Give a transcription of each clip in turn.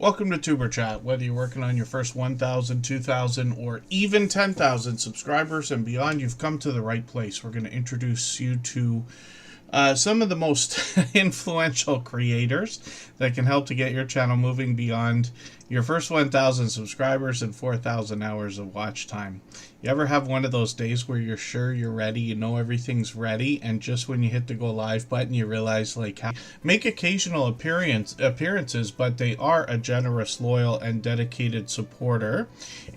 Welcome to Superchat. Whether you're working on your first 1,000, 2,000, or even 10,000 subscribers and beyond, you've come to the right place. We're going to introduce you to some of the most influential creators that can help to get your channel moving beyond your first 1,000 subscribers and 4,000 hours of watch time. You ever have one of those days where you're sure you're ready, you know everything's ready, and just when you hit the go live button, you realize make occasional appearances, but they are a generous, loyal, and dedicated supporter,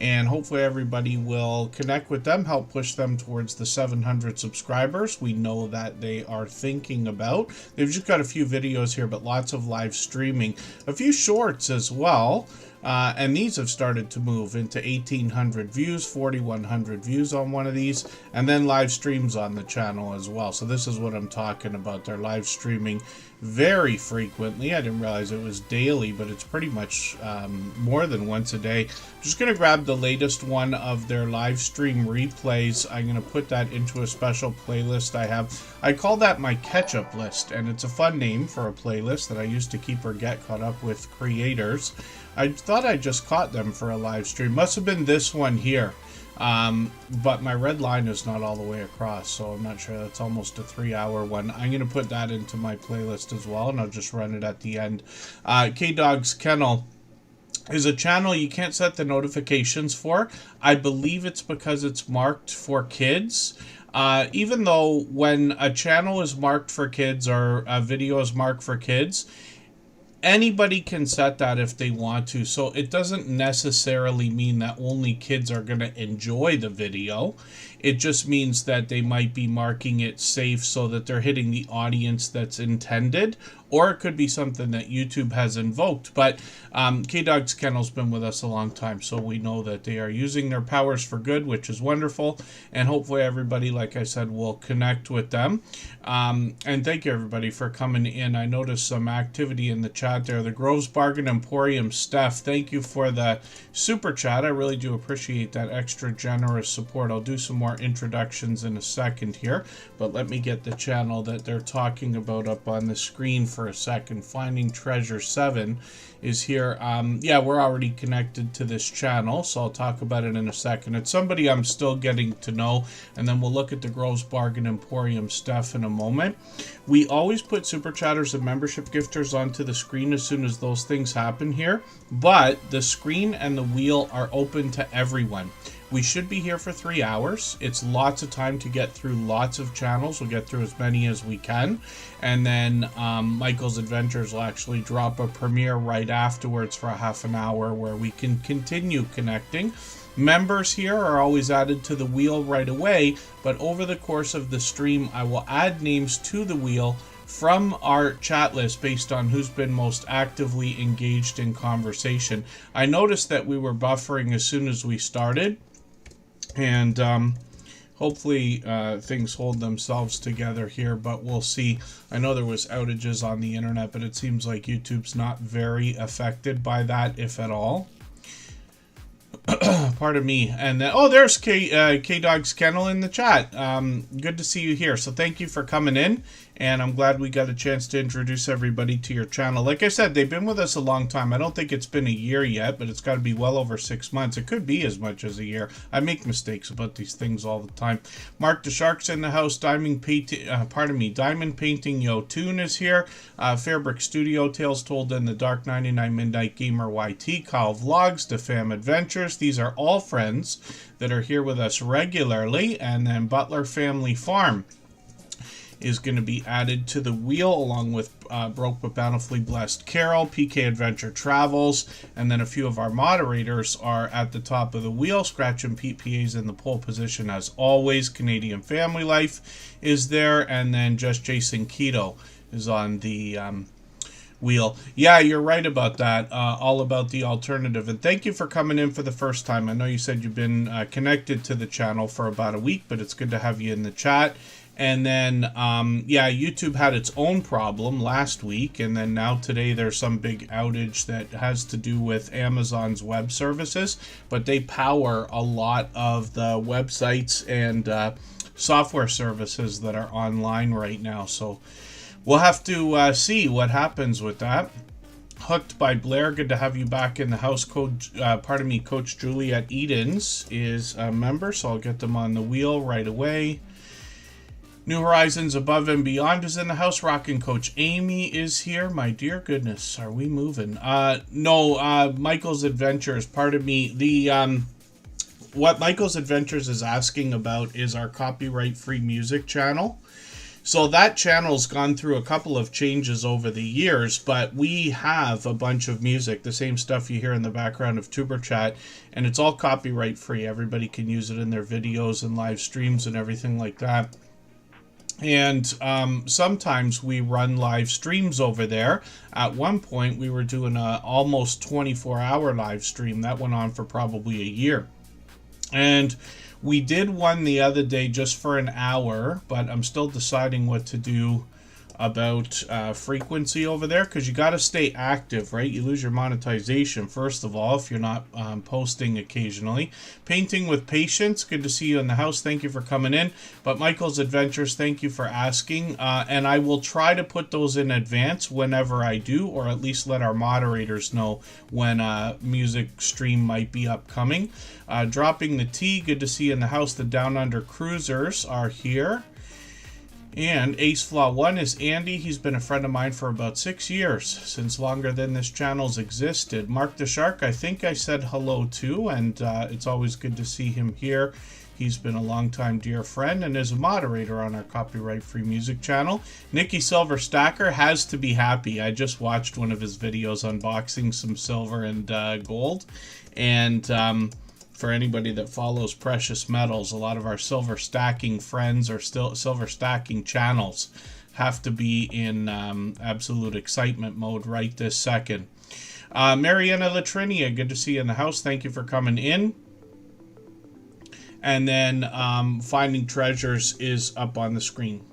and hopefully everybody will connect with them, help push them towards the 700 subscribers. We know that they are thinking about. They've just got a few videos here, but lots of live streaming, a few shorts as well. And these have started to move into 1,800 views, 4,100 views on one of these, and then live streams on the channel as well. So this is what I'm talking about. They're live streaming very frequently. I didn't realize it was daily, but it's pretty much more than once a day. I'm just going to grab the latest one of their live stream replays. I'm going to put that into a special playlist I have. I call that my catch-up list, and it's a fun name for a playlist that I used to keep or get caught up with creators. I thought I just caught them for a live stream. Must have been this one here. But my red line is not all the way across, so I'm not sure. That's almost a 3-hour one. I'm going to put that into my playlist as well, and I'll just run it at the end. K-Dog's Kennel is a channel you can't set the notifications for. I believe it's because it's marked for kids. Even though when a channel is marked for kids or a video is marked for kids, anybody can set that if they want to, so it doesn't necessarily mean that only kids are going to enjoy the video. It just means that they might be marking it safe so that they're hitting the audience that's intended, or it could be something that YouTube has invoked. But K-Dog's Kennel's been with us a long time, so we know that they are using their powers for good, which is wonderful, and hopefully everybody, like I said, will connect with them. And thank you everybody for coming in. I noticed some activity in the chat there. The Groves Bargain Emporium, Steph, thank you for the super chat. I really do appreciate that extra generous support. I'll do some more introductions in a second here, but let me get the channel that they're talking about up on the screen for a second. Finding Treasure 7 is here. Yeah, we're already connected to this channel, so I'll talk about it in a second. It's somebody I'm still getting to know, and then we'll look at the Groves Bargain Emporium stuff in a moment. We always put super chatters and membership gifters onto the screen as soon as those things happen here, but the screen and the wheel are open to everyone. We should be here for 3 hours. It's lots of time to get through lots of channels. We'll get through as many as we can. And then Michael's Adventures will actually drop a premiere right afterwards for a half an hour where we can continue connecting. Members here are always added to the wheel right away, but over the course of the stream, I will add names to the wheel from our chat list based on who's been most actively engaged in conversation. I noticed that we were buffering as soon as we started, and hopefully things hold themselves together here, but we'll see. I know there was outages on the internet, but it seems like YouTube's not very affected by that, if at all. Pardon me. And then, oh, there's K-Dog's Kennel in the chat. Good to see you here. So thank you for coming in, and I'm glad we got a chance to introduce everybody to your channel. Like I said, they've been with us a long time. I don't think it's been a year yet, but it's got to be well over 6 months. It could be as much as a year. I make mistakes about these things all the time. Mark the Shark's in the house. Diamond Painting Yotun is here. Fairbrick Studio, Tales Told in the Dark, 99 Midnight Gamer YT, Kyle Vlogs, DeFam Adventures. These are all friends that are here with us regularly. And then Butler Family Farm is going to be added to the wheel, along with Broke but Bountifully Blessed Carol, PK Adventure Travels, and then a few of our moderators are at the top of the wheel. Scratch and Pete PA's in the pole position as always. Canadian Family Life is there, and then Just Jason Keto is on the wheel. Yeah, you're right about that. All about the alternative. And thank you for coming in for the first time. I know you said you've been connected to the channel for about a week, but it's good to have you in the chat. And then, yeah, YouTube had its own problem last week, and then now today there's some big outage that has to do with Amazon's web services, but they power a lot of the websites and software services that are online right now, so we'll have to see what happens with that. Hooked by Blair, good to have you back in the house. Coach Julie at Edens is a member, so I'll get them on the wheel right away. New Horizons Above and Beyond is in the house. Rockin' Coach Amy is here. My dear goodness, are we moving? No, Michael's Adventures, pardon me. What Michael's Adventures is asking about is our copyright-free music channel. So that channel's gone through a couple of changes over the years, but we have a bunch of music, the same stuff you hear in the background of Superchat, and it's all copyright free. Everybody can use it in their videos and live streams and everything like that. And sometimes we run live streams over there. At one point, we were doing a almost 24-hour live stream. That went on for probably a year. And we did one the other day just for an hour, but I'm still deciding what to do about frequency over there, because you got to stay active, right? You lose your monetization, first of all, if you're not posting occasionally. Painting with Patience, good to see you in the house. Thank you for coming in. But Michael's Adventures, thank you for asking. And I will try to put those in advance whenever I do, or at least let our moderators know when a music stream might be upcoming. Dropping the Tea, good to see you in the house. The Down Under Cruisers are here. And Ace Flaw 1 is Andy. He's been a friend of mine for about 6 years, since longer than this channel's existed. Mark the Shark, I think I said hello to, and it's always good to see him here. He's been a longtime dear friend and is a moderator on our copyright-free music channel. Nikki Silver Stacker has to be happy. I just watched one of his videos unboxing some silver and gold, and for anybody that follows precious metals, a lot of our silver stacking friends or still silver stacking channels have to be in absolute excitement mode right this second. Mariana Latrinia, good to see you in the house. Thank you for coming in. And then Finding Treasures is up on the screen.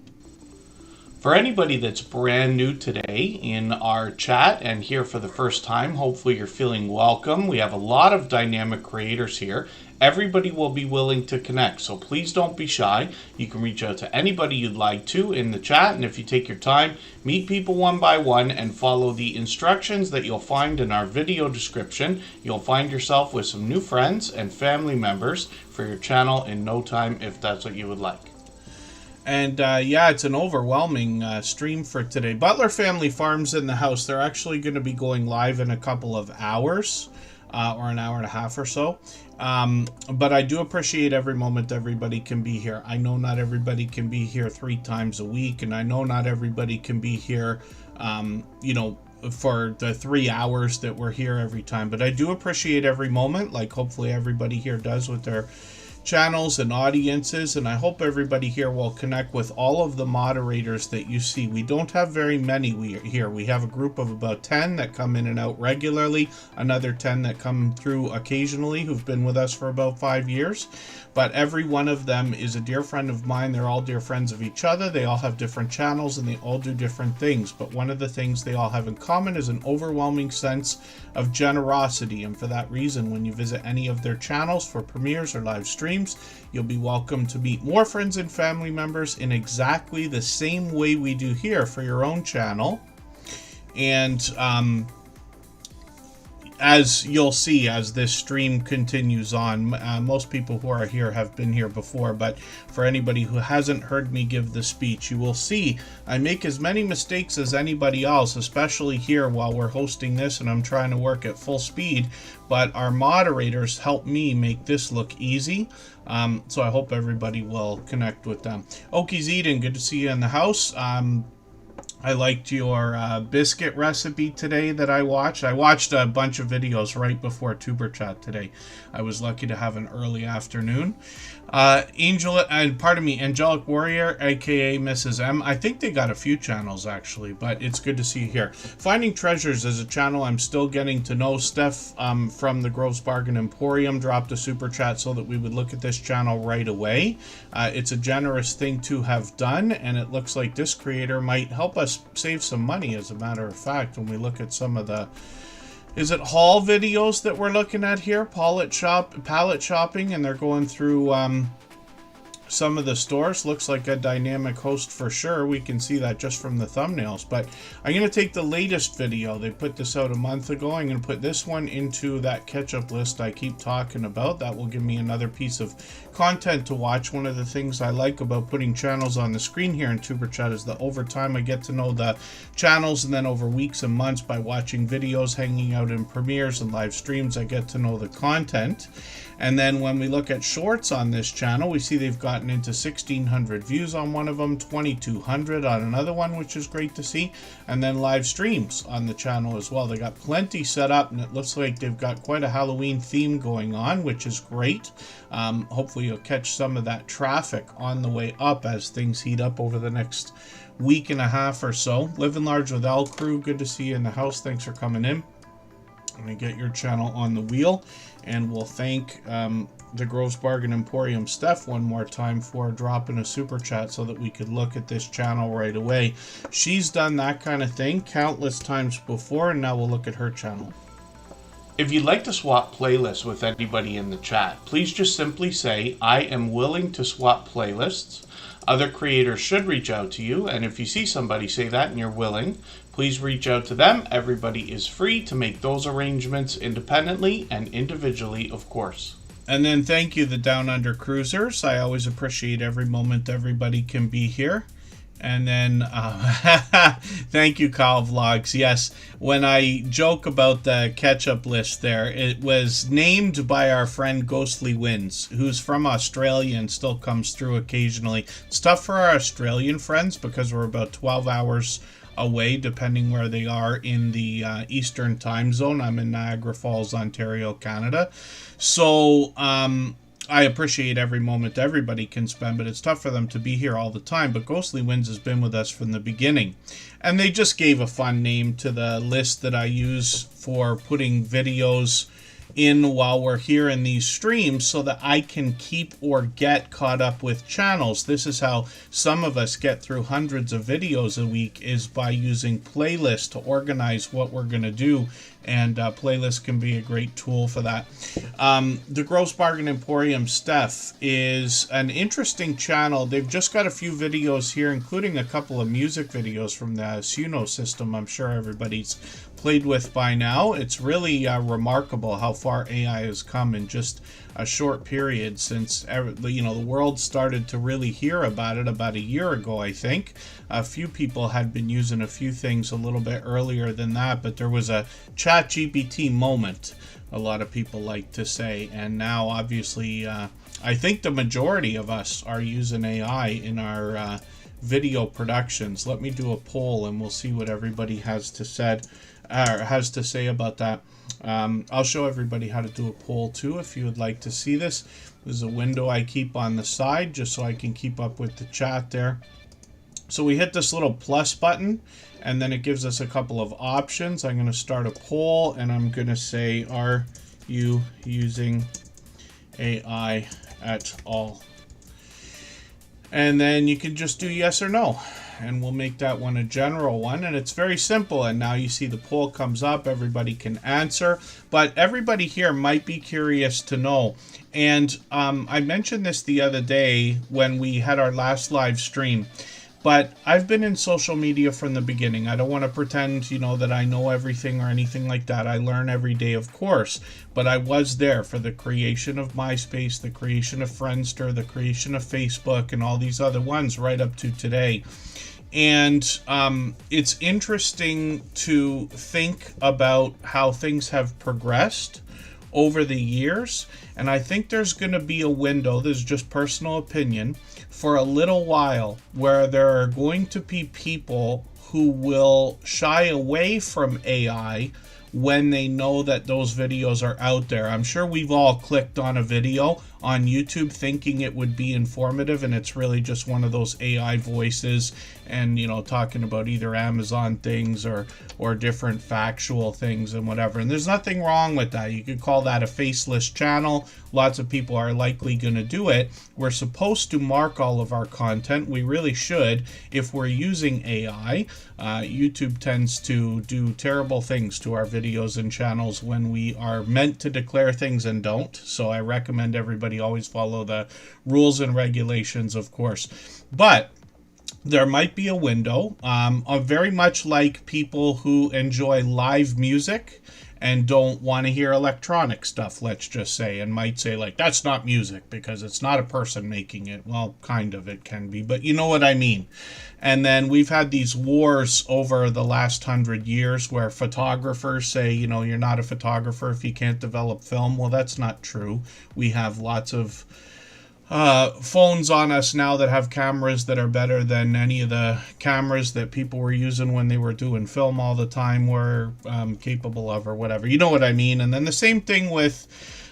For anybody that's brand new today in our chat and here for the first time, hopefully you're feeling welcome. We have a lot of dynamic creators here. Everybody will be willing to connect, so please don't be shy. You can reach out to anybody you'd like to in the chat, and if you take your time, meet people one by one and follow the instructions that you'll find in our video description. You'll find yourself with some new friends and family members for your channel in no time, if that's what you would like. And yeah, it's an overwhelming stream for today. Butler Family Farms in the house. They're actually going to be going live in a couple of hours, or an hour and a half or so. But I do appreciate every moment everybody can be here. I know not everybody can be here 3 times a week, and I know not everybody can be here, you know, for the 3 hours that we're here every time. But I do appreciate every moment, like hopefully everybody here does with their channels and audiences, and I hope everybody here will connect with all of the moderators that you see. We don't have very many here. We have a group of about 10 that come in and out regularly, another 10 that come through occasionally who've been with us for about 5 years, but every one of them is a dear friend of mine. They're all dear friends of each other. They all have different channels and they all do different things, but one of the things they all have in common is an overwhelming sense of generosity, and for that reason, when you visit any of their channels for premieres or live streams, you'll be welcome to meet more friends and family members in exactly the same way we do here for your own channel. And as you'll see as this stream continues on, most people who are here have been here before, but for anybody who hasn't heard me give the speech, you will see I make as many mistakes as anybody else, especially here while we're hosting this and I'm trying to work at full speed, but our moderators help me make this look easy. So I hope everybody will connect with them. Oki's Eden, good to see you in the house. I liked your biscuit recipe today that I watched. I watched a bunch of videos right before Tuber Chat today. I was lucky to have an early afternoon. Angelic Warrior, aka Mrs. M. I think they got a few channels actually, but it's good to see you here. Finding Treasures is a channel I'm still getting to know. Steph from the Groves Bargain Emporium dropped a super chat so that we would look at this channel right away. It's a generous thing to have done, and it looks like this creator might help us save some money, as a matter of fact, when we look at some of the, is it haul videos that we're looking at here? Pallet shopping, and they're going through some of the stores. Looks like a dynamic host for sure. We can see that just from the thumbnails. But I'm going to take the latest video. They put this out a month ago. I'm going to put this one into that catch-up list I keep talking about. That will give me another piece of content to watch. One of the things I like about putting channels on the screen here in Superchat is that over time I get to know the channels, and then over weeks and months by watching videos, hanging out in premieres and live streams, I get to know the content. And then when we look at shorts on this channel, we see they've gotten into 1,600 views on one of them, 2,200 on another one, which is great to see. And then live streams on the channel as well. They got plenty set up, and it looks like they've got quite a Halloween theme going on, which is great. Hopefully you'll catch some of that traffic on the way up as things heat up over the next week and a half or so. Living Large with L Crew, good to see you in the house. Thanks for coming in. I'm going to get your channel on the wheel, and we'll thank the Groves Bargain Emporium Steph one more time for dropping a super chat so that we could look at this channel right away. She's done that kind of thing countless times before, and now we'll look at her channel. If you'd like to swap playlists with anybody in the chat, please just simply say, I am willing to swap playlists. Other creators should reach out to you, and if you see somebody say that and you're willing, please reach out to them. Everybody is free to make those arrangements independently and individually, of course. And then thank you, the Down Under Cruisers. I always appreciate every moment everybody can be here. And then, thank you, Kyle Vlogs. Yes, when I joke about the catch-up list there, it was named by our friend Ghostly Winds, who's from Australia and still comes through occasionally. It's tough for our Australian friends because we're about 12 hours away, depending where they are in the Eastern time zone. I'm in Niagara Falls, Ontario, Canada. So, I appreciate every moment everybody can spend, but it's tough for them to be here all the time. But Ghostly Winds has been with us from the beginning. And they just gave a fun name to the list that I use for putting videos in while we're here in these streams so that I can keep or get caught up with channels. This is how some of us get through hundreds of videos a week, is by using playlists to organize what we're going to do. And playlists can be a great tool for that. The Gross Bargain Emporium Steph is an interesting channel. They've just got a few videos here, including a couple of music videos from the Suno system I'm sure everybody's played with by now. It's really remarkable how far AI has come in just a short period since the world started to really hear about it about a year ago, I think. A few people had been using a few things a little bit earlier than that, but there was a ChatGPT moment, a lot of people like to say, and now obviously I think the majority of us are using AI in our video productions. Let me do a poll and we'll see what everybody has to say about that. I'll show everybody how to do a poll too if you would like to see this. There's a window I keep on the side just so I can keep up with the chat there. So we hit this little plus button and then it gives us a couple of options. I'm going to start a poll and I'm going to say, are you using AI at all? And then you can just do yes or no. And we'll make that one a general one, and it's very simple. And now you see the poll comes up, everybody can answer, but everybody here might be curious to know. And I mentioned this the other day when we had our last live stream, but I've been in social media from the beginning. I don't want to pretend, that I know everything or anything like that. I learn every day, of course, but I was there for the creation of MySpace, the creation of Friendster, the creation of Facebook, and all these other ones right up to today. And it's interesting to think about how things have progressed over the years. And I think there's going to be a window, this is just personal opinion, for a little while where there are going to be people who will shy away from AI when they know that those videos are out there. I'm sure we've all clicked on a video on YouTube thinking it would be informative, and it's really just one of those AI voices and, talking about either Amazon things or different factual things and whatever. And there's nothing wrong with that. You could call that a faceless channel. Lots of people are likely going to do it. We're supposed to mark all of our content. We really should if we're using AI. YouTube tends to do terrible things to our videos videos and channels when we are meant to declare things and don't. So I recommend everybody always follow the rules and regulations, of course. But there might be a window, very much like people who enjoy live music and don't want to hear electronic stuff, let's just say, and might say, like, that's not music because it's not a person making it. Well, kind of it can be, but you know what I mean. And then we've had these wars over the last 100 years where photographers say, you know, you're not a photographer if you can't develop film. Well, that's not true. We have lots of phones on us now that have cameras that are better than any of the cameras that people were using when they were doing film all the time were capable of, or whatever. You know what I mean? And then the same thing with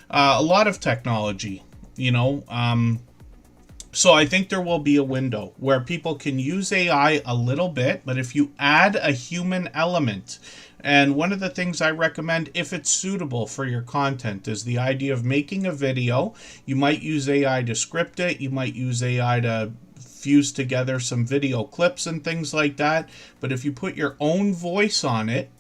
a lot of technology, you know. So I think there will be a window where people can use AI a little bit, but if you add a human element, and one of the things I recommend, if it's suitable for your content, is the idea of making a video. You might use AI to script it. You might use AI to fuse together some video clips and things like that. But if you put your own voice on it,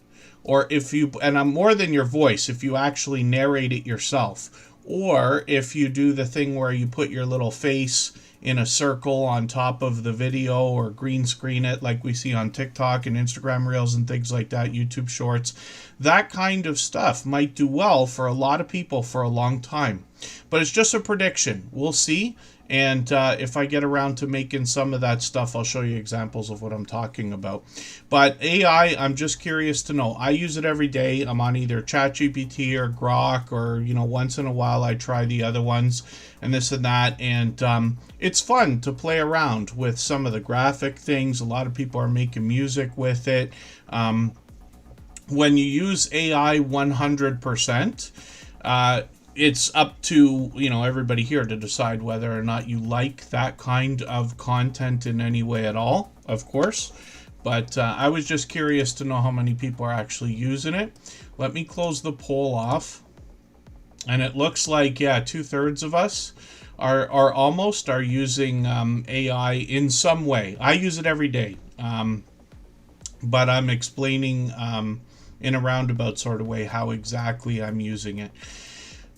or if you, and I'm more than your voice, if you actually narrate it yourself, or if you do the thing where you put your little face in a circle on top of the video, or green screen it like we see on TikTok and Instagram Reels and things like that, YouTube Shorts, that kind of stuff might do well for a lot of people for a long time. But it's just a prediction. We'll see. And if I get around to making some of that stuff, I'll show you examples of what I'm talking about. But AI, I'm just curious to know. I use it every day. I'm on either ChatGPT or Grok, or, you know, once in a while I try the other ones and this and that. And it's fun to play around with some of the graphic things. A lot of people are making music with it. When you use AI 100%, it's up to, you know, everybody here to decide whether or not you like that kind of content in any way at all, of course. But I was just curious to know how many people are actually using it. Let me close the poll off. And it looks like, yeah, 2/3 of us are almost using AI in some way. I use it every day. But I'm explaining in a roundabout sort of way how exactly I'm using it.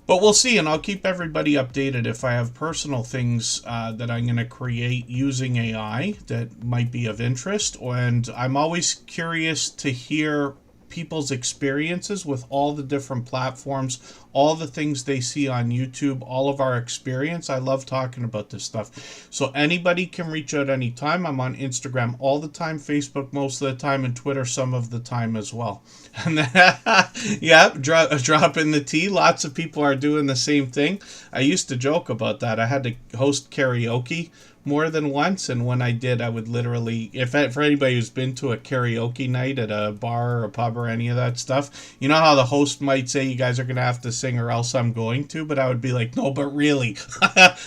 But we'll see, and I'll keep everybody updated if I have personal things that I'm going to create using AI that might be of interest. And I'm always curious to hear people's experiences with all the different platforms, all the things they see on YouTube, all of our experience. I love talking about this stuff. So anybody can reach out anytime. I'm on Instagram all the time, Facebook most of the time, and Twitter some of the time as well. And then, yeah, drop in the tea. Lots of people are doing the same thing. I used to joke about that. I had to host karaoke more than once, and when I did, I would literally, for anybody who's been to a karaoke night at a bar or a pub or any of that stuff, you know how the host might say, you guys are going to have to sing or else I'm going to, but I would be like, no, but really,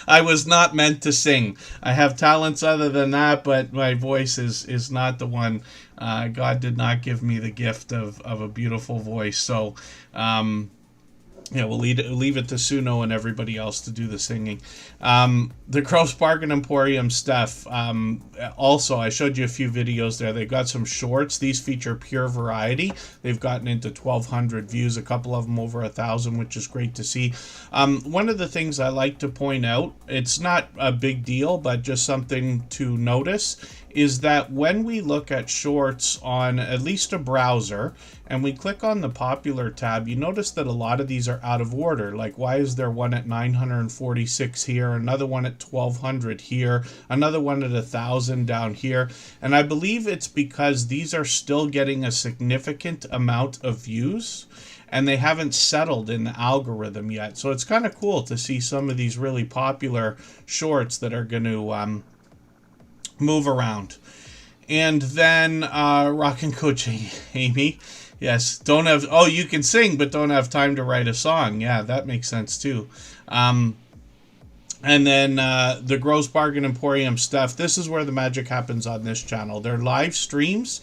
I was not meant to sing. I have talents other than that, but my voice is not the one. God did not give me the gift of a beautiful voice. So, yeah, we'll leave it to Suno and everybody else to do the singing. The Gross Bargain Emporium stuff. Also, I showed you a few videos there. They've got some shorts. These feature pure variety. They've gotten into 1,200 views, a couple of them over 1,000, which is great to see. One of the things I like to point out, it's not a big deal, but just something to notice, is that when we look at shorts on at least a browser and we click on the popular tab, you notice that a lot of these are out of order. Like, why is there one at 946 here, another one at 1,200 here, another one at 1,000 down here? And I believe it's because these are still getting a significant amount of views and they haven't settled in the algorithm yet. So it's kind of cool to see some of these really popular shorts that are going to move around. And then Rockin' Coach Amy, yes, you can sing but don't have time to write a song. Yeah, that makes sense too. And then the Gross Bargain Emporium stuff. This is where the magic happens on this channel. They're live streams.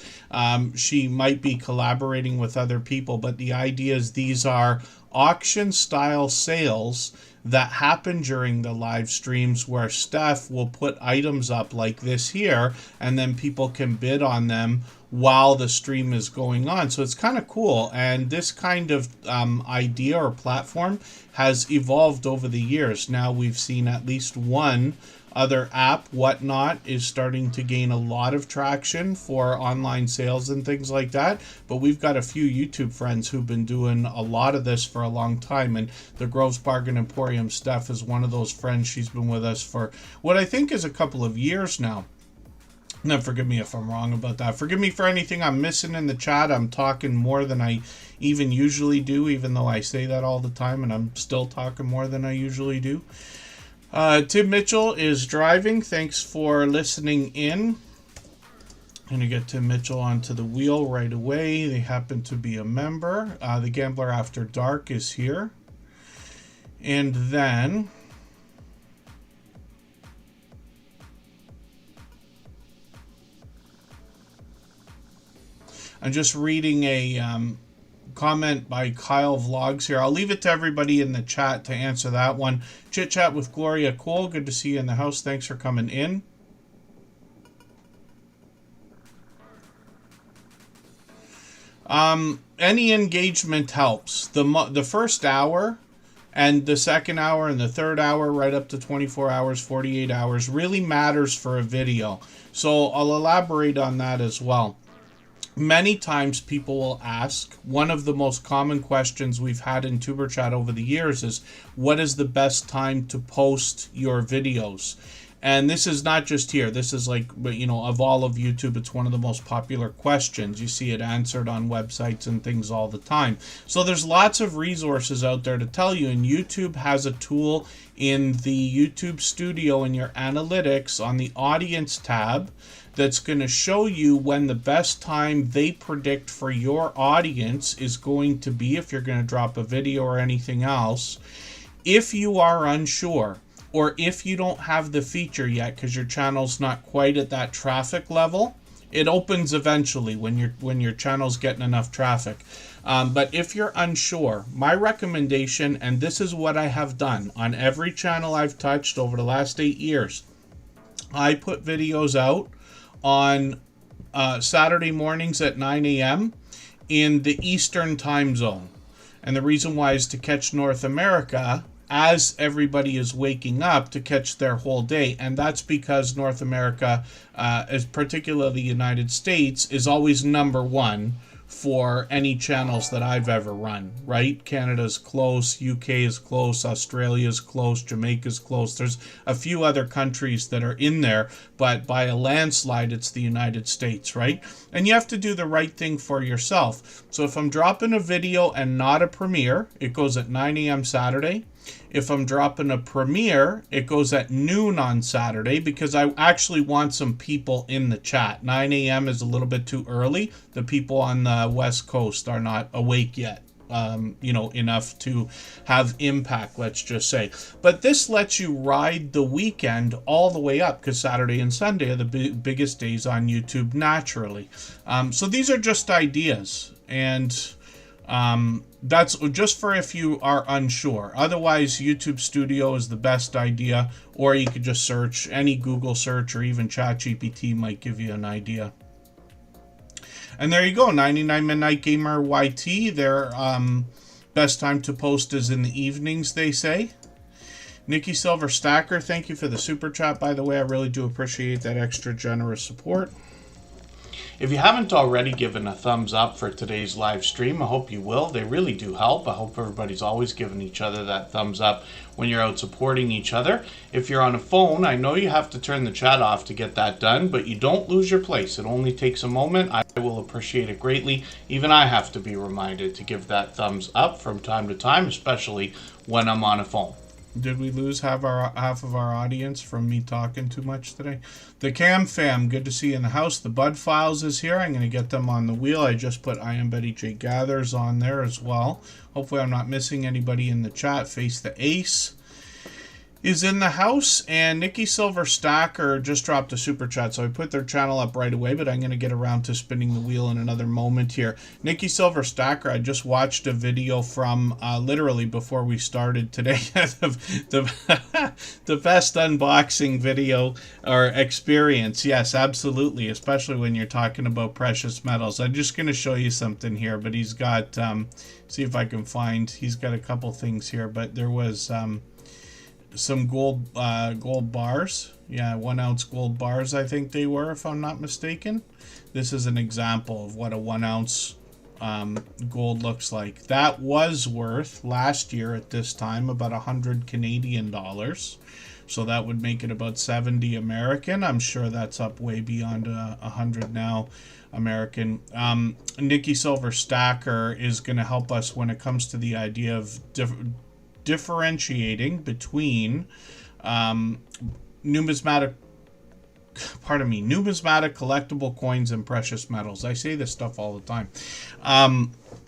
She might be collaborating with other people, but the idea is these are auction style sales that happen during the live streams where Steph will put items up like this here, and then people can bid on them while the stream is going on. So it's kind of cool. And this kind of idea or platform has evolved over the years. Now we've seen at least one other app, Whatnot, is starting to gain a lot of traction for online sales and things like that. But we've got a few YouTube friends who've been doing a lot of this for a long time. And the Groves Bargain Emporium, Steph, is one of those friends. She's been with us for what I think is a couple of years now. Now, forgive me if I'm wrong about that. Forgive me for anything I'm missing in the chat. I'm talking more than I even usually do, even though I say that all the time, and I'm still talking more than I usually do. Tim Mitchell is driving. Thanks for listening in. I'm going to get Tim Mitchell onto the wheel right away. They happen to be a member. The Gambler After Dark is here. And then I'm just reading a comment by Kyle Vlogs here. I'll leave it to everybody in the chat to answer that one. Chit Chat with Gloria Cole. Good to see you in the house. Thanks for coming in. Any engagement helps. The first hour and the second hour and the third hour, right up to 24 hours, 48 hours, really matters for a video. So I'll elaborate on that as well. Many times people will ask, one of the most common questions we've had in Tuber Chat over the years is, what is the best time to post your videos? And this is not just here. This is like, you know, of all of YouTube, it's one of the most popular questions. You see it answered on websites and things all the time. So there's lots of resources out there to tell you. And YouTube has a tool in the YouTube Studio in your analytics on the audience tab that's going to show you when the best time they predict for your audience is going to be if you're going to drop a video or anything else. If you are unsure, or if you don't have the feature yet because your channel's not quite at that traffic level, it opens eventually when your channel's getting enough traffic. But if you're unsure, my recommendation, and this is what I have done on every channel I've touched over the last 8 years, I put videos out on Saturday mornings at 9 a.m. in the Eastern time zone. And the reason why is to catch North America as everybody is waking up to catch their whole day. And that's because North America, as particularly the United States, is always number one for any channels that I've ever run, right? Canada's close, UK is close, Australia's close, Jamaica's close. There's a few other countries that are in there, but by a landslide, it's the United States, right? And you have to do the right thing for yourself. So if I'm dropping a video and not a premiere, it goes at 9 a.m. Saturday. If I'm dropping a premiere, it goes at noon on Saturday because I actually want some people in the chat. 9 a.m. is a little bit too early. The people on the West Coast are not awake yet, enough to have impact, let's just say. But this lets you ride the weekend all the way up because Saturday and Sunday are the biggest days on YouTube naturally. So these are just ideas. And that's just for if you are unsure. Otherwise, YouTube Studio is the best idea, or you could just search. Any Google search or even ChatGPT might give you an idea. And there you go, 99 Midnight Gamer YT. Their best time to post is in the evenings, they say. Nikki Silver Stacker, thank you for the super chat, by the way. I really do appreciate that extra generous support. If you haven't already given a thumbs up for today's live stream, I hope you will. They really do help. I hope everybody's always giving each other that thumbs up when you're out supporting each other. If you're on a phone, I know you have to turn the chat off to get that done, but you don't lose your place. It only takes a moment. I will appreciate it greatly. Even I have to be reminded to give that thumbs up from time to time, especially when I'm on a phone. Did we lose half of our audience from me talking too much today? The Cam Fam, good to see you in the house. The Bud Files is here. I'm going to get them on the wheel. I just put I Am Betty J Gathers on there as well. Hopefully I'm not missing anybody in the chat. Face the Ace. is in the house, and Nikki Silver Stacker just dropped a super chat, so I put their channel up right away, but I'm going to get around to spinning the wheel in another moment here. Nikki Silver Stacker, I just watched a video from literally before we started today, the best unboxing video or experience. Yes, absolutely, especially when you're talking about precious metals. I'm just going to show you something here, but he's got, see if I can find, he's got a couple things here, but there was some gold bars. Yeah, 1 ounce gold bars, I think they were, if I'm not mistaken. This is an example of what a 1 ounce gold looks like. That was worth last year at this time about 100 Canadian dollars. So that would make it about 70 American. I'm sure that's up way beyond 100 now American. Nikki Silver Stacker is going to help us when it comes to the idea of differentiating between numismatic collectible coins and precious metals. I say this stuff all the time.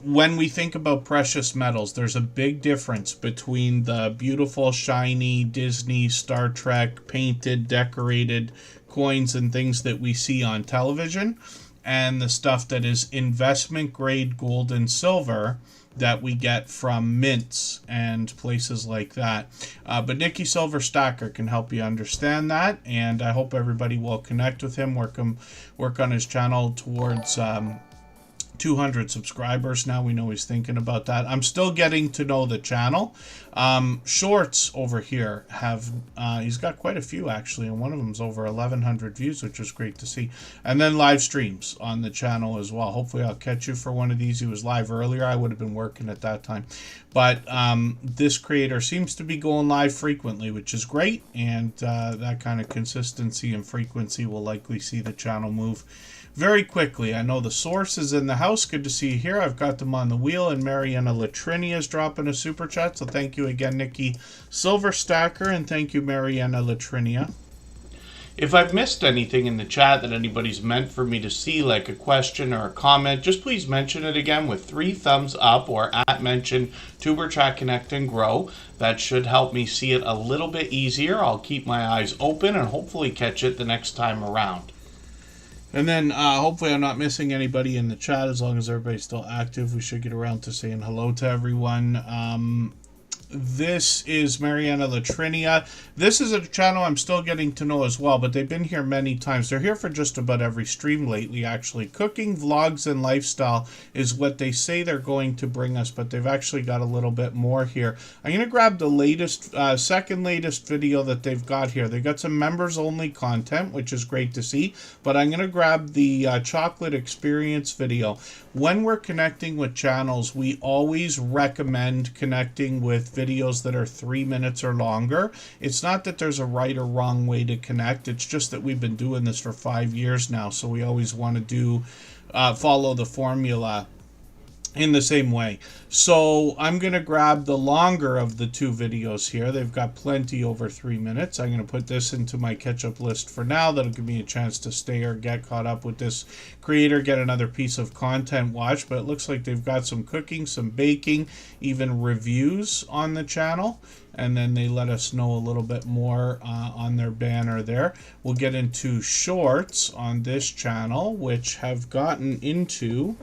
When we think about precious metals, there's a big difference between the beautiful, shiny Disney, Star Trek, painted, decorated coins and things that we see on television, and the stuff that is investment grade gold and silver that we get from mints and places like that. But Nikki Silver Stacker can help you understand that, and I hope everybody will connect with him, work on his channel towards 200 subscribers. Now we know he's thinking about that. I'm still getting to know the channel. Shorts over here have, he's got quite a few actually, and one of them's over 1,100 views, which is great to see. And then live streams on the channel as well. Hopefully I'll catch you for one of these. He was live earlier. I would have been working at that time. But this creator seems to be going live frequently, which is great. And that kind of consistency and frequency will likely see the channel move very quickly. I know the source is in the house. Good to see you here. I've got them on the wheel, and Mariana Latrinia is dropping a super chat. So thank you again, Nikki Silver Stacker, and thank you, Mariana Latrinia. If I've missed anything in the chat that anybody's meant for me to see, like a question or a comment, just please mention it again with 3 thumbs up or @mention Tuberchat Connect and Grow. That should help me see it a little bit easier. I'll keep my eyes open and hopefully catch it the next time around. And then hopefully I'm not missing anybody in the chat. As long as everybody's still active, we should get around to saying hello to everyone. This is Mariana Latrinia. This is a channel I'm still getting to know as well, but they've been here many times. They're here for just about every stream lately, actually. Cooking, vlogs, and lifestyle is what they say they're going to bring us, but they've actually got a little bit more here. I'm going to grab the latest, second latest video that they've got here. They've got some members-only content, which is great to see, but I'm going to grab the chocolate experience video. When we're connecting with channels, we always recommend connecting with videos that are 3 minutes or longer. It's not that there's a right or wrong way to connect. It's just that we've been doing this for 5 years now, so we always want to do follow the formula in the same way. So I'm going to grab the longer of the 2 videos here. They've got plenty over 3 minutes. I'm going to put this into my catch-up list for now. That'll give me a chance to stay or get caught up with this creator, get another piece of content watch. But it looks like they've got some cooking, some baking, even reviews on the channel. And then they let us know a little bit more on their banner there. We'll get into shorts on this channel, which have gotten into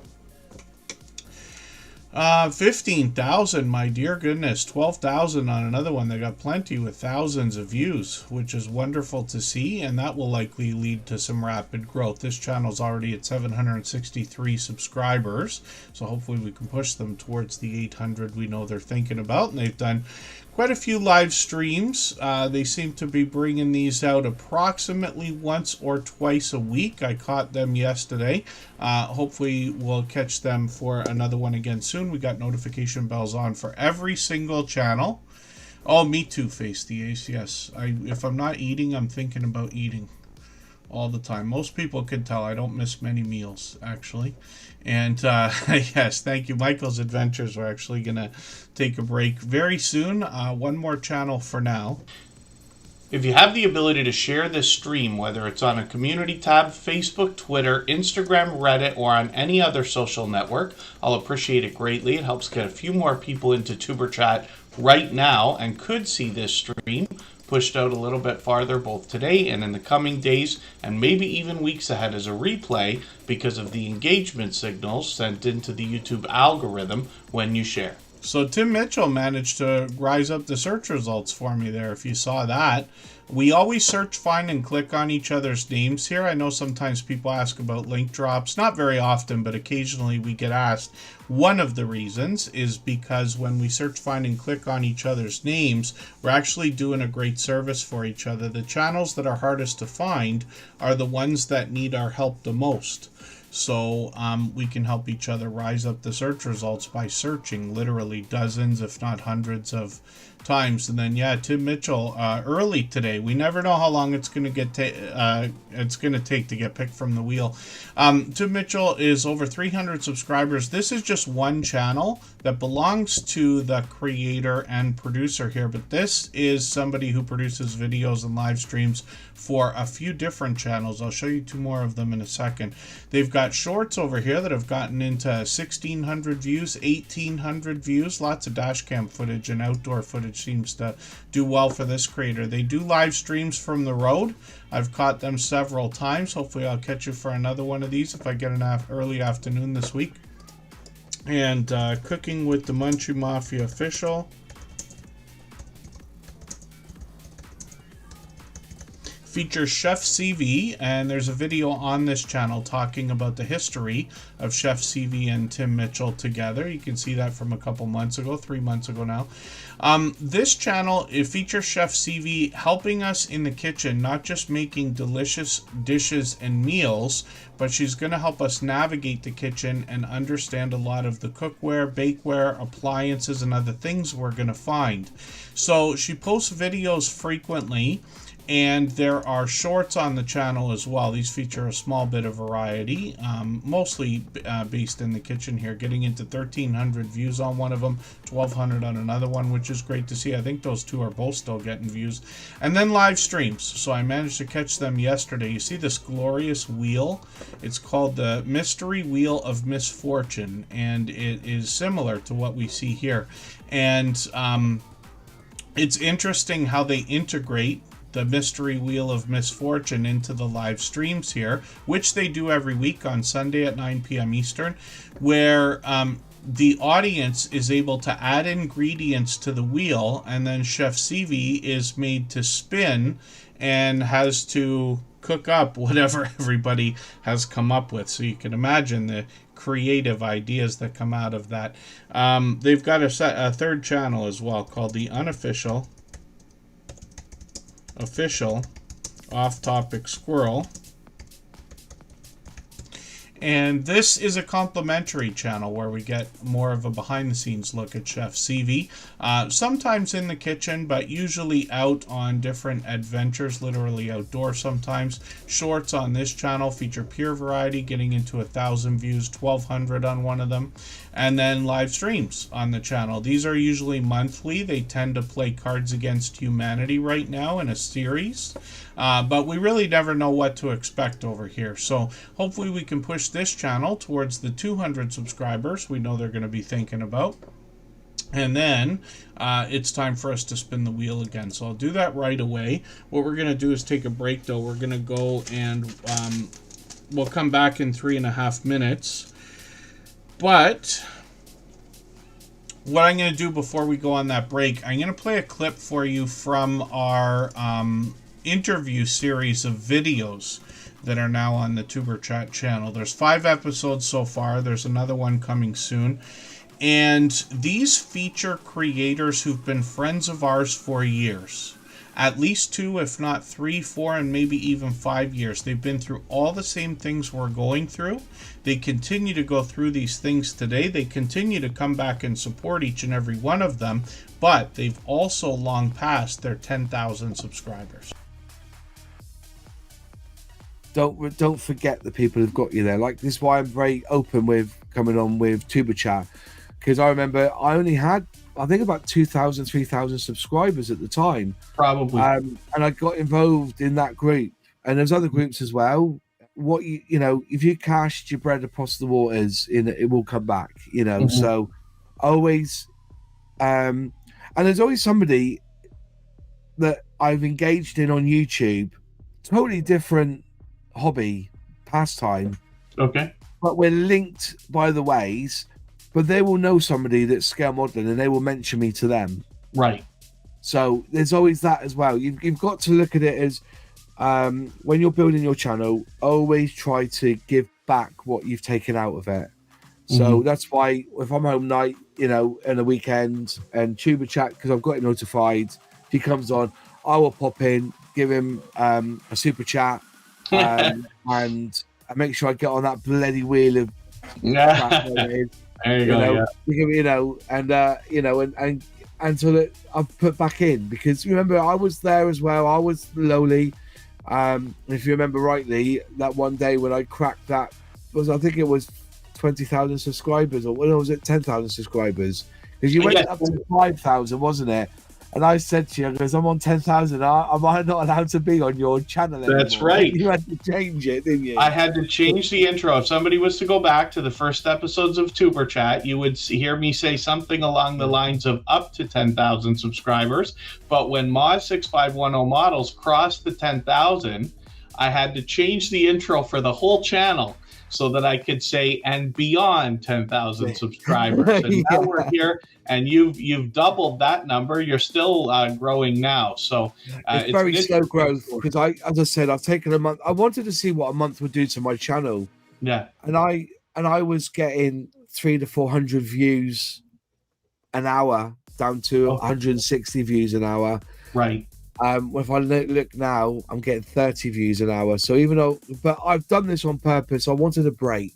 15,000, my dear goodness. 12,000 on another one. They got plenty with thousands of views, which is wonderful to see, and that will likely lead to some rapid growth. This channel's already at 763 subscribers, so hopefully we can push them towards the 800 we know they're thinking about. And they've done quite a few live streams. They seem to be bringing these out approximately once or twice a week. I caught them yesterday. Hopefully we'll catch them for another one again soon. We got notification bells on for every single channel. Oh, me too, Face the Ace. Yes, if I'm not eating, I'm thinking about eating all the time. Most people can tell I don't miss many meals, actually. And yes, thank you. Michael's Adventures are actually going to take a break very soon. One more channel for now. If you have the ability to share this stream, whether it's on a community tab, Facebook, Twitter, Instagram, Reddit, or on any other social network, I'll appreciate it greatly. It helps get a few more people into Tuber Chat right now and could see this stream. pushed out a little bit farther both today and in the coming days, and maybe even weeks ahead as a replay because of the engagement signals sent into the YouTube algorithm when you share. So Tim Mitchell managed to rise up the search results for me there, if you saw that. We always search, find, and click on each other's names here. I know sometimes people ask about link drops. Not very often, but occasionally we get asked. One of the reasons is because when we search, find, and click on each other's names, we're actually doing a great service for each other. The channels that are hardest to find are the ones that need our help the most. So we can help each other rise up the search results by searching literally dozens, if not hundreds of times. And then Tim Mitchell early today. We never know how long it's going to take to get picked from the wheel. Tim Mitchell is over 300 subscribers. This is just one channel that belongs to the creator and producer here, but this is somebody who produces videos and live streams for a few different channels. I'll show you two more of them in a second. They've got shorts over here that have gotten into 1,600 views, 1,800 views. Lots of dash cam footage and outdoor footage seems to do well for this creator. They do live streams from the road. I've caught them several times. Hopefully I'll catch you for another one of these if I get an early afternoon this week. And Cooking with the Munchie Mafia official. Features Chef CV, and there's a video on this channel talking about the history of Chef CV and Tim Mitchell together. You can see that from a couple months ago, 3 months ago now. This channel, it features Chef CV helping us in the kitchen, not just making delicious dishes and meals, but she's going to help us navigate the kitchen and understand a lot of the cookware, bakeware, appliances, and other things we're going to find. So she posts videos frequently, and there are shorts on the channel as well. These feature a small bit of variety, mostly based in the kitchen here, getting into 1,300 views on one of them, 1,200 on another one, which is great to see. I think those two are both still getting views. And then live streams. So I managed to catch them yesterday. You see this glorious wheel? It's called the Mystery Wheel of Misfortune, and it is similar to what we see here. And it's interesting how they integrate the Mystery Wheel of Misfortune into the live streams here, which they do every week on Sunday at 9 p.m. Eastern, where the audience is able to add ingredients to the wheel, and then Chef CV is made to spin and has to cook up whatever everybody has come up with. So you can imagine the creative ideas that come out of that. They've got a third channel as well called the Unofficial Official Off-Topic Squirrel. And this is a complimentary channel where we get more of a behind-the-scenes look at Chef CV. Sometimes in the kitchen, but usually out on different adventures, literally outdoors sometimes. Shorts on this channel feature pure variety, getting into 1,000 views, 1,200 on one of them. And then live streams on the channel. These are usually monthly. They tend to play Cards Against Humanity right now in a series. But we really never know what to expect over here. So hopefully we can push this channel towards the 200 subscribers we know they're going to be thinking about. And then it's time for us to spin the wheel again. So I'll do that right away. What we're going to do is take a break, though. We're going to go and we'll come back in 3.5 minutes. But what I'm going to do before we go on that break, I'm going to play a clip for you from our interview series of videos that are now on the Superchat channel. There's 5 episodes so far. There's another one coming soon. And these feature creators who've been friends of ours for years. At least 2, if not 3, 4, and maybe even 5 years. They've been through all the same things we're going through. They continue to go through these things today. They continue to come back and support each and every one of them. But they've also long passed their 10,000 subscribers. Don't forget the people who've got you there. Like, this is why I'm very open with coming on with Superchat, because I remember I only had, I think, about 2,000, 3,000 subscribers at the time. Probably. And I got involved in that group, and there's other groups as well. What you know, if you cast your bread across the waters, it will come back. You know, so always, and there's always somebody that I've engaged in on YouTube, totally different hobby, pastime, Okay. but we're linked by the ways. But they will know somebody that's scale modeling, and they will mention me to them. Right. So there's always that as well. You've got to look at it as when you're building your channel, always try to give back what you've taken out of it. So that's why if I'm home night, you know, in a weekend and Tuber Chat, because I've got it notified, if he comes on, I will pop in, give him a super chat, and I make sure I get on that bloody wheel of crap. There you go. You know, and so that I've put back in, because remember I was there as well. I was lowly. If you remember rightly, that one day when I cracked that I think it was 20,000 subscribers, or was it 10,000 subscribers? Because you went up to 5,000, wasn't it? And I said to you, because I'm on 10,000, am I not allowed to be on your channel anymore? That's right. You had to change it, didn't you? I had to change the intro. If somebody was to go back to the first episodes of Tuber Chat, you would hear me say something along the lines of up to 10,000 subscribers. But when Moz6510 Models crossed the 10,000, I had to change the intro for the whole channel so that I could say, and beyond 10,000 subscribers. And now we're here, and you've doubled that number. You're still growing now. So it's very slow growth, because as I said, I've taken a month. I wanted to see what a month would do to my channel. Yeah. And I was getting 300 to 400 views an hour down to 160 views an hour. Right. If I look now, I'm getting 30 views an hour. So even though, but I've done this on purpose. I wanted a break.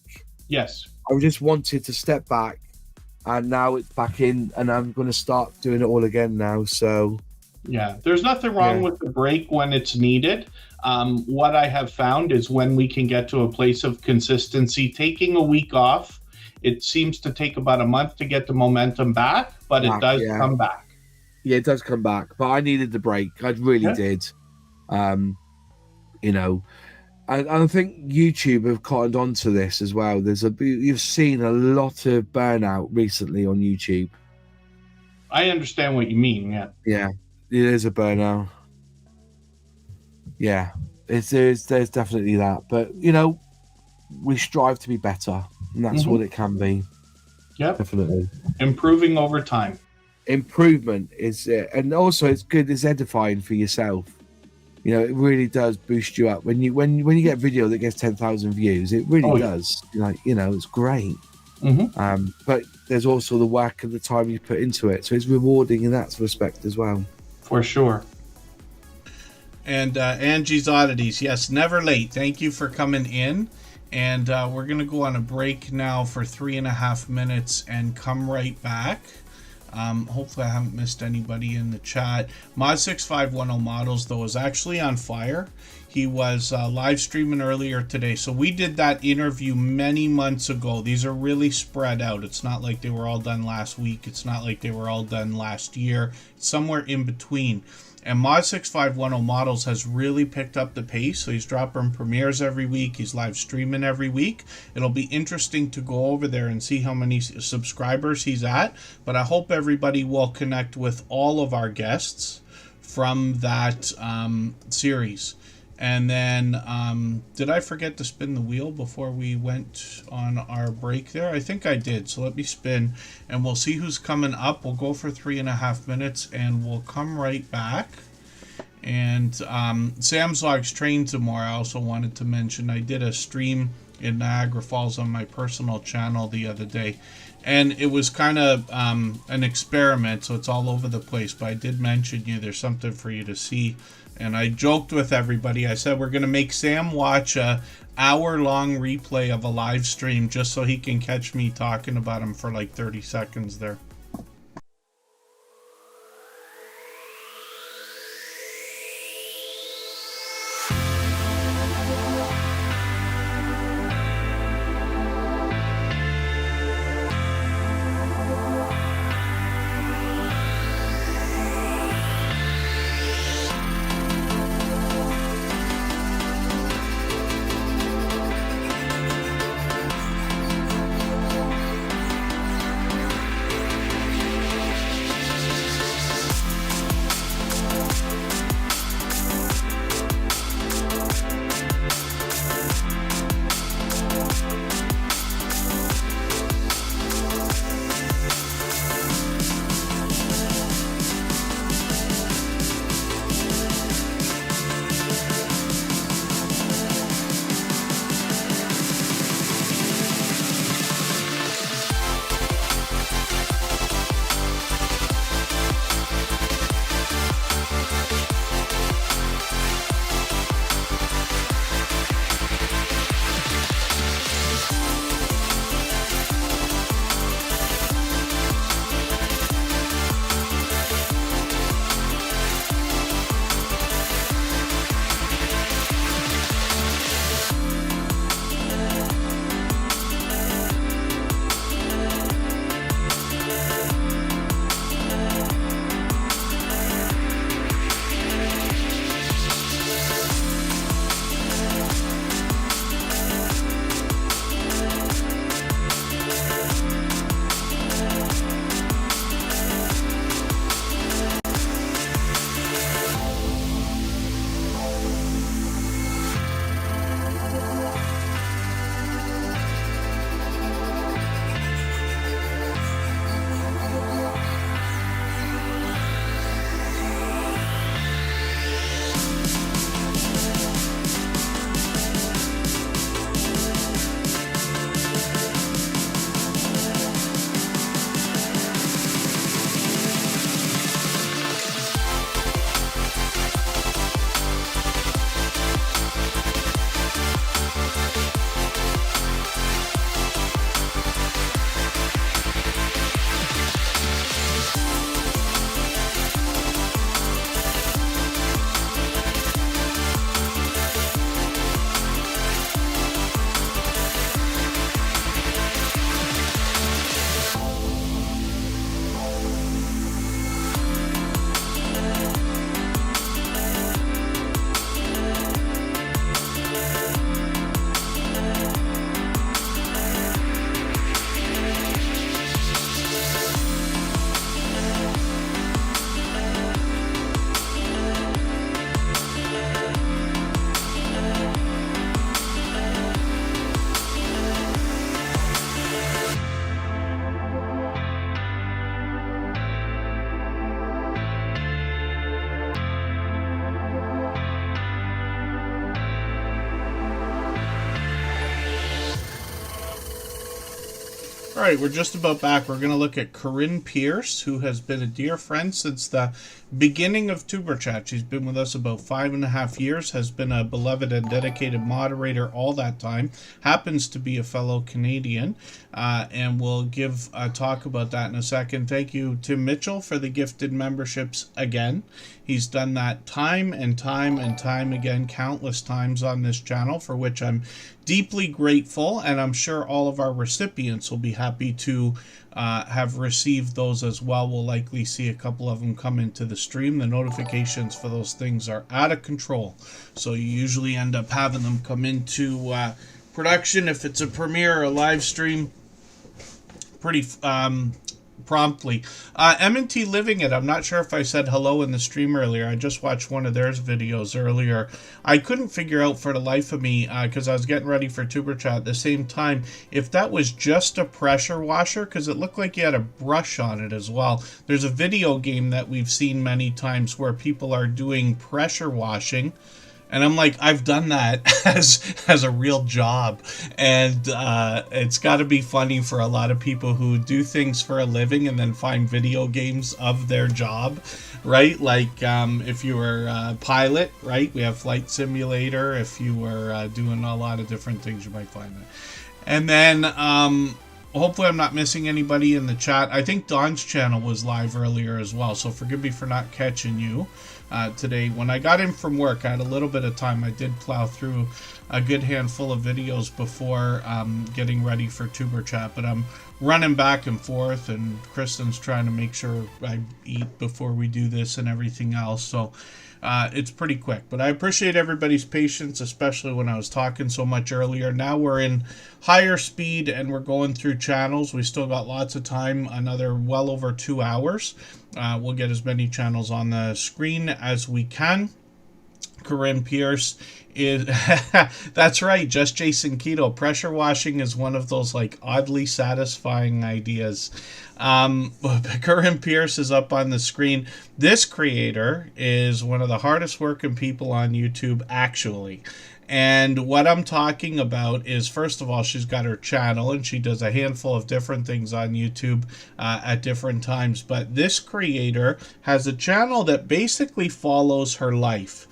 Yes. I just wanted to step back, and now it's back in, and I'm going to start doing it all again now. So yeah, there's nothing wrong with the break when it's needed. What I have found is when we can get to a place of consistency, taking a week off, it seems to take about a month to get the momentum back, but it does come back. Yeah, it does come back, but I needed the break. I really did. You know, and I think YouTube have cottoned on to this as well. You've seen a lot of burnout recently on YouTube. I understand what you mean. Yeah, it is a burnout. Yeah, there's definitely that. But you know, we strive to be better, and that's what it can be. Yep, definitely improving over time. Improvement is, and also it's good. It's edifying for yourself. You know, it really does boost you up when you get a video that gets 10,000 views. It really does. Like, you know, it's great. But there's also the work and the time you put into it, so it's rewarding in that respect as well. For sure. And Angie's Oddities, yes, never late. Thank you for coming in. And we're gonna go on a break now for 3.5 minutes and come right back. Hopefully I haven't missed anybody in the chat. Moz6510 Models, though, is actually on fire. He was live streaming earlier today. So we did that interview many months ago. These are really spread out. It's not like they were all done last week. It's not like they were all done last year. It's somewhere in between. And Moz6510 Models has really picked up the pace. So he's dropping premieres every week. He's live streaming every week. It'll be interesting to go over there and see how many subscribers he's at. But I hope everybody will connect with all of our guests from that series. And then, did I forget to spin the wheel before we went on our break there? I think I did. So let me spin, and we'll see who's coming up. We'll go for 3.5 minutes, and we'll come right back. And Sam's Logs Train tomorrow, I also wanted to mention. I did a stream in Niagara Falls on my personal channel the other day. And it was kind of an experiment, so it's all over the place. But I did mention there's something for you to see. And I joked with everybody. I said we're going to make Sam watch a hour-long replay of a live stream just so he can catch me talking about him for like 30 seconds there. right, we're just about back. We're going to look at Corinne Pierce, who has been a dear friend since the beginning of Tuber Chat. She's been with us about 5.5 years, has been a beloved and dedicated moderator all that time, happens to be a fellow Canadian, and we'll give a talk about that in a second. Thank you, Tim Mitchell, for the gifted memberships again. He's done that time and time and time again, countless times on this channel, for which I'm deeply grateful, and I'm sure all of our recipients will be happy to have received those as well. We'll likely see a couple of them come into the stream. The notifications for those things are out of control, so you usually end up having them come into production if it's a premiere or a live stream pretty promptly. M&T Living It, I'm not sure if I said hello in the stream earlier. I just watched one of their videos earlier. I couldn't figure out for the life of me, because I was getting ready for Tuber Chat at the same time, if that was just a pressure washer, because it looked like you had a brush on it as well. There's a video game that we've seen many times where people are doing pressure washing, and I'm like, I've done that as a real job. And it's got to be funny for a lot of people who do things for a living and then find video games of their job, right? Like if you were a pilot, right? We have Flight Simulator. If you were doing a lot of different things, you might find that. And then hopefully I'm not missing anybody in the chat. I think Don's channel was live earlier as well, so forgive me for not catching you today. When I got in from work, I had a little bit of time. I did plow through a good handful of videos before getting ready for Tuber Chat, but I'm running back and forth, and Kristen's trying to make sure I eat before we do this and everything else, so it's pretty quick. But I appreciate everybody's patience, especially when I was talking so much earlier. Now we're in higher speed and we're going through channels. We still got lots of time, another well over 2 hours. We'll get as many channels on the screen as we can. Corinne Pierce is that's right, just Jason Keto. Pressure washing is one of those like oddly satisfying ideas. Corinne Pierce is up on the screen. This creator is one of the hardest working people on YouTube, actually. And what I'm talking about is, first of all, she's got her channel and she does a handful of different things on YouTube at different times. But this creator has a channel that basically follows her life.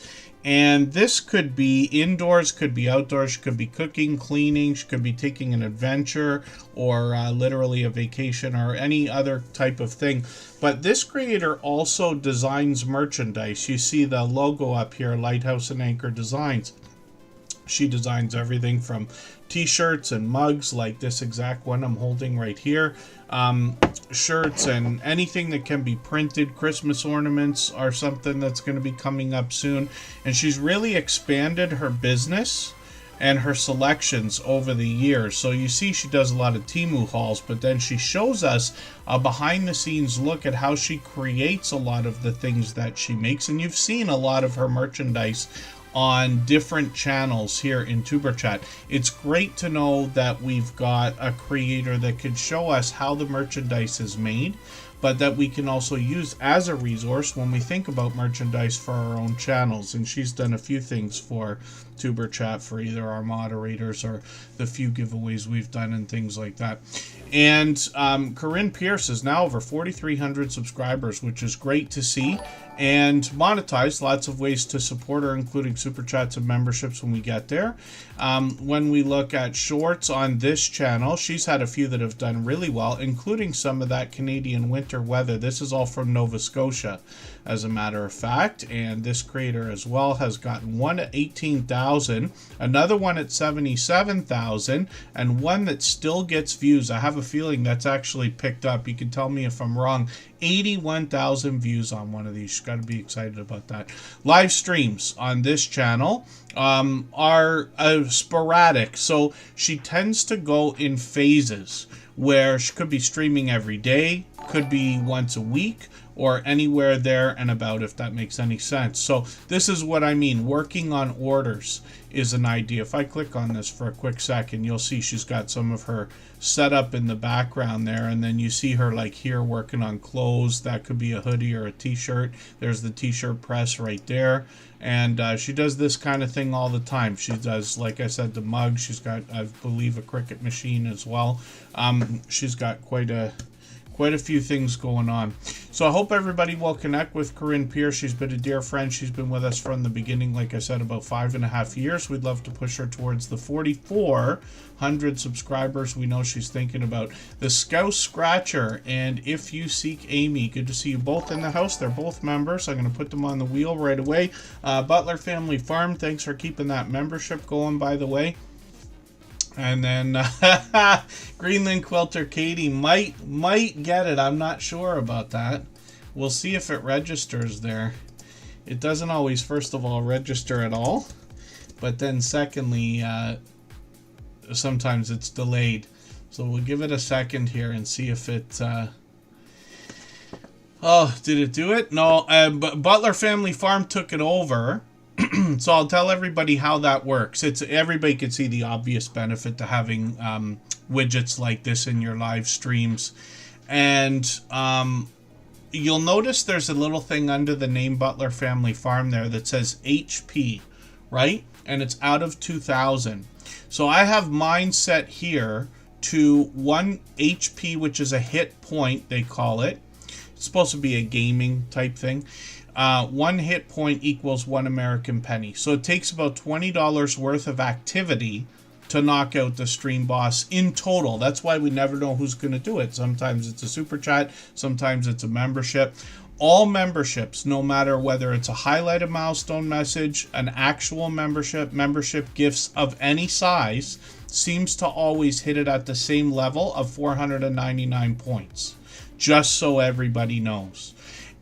And this could be indoors, could be outdoors, she could be cooking, cleaning, she could be taking an adventure or literally a vacation or any other type of thing. But this creator also designs merchandise. You see the logo up here, Lighthouse and Anchor Designs. She designs everything from t-shirts and mugs like this exact one I'm holding right here, shirts and anything that can be printed. Christmas ornaments are something that's going to be coming up soon, and she's really expanded her business and her selections over the years. So you see she does a lot of Temu hauls, but then she shows us a behind the scenes look at how she creates a lot of the things that she makes, and you've seen a lot of her merchandise on different channels here in Tuber Chat. It's great to know that we've got a creator that can show us how the merchandise is made, but that we can also use as a resource when we think about merchandise for our own channels. And she's done a few things for Tuber Chat for either our moderators or the few giveaways we've done and things like that. And Corinne Pierce is now over 4,300 subscribers, which is great to see. And monetized, lots of ways to support her, including super chats and memberships when we get there. When we look at shorts on this channel, she's had a few that have done really well, including some of that Canadian winter weather. This is all from Nova Scotia, as a matter of fact. And this creator as well has gotten one at 18,000, another one at 77,000, and one that still gets views. I have a feeling that's actually picked up. You can tell me if I'm wrong. 81,000 views on one of these. She's got to be excited about that. Live streams on this channel are sporadic, so she tends to go in phases where she could be streaming every day, could be once a week, or anywhere there and about, if that makes any sense. So this is what I mean. Working on orders is an idea. If I click on this for a quick second, you'll see she's got some of her setup in the background there, and then you see her like here working on clothes. That could be a hoodie or a t-shirt. There's the t-shirt press right there. And she does this kind of thing all the time. She does, like I said, the mug. She's got, I believe, a Cricut machine as well. She's got quite a few things going on. So I hope everybody will connect with Corinne Pierce. She's been a dear friend. She's been with us from the beginning, like I said, about 5.5 years. We'd love to push her towards the 4,400 subscribers. We know she's thinking about the Scouse Scratcher and If You Seek Amy. Good to see you both in the house. They're both members. I'm going to put them on the wheel right away. Butler Family Farm, thanks for keeping that membership going, by the way. And then Greenland Quilter Katie might get it. I'm not sure about that. We'll see if it registers there. It doesn't always, first of all, register at all. But then secondly, sometimes it's delayed. So we'll give it a second here and see if it... Oh, did it do it? No, but Butler Family Farm took it over. So I'll tell everybody how that works. Everybody can see the obvious benefit to having widgets like this in your live streams. And you'll notice there's a little thing under the name Butler Family Farm there that says HP, right? And it's out of 2000. So I have mine set here to 1 HP, which is a hit point, they call it. It's supposed to be a gaming type thing. 1 hit point equals 1 American penny. So it takes about $20 worth of activity to knock out the stream boss in total. That's why we never know who's going to do it. Sometimes it's a super chat, sometimes it's a membership. All memberships, no matter whether it's a highlighted milestone message, an actual membership gifts of any size, seems to always hit it at the same level of 499 points. Just so everybody knows.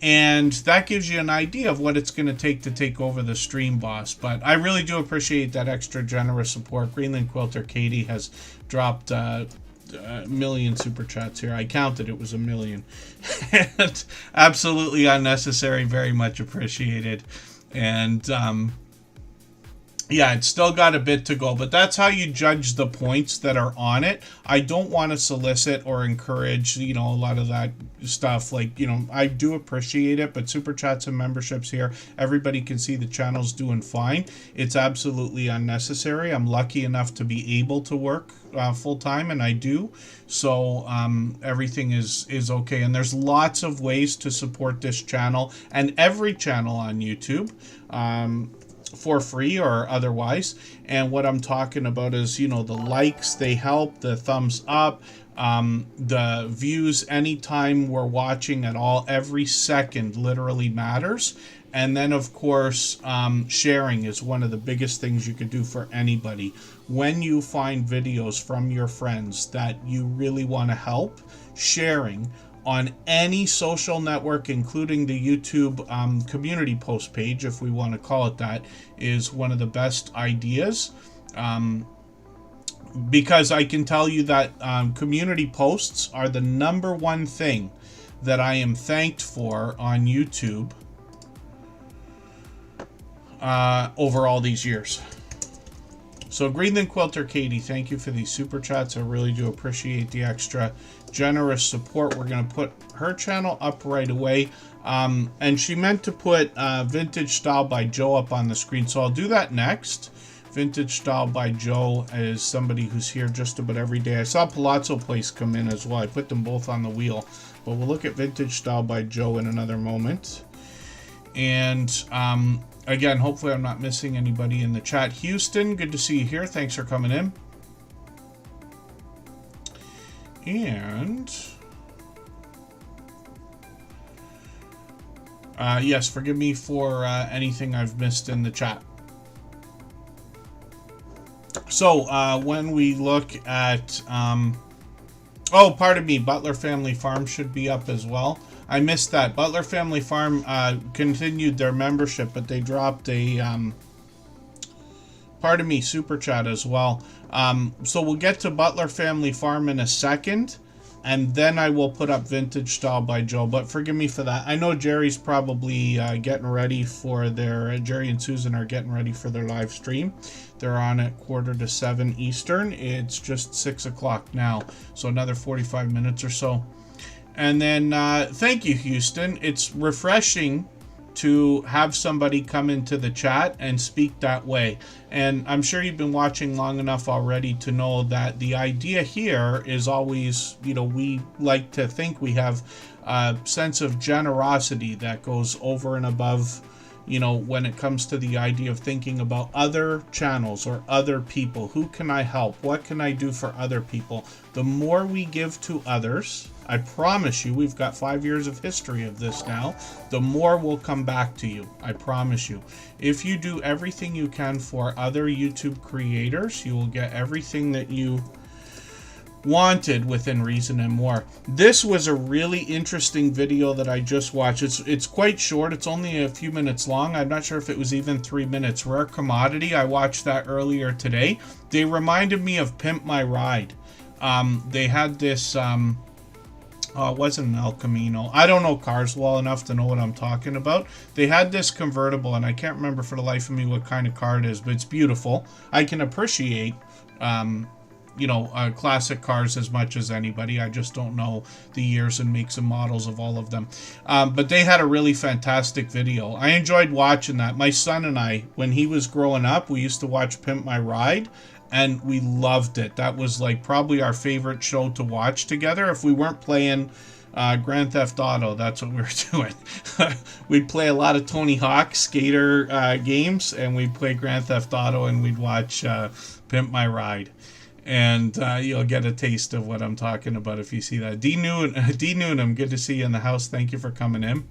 And that gives you an idea of what it's going to take over the stream boss. But I really do appreciate that extra generous support. Greenland Quilter Katie has dropped a million super chats here. I counted, it was 1 million. And absolutely unnecessary, very much appreciated. And yeah, it's still got a bit to go, but that's how you judge the points that are on it. I don't want to solicit or encourage, a lot of that stuff. Like, I do appreciate it, but super chats and memberships here, everybody can see the channel's doing fine. It's absolutely unnecessary. I'm lucky enough to be able to work full time, and I do. So everything is okay. And there's lots of ways to support this channel and every channel on YouTube. For free or otherwise. And what I'm talking about is, the likes, they help, the thumbs up, the views anytime we're watching at all. Every second literally matters. And then, of course, sharing is one of the biggest things you could do for anybody. When you find videos from your friends that you really want to help, sharing on any social network, including the YouTube community post page, if we want to call it that, is one of the best ideas. Because I can tell you that community posts are the #1 thing that I am thanked for on YouTube over all these years. So Greenland Quilter Katie, thank you for these super chats. I really do appreciate the extra generous support. We're going to put her channel up right away. And she meant to put Vintage Style by Joe up on the screen. So I'll do that next. Vintage Style by Joe is somebody who's here just about every day. I saw Palazzo Place come in as well. I put them both on the wheel. But we'll look at Vintage Style by Joe in another moment. And again, hopefully I'm not missing anybody in the chat. Houston, good to see you here. Thanks for coming in. And yes, forgive me for anything I've missed in the chat. So when we look at oh, pardon me, Butler Family Farm should be up as well. I missed that. Butler Family Farm continued their membership, but they dropped a pardon me, super chat as well. So we'll get to Butler Family Farm in a second. and then I will put up Vintage Style by Joe. But forgive me for that. I know Jerry's probably getting ready for their Jerry and Susan are getting ready for their live stream. They're on at 6:45 Eastern. It's just 6 o'clock now, so another 45 minutes or so. And then thank you, Houston. It's refreshing to have somebody come into the chat and speak that way. And I'm sure you've been watching long enough already to know that the idea here is always, you know, we like to think we have a sense of generosity that goes over and above, you know, when it comes to the idea of thinking about other channels or other people. Who can I help? What can I do for other people? The more we give to others, I promise you, we've got 5 years of history of this now, the more will come back to you. I promise you. If you do everything you can for other YouTube creators, you will get everything that you wanted within reason and more. This was a really interesting video that I just watched. It's quite short. It's only a few minutes long. I'm not sure if it was even 3 minutes. Rare Commodity. I watched that earlier today. They reminded me of Pimp My Ride. They had this it wasn't an El Camino. I don't know cars well enough to know what I'm talking about. They had this convertible, and I can't remember for the life of me what kind of car it is, but it's beautiful. I can appreciate you know, classic cars as much as anybody. I just don't know the years and makes and models of all of them. But they had a really fantastic video. I enjoyed watching that. My son and I, when he was growing up, we used to watch Pimp My Ride, and we loved it. That was like probably our favorite show to watch together. If we weren't playing Grand Theft Auto, that's what we were doing. We'd play a lot of Tony Hawk skater games, and we'd play Grand Theft Auto, and we'd watch Pimp My Ride. And you'll get a taste of what I'm talking about if you see that. D. Noonan, good to see you in the house. Thank you for coming in.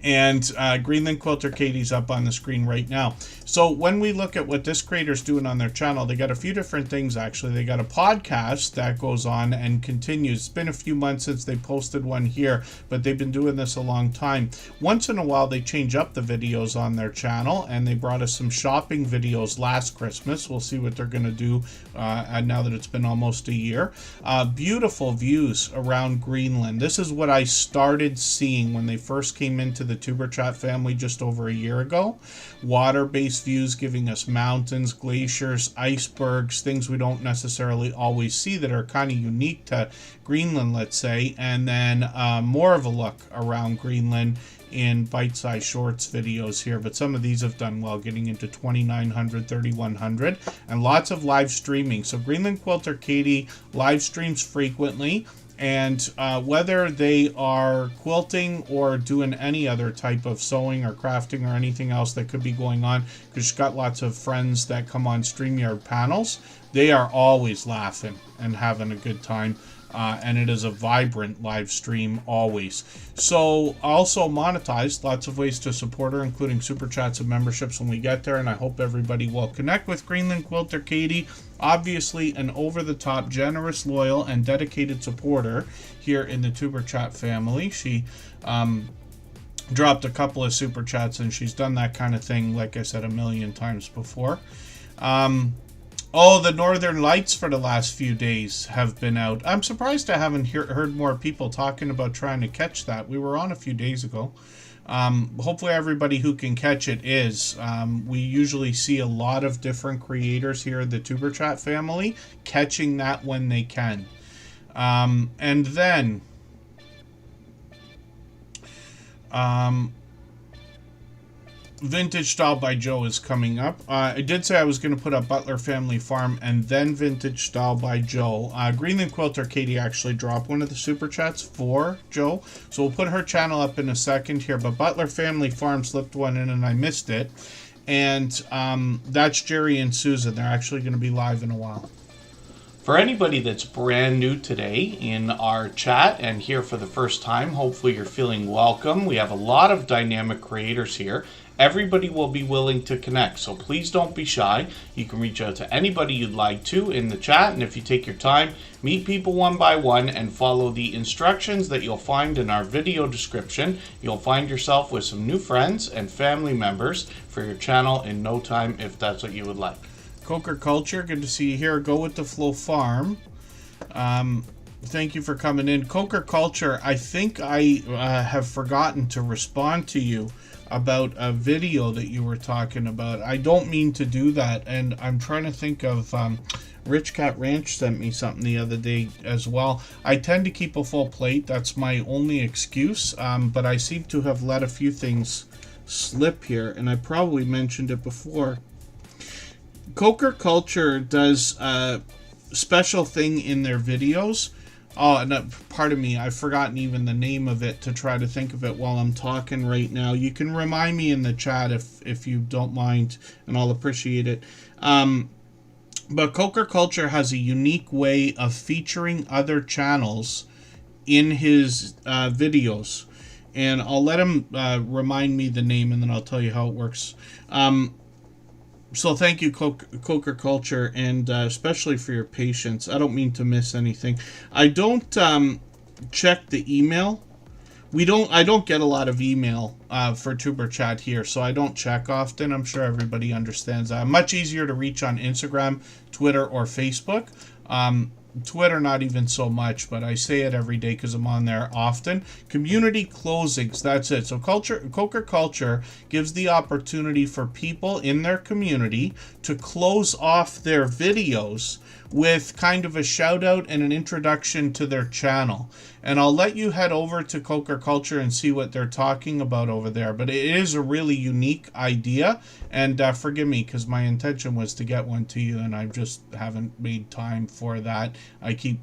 And Greenland Quilter Katie's up on the screen right now. So when we look at what this creator's doing on their channel, they got a few different things, actually. They got a podcast that goes on and continues. It's been a few months since they posted one here, but they've been doing this a long time. Once in a while, they change up the videos on their channel, and they brought us some shopping videos last Christmas. We'll see what they're going to do now that it's been almost a year. Beautiful views around Greenland. This is what I started seeing when they first came into the Tuber Chat family just over a year ago. Water-based views giving us mountains, glaciers, icebergs, things we don't necessarily always see that are kind of unique to Greenland, let's say, and then more of a look around Greenland in bite-sized shorts videos here. But some of these have done well, getting into 2,900, 3,100, and lots of live streaming. So Greenland Quilter Katie live streams frequently. And whether they are quilting or doing any other type of sewing or crafting or anything else that could be going on, because she's got lots of friends that come on StreamYard panels, they are always laughing and having a good time. And it is a vibrant live stream always. So also monetized, lots of ways to support her, including super chats and memberships when we get there. And I hope everybody will connect with Greenland Quilter Katie. Obviously an over-the-top, generous, loyal, and dedicated supporter here in the Tuber Chat family. She dropped a couple of super chats, and she's done that kind of thing, like I said, a million times before. Oh, the Northern Lights for the last few days have been out. I'm surprised I haven't heard more people talking about trying to catch that. We were on a few days ago. Hopefully everybody who can catch it is. We usually see a lot of different creators here in the Tuber Chat family catching that when they can. And then... Vintage Style by Joe is coming up. I did say I was going to put up Butler Family Farm and then Vintage Style by Joe. Greenland Quilter Katie actually dropped one of the super chats for Joe, so we'll put her channel up in a second here. But Butler Family Farm slipped one in and I missed it, and that's Jerry and Susan. They're actually going to be live in a while. For anybody that's brand new today in our chat and here for the first time, hopefully you're feeling welcome. We have a lot of dynamic creators here. Everybody will be willing to connect, so please don't be shy. You can reach out to anybody you'd like to in the chat, and if you take your time, meet people one by one and follow the instructions that you'll find in our video description. You'll find yourself with some new friends and family members for your channel in no time, if that's what you would like. Coker Culture, good to see you here. Go with the Flow Farm. Thank you for coming in. Coker Culture, I think I have forgotten to respond to you about a video that you were talking about. I don't mean to do that, and I'm trying to think of... Rich Cat Ranch sent me something the other day as well. I tend to keep a full plate. That's my only excuse, but I seem to have let a few things slip here, and I probably mentioned it before. Coker Culture does a special thing in their videos. Oh, no, pardon me, I've forgotten even the name of it to try to think of it while I'm talking right now. You can remind me in the chat if you don't mind, and I'll appreciate it. But Coker Culture has a unique way of featuring other channels in his videos. And I'll let him remind me the name, and then I'll tell you how it works. So thank you, Coker Culture, and especially for your patience. I don't mean to miss anything. I don't check the email. I don't get a lot of email for Tuber Chat here, so I don't check often. I'm sure everybody understands that. Much easier to reach on Instagram, Twitter, or Facebook. Twitter, not even so much, but I say it every day because I'm on there often. Community closings, that's it. So Coker Culture gives the opportunity for people in their community to close off their videos with kind of a shout out and an introduction to their channel. And I'll let you head over to Coker Culture and see what they're talking about over there. But it is a really unique idea. And forgive me, because my intention was to get one to you, and I just haven't made time for that. I keep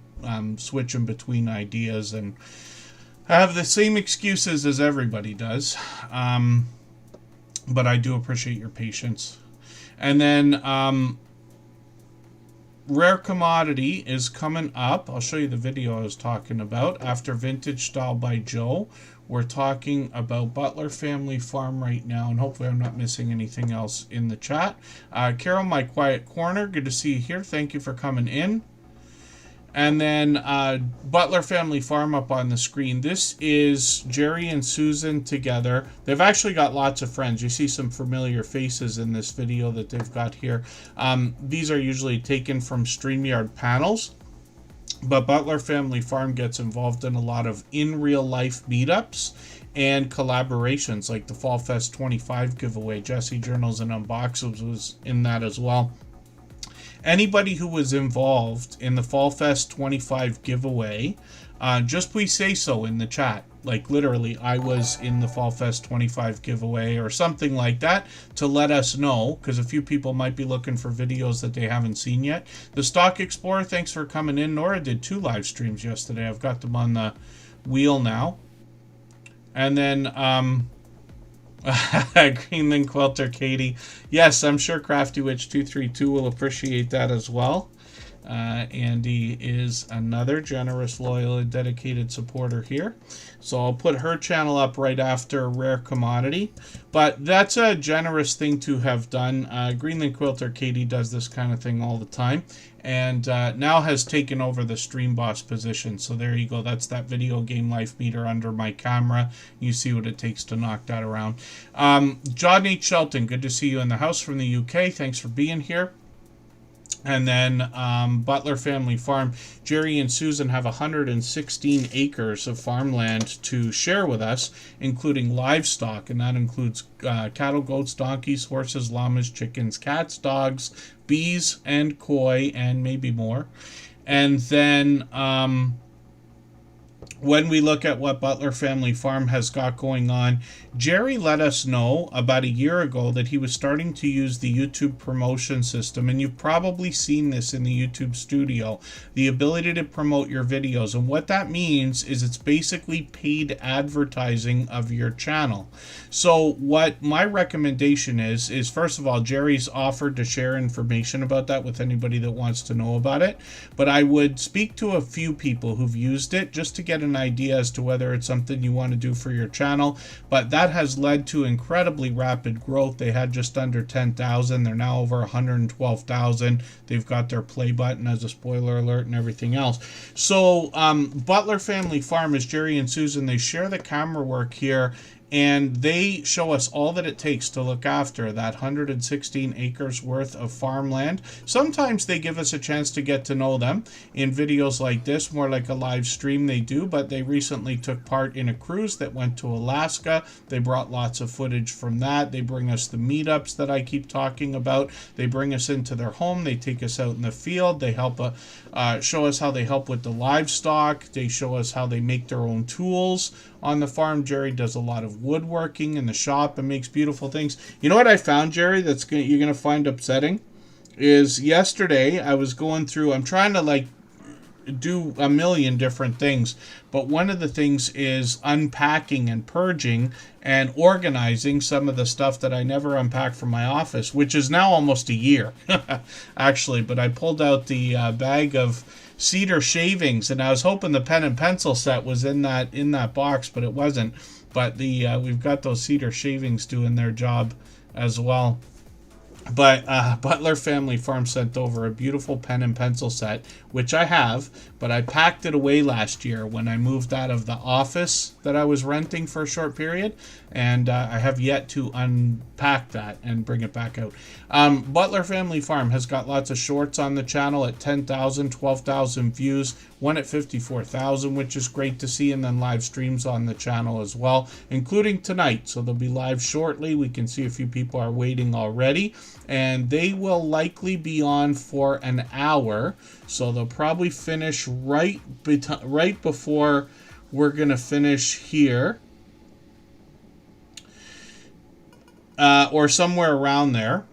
switching between ideas, and I have the same excuses as everybody does. But I do appreciate your patience. And then... Rare Commodity is coming up. I'll show you the video I was talking about. After Vintage Style by Joe, we're talking about Butler Family Farm right now, and hopefully I'm not missing anything else in the chat. Carol, My Quiet Corner, good to see you here. Thank you for coming in. And then Butler Family Farm up on the screen. This is Jerry and Susan together. They've actually got lots of friends. You see some familiar faces in this video that they've got here. These are usually taken from StreamYard panels. But Butler Family Farm gets involved in a lot of in real life meetups and collaborations, like the Fall Fest 25 giveaway. Jesse Journals and Unboxings was in that as well. Anybody who was involved in the Fall Fest 25 giveaway, just please say so in the chat. Like literally, I was in the Fall Fest 25 giveaway or something like that, to let us know, because a few people might be looking for videos that they haven't seen yet. The Stock Explorer, thanks for coming in. Nora did 2 live streams yesterday. I've got them on the wheel now. And then... Greenland Quilter Katie. Yes, I'm sure Crafty Witch 232 will appreciate that as well. Andy is another generous, loyal, and dedicated supporter here. So I'll put her channel up right after Rare Commodity. But that's a generous thing to have done. Greenland Quilter Katie does this kind of thing all the time. And now has taken over the Stream Boss position. So there you go. That's that video game life meter under my camera. You see what it takes to knock that around. John H. Shelton, good to see you in the house from the UK. Thanks for being here. And then Butler Family Farm. Jerry and Susan have 116 acres of farmland to share with us, including livestock. And that includes cattle, goats, donkeys, horses, llamas, chickens, cats, dogs, bees, and koi, and maybe more. And then when we look at what Butler Family Farm has got going on, Jerry let us know about a year ago that he was starting to use the YouTube promotion system, and you've probably seen this in the YouTube studio, the ability to promote your videos. And what that means is it's basically paid advertising of your channel. So what my recommendation is first of all, Jerry's offered to share information about that with anybody that wants to know about it, but I would speak to a few people who've used it just to get an idea as to whether it's something you want to do for your channel. But that has led to incredibly rapid growth. They had just under 10,000. They're now over 112,000. They've got their play button as a spoiler alert and everything else. So Butler Family Farm is Jerry and Susan. They share the camera work here and they show us all that it takes to look after that 116 acres worth of farmland. Sometimes they give us a chance to get to know them in videos like this, more like a live stream they do, but they recently took part in a cruise that went to Alaska. They brought lots of footage from that. They bring us the meetups that I keep talking about. They bring us into their home. They take us out in the field. They help show us how they help with the livestock. They show us how they make their own tools on the farm. Jerry does a lot of woodworking in the shop and makes beautiful things. You know what I found, Jerry, you're gonna find upsetting? Is yesterday I was going through, I'm trying to like do a million different things, but one of the things is unpacking and purging and organizing some of the stuff that I never unpacked from my office, which is now almost a year actually. But I pulled out the bag of cedar shavings, and I was hoping the pen and pencil set was in that box, but it wasn't. But we've got those cedar shavings doing their job as well. But Butler Family Farm sent over a beautiful pen and pencil set, which I have, but I packed it away last year when I moved out of the office that I was renting for a short period, and I have yet to unpack that and bring it back out. Butler Family Farm has got lots of shorts on the channel at 10,000, 12,000 views, one at 54,000, which is great to see, and then live streams on the channel as well, including tonight. So they'll be live shortly. We can see a few people are waiting already, and they will likely be on for an hour. So they'll probably finish right before we're going to finish here, or somewhere around there.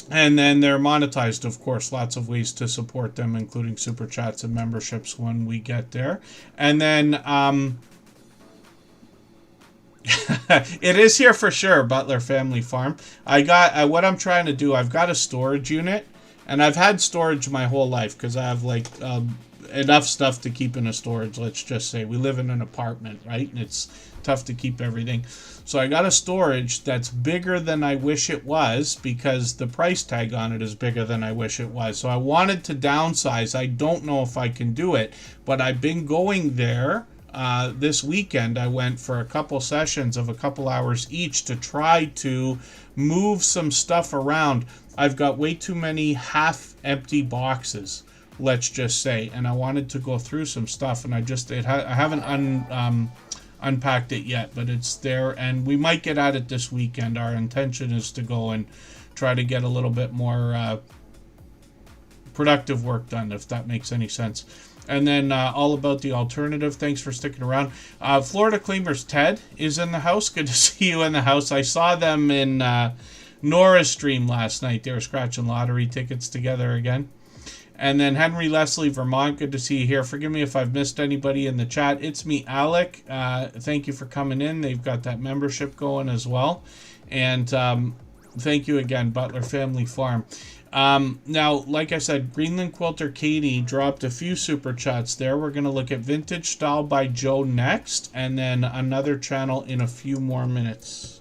And then they're monetized, of course. Lots of ways to support them, including super chats and memberships when we get there. And then it is here for sure, Butler Family Farm. What I'm trying to do, I've got a storage unit, and I've had storage my whole life because I have like enough stuff to keep in a storage. Let's just say we live in an apartment, right? And it's tough to keep everything. So I got a storage that's bigger than I wish it was because the price tag on it is bigger than I wish it was. So I wanted to downsize. I don't know if I can do it, but I've been going there. This weekend I went for a couple sessions of a couple hours each to try to move some stuff around. I've got way too many half-empty boxes, let's just say, and I wanted to go through some stuff, and I haven't unpacked it yet, but it's there, and we might get at it this weekend. Our intention is to go and try to get a little bit more productive work done, if that makes any sense. And then all about the alternative. Thanks for sticking around. Florida Claimers Ted is in the house. Good to see you in the house. I saw them in Nora's stream last night. They were scratching lottery tickets together again. And then Henry Leslie, Vermont, good to see you here. Forgive me if I've missed anybody in the chat. It's me, Alec. Thank you for coming in. They've got that membership going as well. And thank you again, Butler Family Farm. Now, like I said, Greenland Quilter Katie dropped a few super chats there. We're going to look at Vintage Style by Joe next, and then another channel in a few more minutes.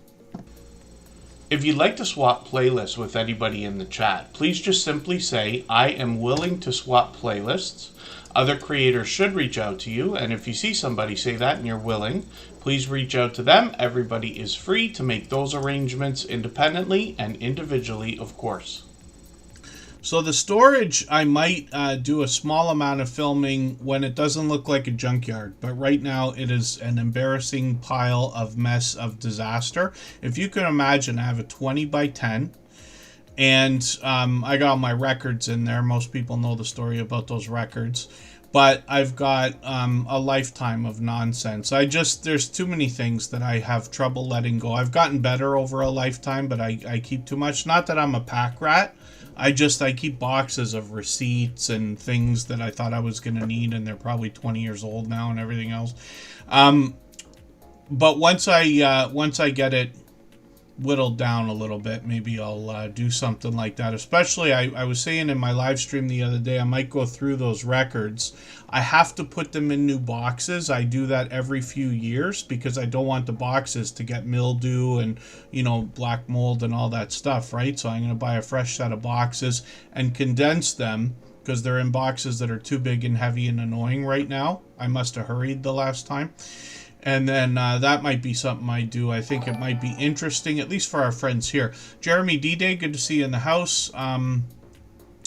If you'd like to swap playlists with anybody in the chat, please just simply say, I am willing to swap playlists. Other creators should reach out to you, and if you see somebody say that and you're willing, please reach out to them. Everybody is free to make those arrangements independently and individually, of course. So the storage, I might do a small amount of filming when it doesn't look like a junkyard. But right now it is an embarrassing pile of mess of disaster. If you can imagine, I have a 20 by 10. And I got all my records in there. Most people know the story about those records. But I've got a lifetime of nonsense. There's too many things that I have trouble letting go. I've gotten better over a lifetime, but I keep too much. Not that I'm a pack rat. I keep boxes of receipts and things that I thought I was going to need, and they're probably 20 years old now and everything else. But once I get it whittled down a little bit, maybe I'll do something like that. Especially, I was saying in my live stream the other day, I might go through those records. I have to put them in new boxes. I do that every few years because I don't want the boxes to get mildew and, black mold and all that stuff, right? So I'm going to buy a fresh set of boxes and condense them because they're in boxes that are too big and heavy and annoying right now. I must have hurried the last time. And then that might be something I do. I think it might be interesting, at least for our friends here. Jeremy D-Day, good to see you in the house.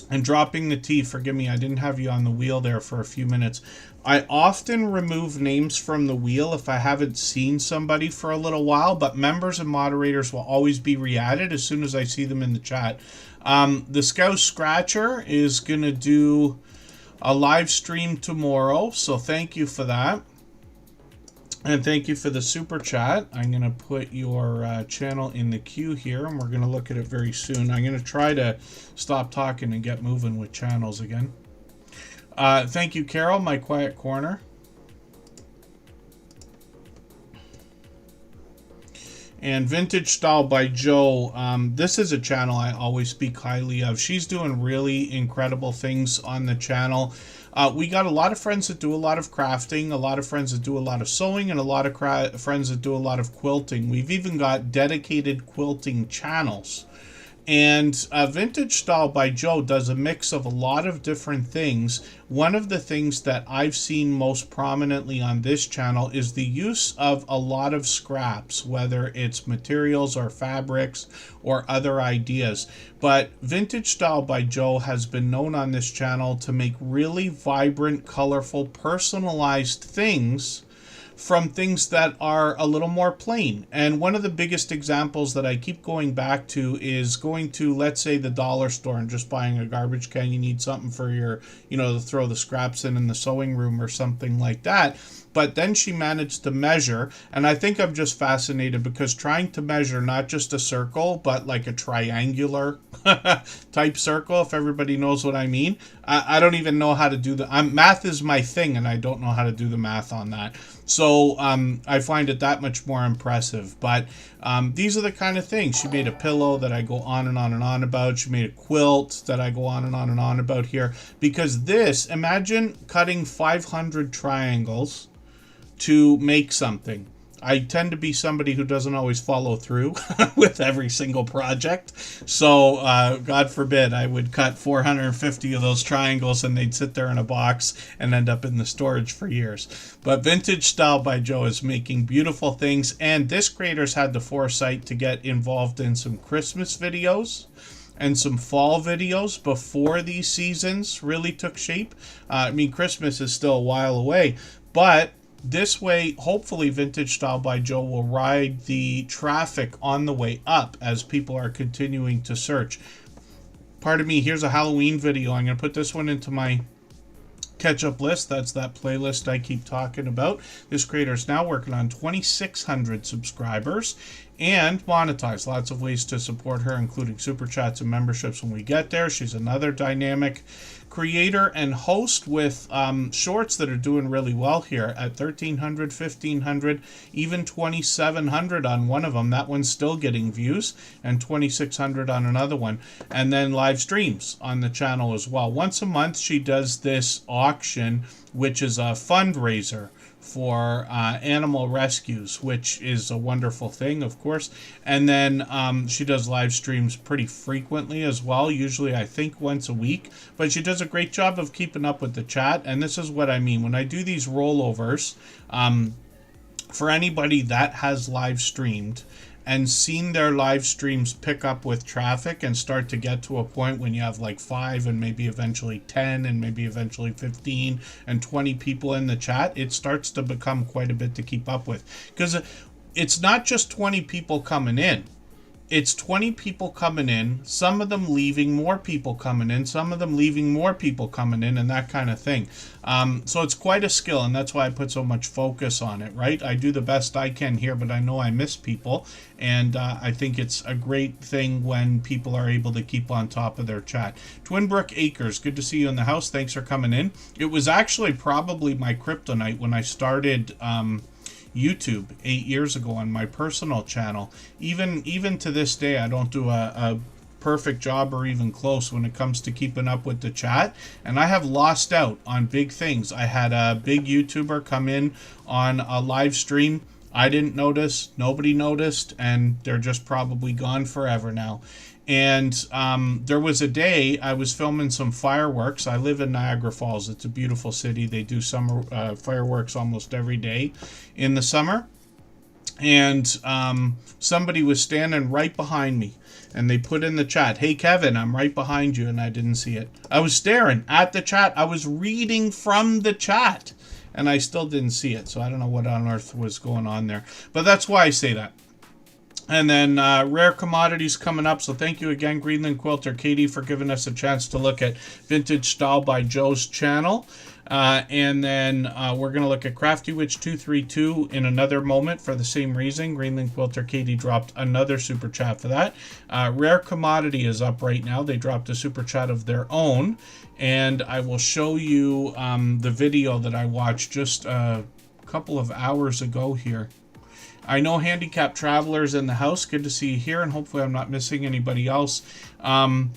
And dropping the T, forgive me, I didn't have you on the wheel there for a few minutes. I often remove names from the wheel if I haven't seen somebody for a little while, but members and moderators will always be re-added as soon as I see them in the chat. The Scout Scratcher is going to do a live stream tomorrow, so thank you for that. And thank you for the super chat. I'm going to put your channel in the queue here, and we're going to look at it very soon. I'm going to try to stop talking and get moving with channels again. Thank you, Carol, my quiet corner. And Vintage Style by Joe. This is a channel I always speak highly of. She's doing really incredible things on the channel. We got a lot of friends that do a lot of crafting, a lot of friends that do a lot of sewing, and a lot of friends that do a lot of quilting. We've even got dedicated quilting channels. And Vintage Style by Joe does a mix of a lot of different things. One of the things that I've seen most prominently on this channel is the use of a lot of scraps, whether it's materials or fabrics or other ideas. But Vintage Style by Joe has been known on this channel to make really vibrant, colorful, personalized things from things that are a little more plain. And one of the biggest examples that I keep going back to is going to, let's say, the dollar store and just buying a garbage can. You need something for your, to throw the scraps in the sewing room or something like that. But then she managed to measure, and I think I'm just fascinated because trying to measure not just a circle, but like a triangular type circle, if everybody knows what I mean. I don't even know how to do the math is my thing, and I don't know how to do the math on that. So I find it that much more impressive. But these are the kind of things. She made a pillow that I go on and on and on about. She made a quilt that I go on and on and on about here. Because this, imagine cutting 500 triangles to make something. I tend to be somebody who doesn't always follow through with every single project. So, God forbid, I would cut 450 of those triangles and they'd sit there in a box and end up in the storage for years. But Vintage Style by Joe is making beautiful things. And this creator's had the foresight to get involved in some Christmas videos and some fall videos before these seasons really took shape. Christmas is still a while away, but this way, hopefully, Vintage Style by Joe will ride the traffic on the way up as people are continuing to search. Pardon me, here's a Halloween video. I'm going to put this one into my catch-up list. That's that playlist I keep talking about. This creator is now working on 2,600 subscribers and monetize. Lots of ways to support her, including super chats and memberships when we get there. She's another dynamic creator and host with shorts that are doing really well here at 1,300, 1,500, even 2,700 on one of them. That one's still getting views, and 2,600 on another one. And then live streams on the channel as well. Once a month, she does this auction, which is a fundraiser for animal rescues, which is a wonderful thing, of course. And then she does live streams pretty frequently as well, usually I think once a week. But she does a great job of keeping up with the chat, and this is what I mean. When I do these rollovers, for anybody that has live streamed and seen their live streams pick up with traffic and start to get to a point when you have like 5 and maybe eventually 10 and maybe eventually 15 and 20 people in the chat, it starts to become quite a bit to keep up with. Because it's not just 20 people coming in. It's 20 people coming in, some of them leaving, more people coming in, some of them leaving, more people coming in, and that kind of thing. So it's quite a skill, and that's why I put so much focus on it, right? I do the best I can here, but I know I miss people, and I think it's a great thing when people are able to keep on top of their chat. Twinbrook Acres, good to see you in the house. Thanks for coming in. It was actually probably my kryptonite when I started YouTube 8 years ago on my personal channel. Even to this day, I don't do a perfect job or even close when it comes to keeping up with the chat, and I have lost out on big things. I had a big YouTuber come in on a live stream. I didn't notice, nobody noticed, and they're just probably gone forever now. And there was a day I was filming some fireworks. I live in Niagara Falls. It's a beautiful city. They do summer fireworks almost every day in the summer. And somebody was standing right behind me. And they put in the chat, "Hey, Kevin, I'm right behind you." And I didn't see it. I was staring at the chat. I was reading from the chat. And I still didn't see it. So I don't know what on earth was going on there. But that's why I say that. And then Rare Commodities coming up. So thank you again, Greenland Quilter Katie, for giving us a chance to look at Vintage Style by Joe's channel. And then we're going to look at Crafty Witch 232 in another moment for the same reason. Greenland Quilter Katie dropped another super chat for that. Rare Commodity is up right now. They dropped a super chat of their own. And I will show you the video that I watched just a couple of hours ago here. I know Handicapped Travelers in the house. Good to see you here, and hopefully I'm not missing anybody else. When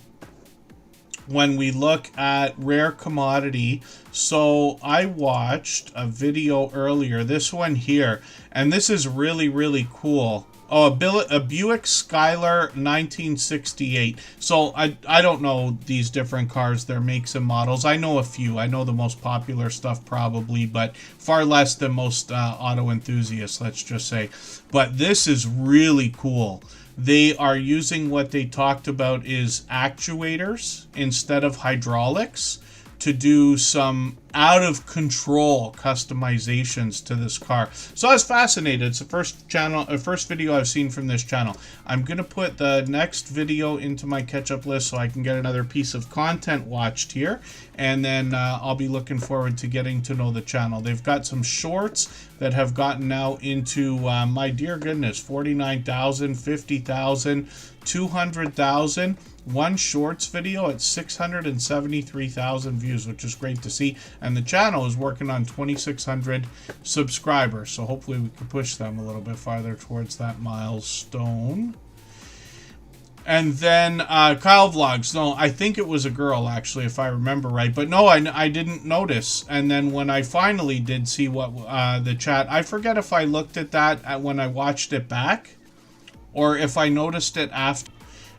we look at Rare Commodity, so I watched a video earlier, this one here, and this is really, really cool. Oh, a Buick Skylar 1968. So I don't know these different cars, their makes and models. I know a few. I know the most popular stuff probably, but far less than most auto enthusiasts, let's just say. But this is really cool. They are using what they talked about is actuators instead of hydraulics to do some out-of-control customizations to this car. So I was fascinated. It's the first video I've seen from this channel. I'm going to put the next video into my catch-up list so I can get another piece of content watched here. And then I'll be looking forward to getting to know the channel. They've got some shorts that have gotten now into, my dear goodness, 49,000, 50,000, 200,000. One shorts video at 673,000 views, which is great to see. And the channel is working on 2,600 subscribers. So hopefully we can push them a little bit farther towards that milestone. And then Kyle Vlogs. No, I think it was a girl, actually, if I remember right. But no, I didn't notice. And then when I finally did see what the chat, I forget if I looked at that when I watched it back or if I noticed it after.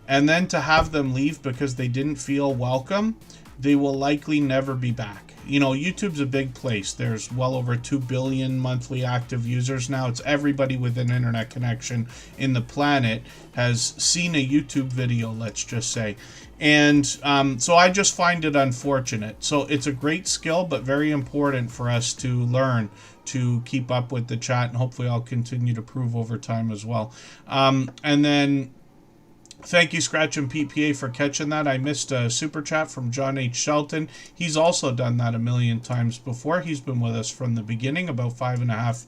And then to have them leave because they didn't feel welcome, they will likely never be back. You know, YouTube's a big place. There's well over 2 billion monthly active users now. It's everybody with an internet connection in the planet has seen a YouTube video, let's just say. And so I just find it unfortunate. So it's a great skill, but very important for us to learn to keep up with the chat. And hopefully I'll continue to prove over time as well. And then thank you, Scratch and PPA, for catching that. I missed a super chat from John H. Shelton. He's also done that a million times before. He's been with us from the beginning, about 5.5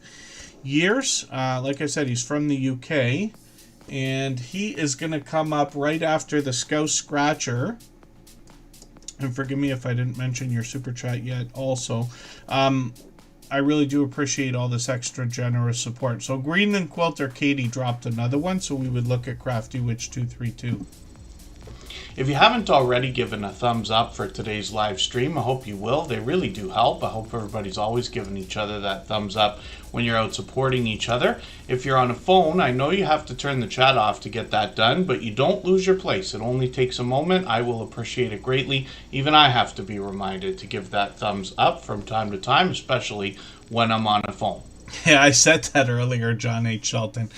years. Like I said, he's from the UK. And he is going to come up right after the Scouse Scratcher. And forgive me if I didn't mention your super chat yet also. I really do appreciate all this extra generous support. So Greenland Quilter Katie dropped another one, so we would look at Crafty Witch 232. If you haven't already given a thumbs up for today's live stream, I hope you will. They really do help. I hope everybody's always giving each other that thumbs up when you're out supporting each other. If you're on a phone, I know you have to turn the chat off to get that done, but you don't lose your place. It only takes a moment. I will appreciate it greatly. Even I have to be reminded to give that thumbs up from time to time, especially when I'm on a phone. Yeah, I said that earlier, John H. Shelton.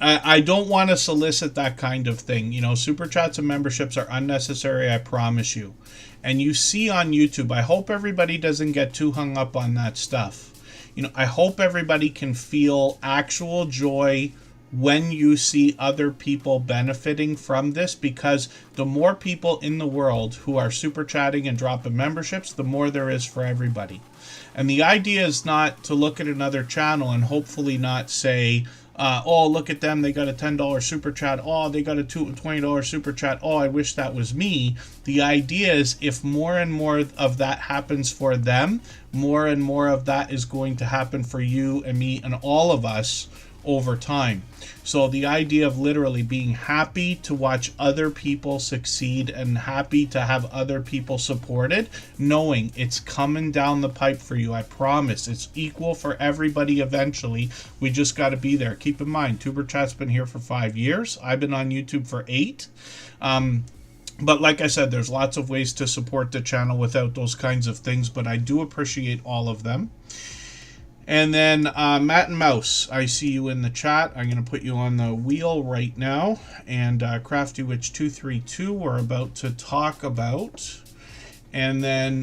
I don't want to solicit that kind of thing. You know, super chats and memberships are unnecessary, I promise you. And you see on YouTube, I hope everybody doesn't get too hung up on that stuff. You know, I hope everybody can feel actual joy when you see other people benefiting from this, because the more people in the world who are super chatting and dropping memberships, the more there is for everybody. And the idea is not to look at another channel and hopefully not say, oh, look at them, they got a $10 super chat. Oh, they got a $20 super chat. Oh, I wish that was me. The idea is if more and more of that happens for them, more and more of that is going to happen for you and me and all of us over time. So the idea of literally being happy to watch other people succeed and happy to have other people supported, knowing it's coming down the pipe for you. I promise it's equal for everybody eventually. We just got to be there. Keep in mind, Tuber Chat's been here for 5 years. I've been on YouTube for 8. But like I said, there's lots of ways to support the channel without those kinds of things, but I do appreciate all of them. And then Matt and Mouse, I see you in the chat. I'm going to put you on the wheel right now. And Crafty Witch 232, we're about to talk about. And then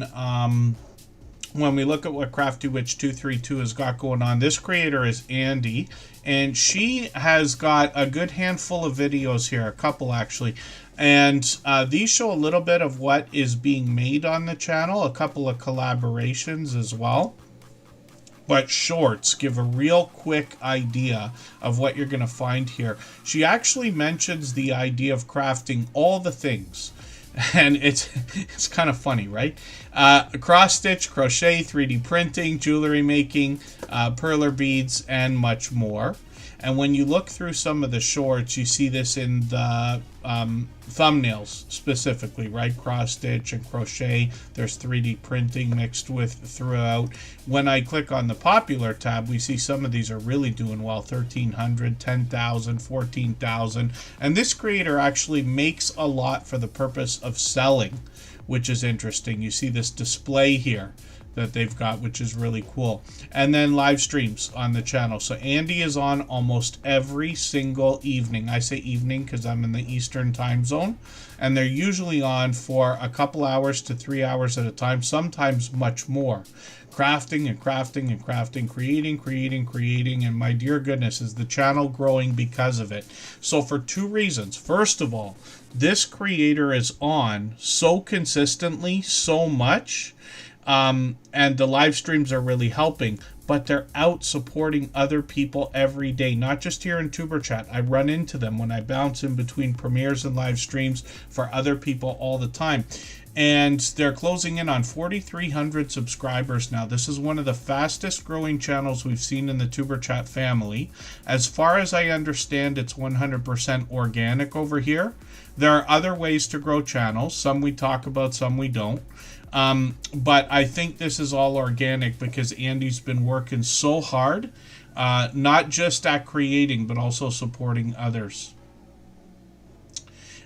when we look at what Crafty Witch 232 has got going on, this creator is Andy. And she has got a good handful of videos here, a couple actually. And these show a little bit of what is being made on the channel, a couple of collaborations as well. But shorts give a real quick idea of what you're going to find here. She actually mentions the idea of crafting all the things. And it's kind of funny, right? Cross stitch, crochet, 3D printing, jewelry making, perler beads, and much more. And when you look through some of the shorts, you see this in the thumbnails specifically, right? Cross stitch and crochet. There's 3D printing mixed with throughout. When I click on the popular tab, we see some of these are really doing well. 1,300, 10,000, 14,000. And this creator actually makes a lot for the purpose of selling, which is interesting. You see this display here that they've got, which is really cool. And then live streams on the channel. So Andy is on almost every single evening. I say evening because I'm in the Eastern time zone. And they're usually on for a couple hours to 3 hours at a time, sometimes much more. Crafting and crafting and crafting, creating, and my dear goodness, is the channel growing because of it. So for 2 reasons. First of all, this creator is on so consistently, so much, and the live streams are really helping, but they're out supporting other people every day, not just here in Tuber Chat. I run into them when I bounce in between premieres and live streams for other people all the time. And they're closing in on 4,300 subscribers now. This is one of the fastest growing channels we've seen in the Tuber Chat family. As far as I understand, it's 100% organic over here. There are other ways to grow channels. Some we talk about, some we don't. But I think this is all organic because Andy's been working so hard, not just at creating, but also supporting others.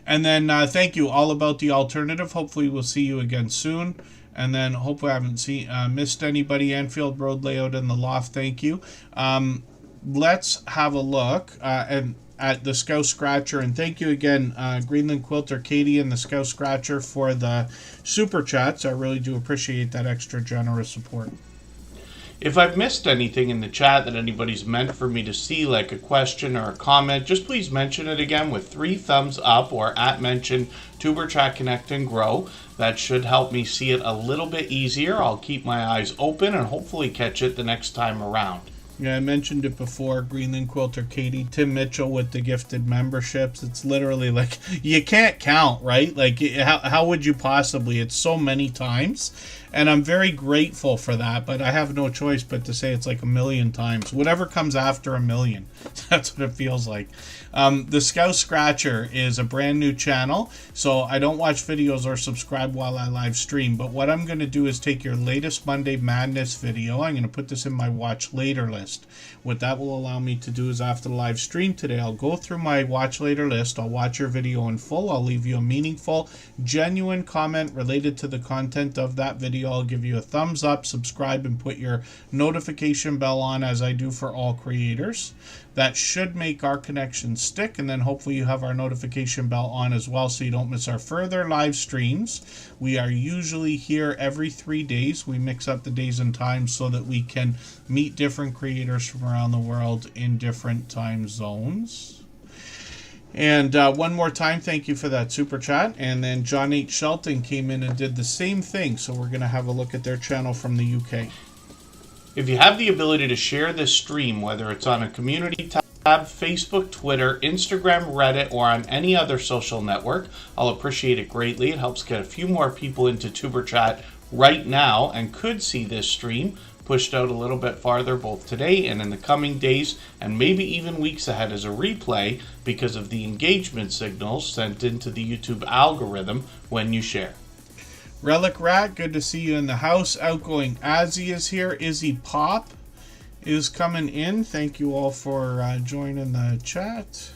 And then thank you, All About the Alternative. Hopefully we'll see you again soon. And then hopefully I haven't missed anybody. Anfield Road Layout in the Loft, thank you. Let's have a look at the Scout Scratcher. And thank you again, Greenland Quilter, Katie, and the Scout Scratcher for the Super Chats. I really do appreciate that extra generous support. If I've missed anything in the chat that anybody's meant for me to see, like a question or a comment, just please mention it again with 3 thumbs up or @mention Tuber Chat Connect and Grow. That should help me see it a little bit easier. I'll keep my eyes open and hopefully catch it the next time around. Yeah, I mentioned it before. Greenland Quilter, Katie, Tim Mitchell with the gifted memberships. It's literally like, you can't count, right? Like, how would you possibly? It's so many times. And I'm very grateful for that, but I have no choice but to say it's like 1,000,000 times. Whatever comes after 1,000,000, that's what it feels like. The Scout Scratcher is a brand new channel, so I don't watch videos or subscribe while I live stream, but what I'm going to do is take your latest Monday Madness video. I'm going to put this in my watch later list. What that will allow me to do is after the live stream today, I'll go through my watch later list. I'll watch your video in full. I'll leave you a meaningful, genuine comment related to the content of that video. I'll give you a thumbs up, subscribe, and put your notification bell on, as I do for all creators. That should make our connection stick, and then hopefully you have our notification bell on as well so you don't miss our further live streams. We are usually here every 3 days. We mix up the days and times so that we can meet different creators from around the world in different time zones. And one more time, thank you for that super chat. And then John H. Shelton came in and did the same thing, so we're going to have a look at their channel from the UK. If you have the ability to share this stream, whether it's on a community tab, Facebook, Twitter, Instagram, Reddit, or on any other social network, I'll appreciate it greatly. It helps get a few more people into Tuber Chat right now and could see this stream. pushed out a little bit farther both today and in the coming days, and maybe even weeks ahead as a replay because of the engagement signals sent into the YouTube algorithm when you share. Relic Rat, good to see you in the house. Outgoing Azzy is here. Izzy Pop is coming in. Thank you all for joining the chat.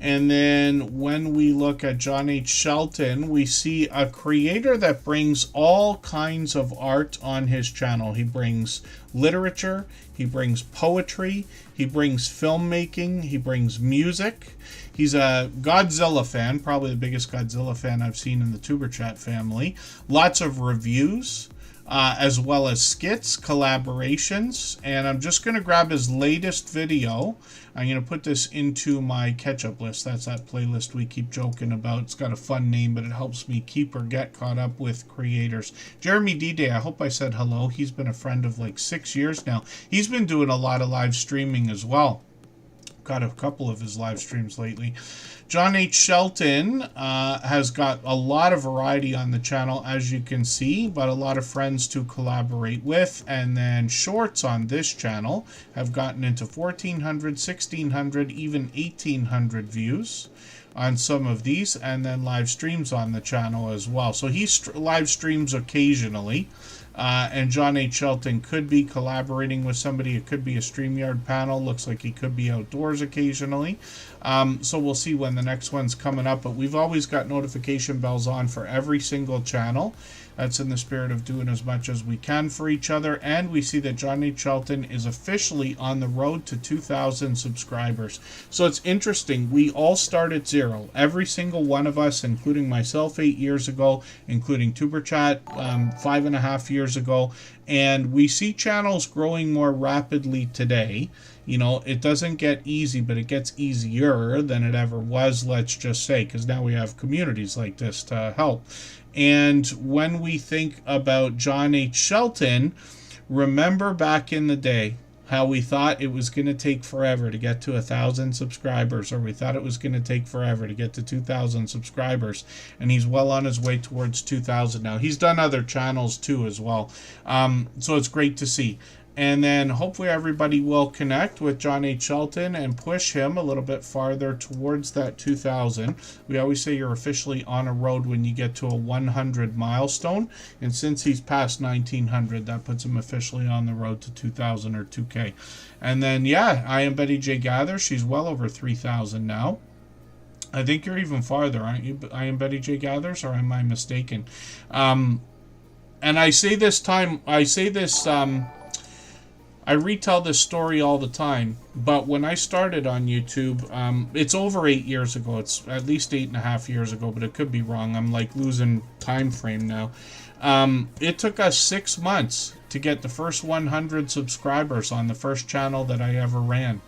And then when we look at John H. Shelton, we see a creator that brings all kinds of art on his channel. He brings literature, he brings poetry, he brings filmmaking, he brings music. He's a Godzilla fan, probably the biggest Godzilla fan I've seen in the Superchat family. Lots of reviews, as well as skits, collaborations, and I'm just going to grab his latest video. I'm going to put this into my catch-up list. That's that playlist we keep joking about. It's got a fun name, but it helps me keep or get caught up with creators. Jeremy D-Day, I hope I said hello. He's been a friend of like 6 years now. He's been doing a lot of live streaming as well. Got a couple of his live streams lately. John H. Shelton has got a lot of variety on the channel, as you can see, but a lot of friends to collaborate with. And then shorts on this channel have gotten into 1,400, 1,600, even 1,800 views on some of these, and then live streams on the channel as well. So he live streams occasionally. And John H. Shelton could be collaborating with somebody. It could be a StreamYard panel. Looks like he could be outdoors occasionally. So we'll see when the next one's coming up. But we've always got notification bells on for every single channel. That's in the spirit of doing as much as we can for each other. And we see that John H. Shelton is officially on the road to 2,000 subscribers. So it's interesting. We all start at zero. Every single one of us, including myself 8 years ago, including Superchat 5.5 years ago. And we see channels growing more rapidly today. You know, it doesn't get easy, but it gets easier than it ever was, let's just say, because now we have communities like this to help. And when we think about John H. Shelton, remember back in the day how we thought it was going to take forever to get to 1,000 subscribers, or we thought it was going to take forever to get to 2,000 subscribers, and he's well on his way towards 2,000 now. He's done other channels too as well, so it's great to see. And then hopefully everybody will connect with John H. Shelton and push him a little bit farther towards that 2,000. We always say you're officially on a road when you get to a 100 milestone. And since he's past 1,900, that puts him officially on the road to 2,000 or 2K. And then, yeah, I am Betty J. Gather. She's well over 3,000 now. I think you're even farther, aren't you? I am Betty J. Gathers, or am I mistaken? And I say this, I retell this story all the time, but when I started on YouTube, it's over 8 years ago. It's at least 8.5 years ago, but it could be wrong. I'm like losing time frame now. It took us 6 months to get the first 100 subscribers on the first channel that I ever ran.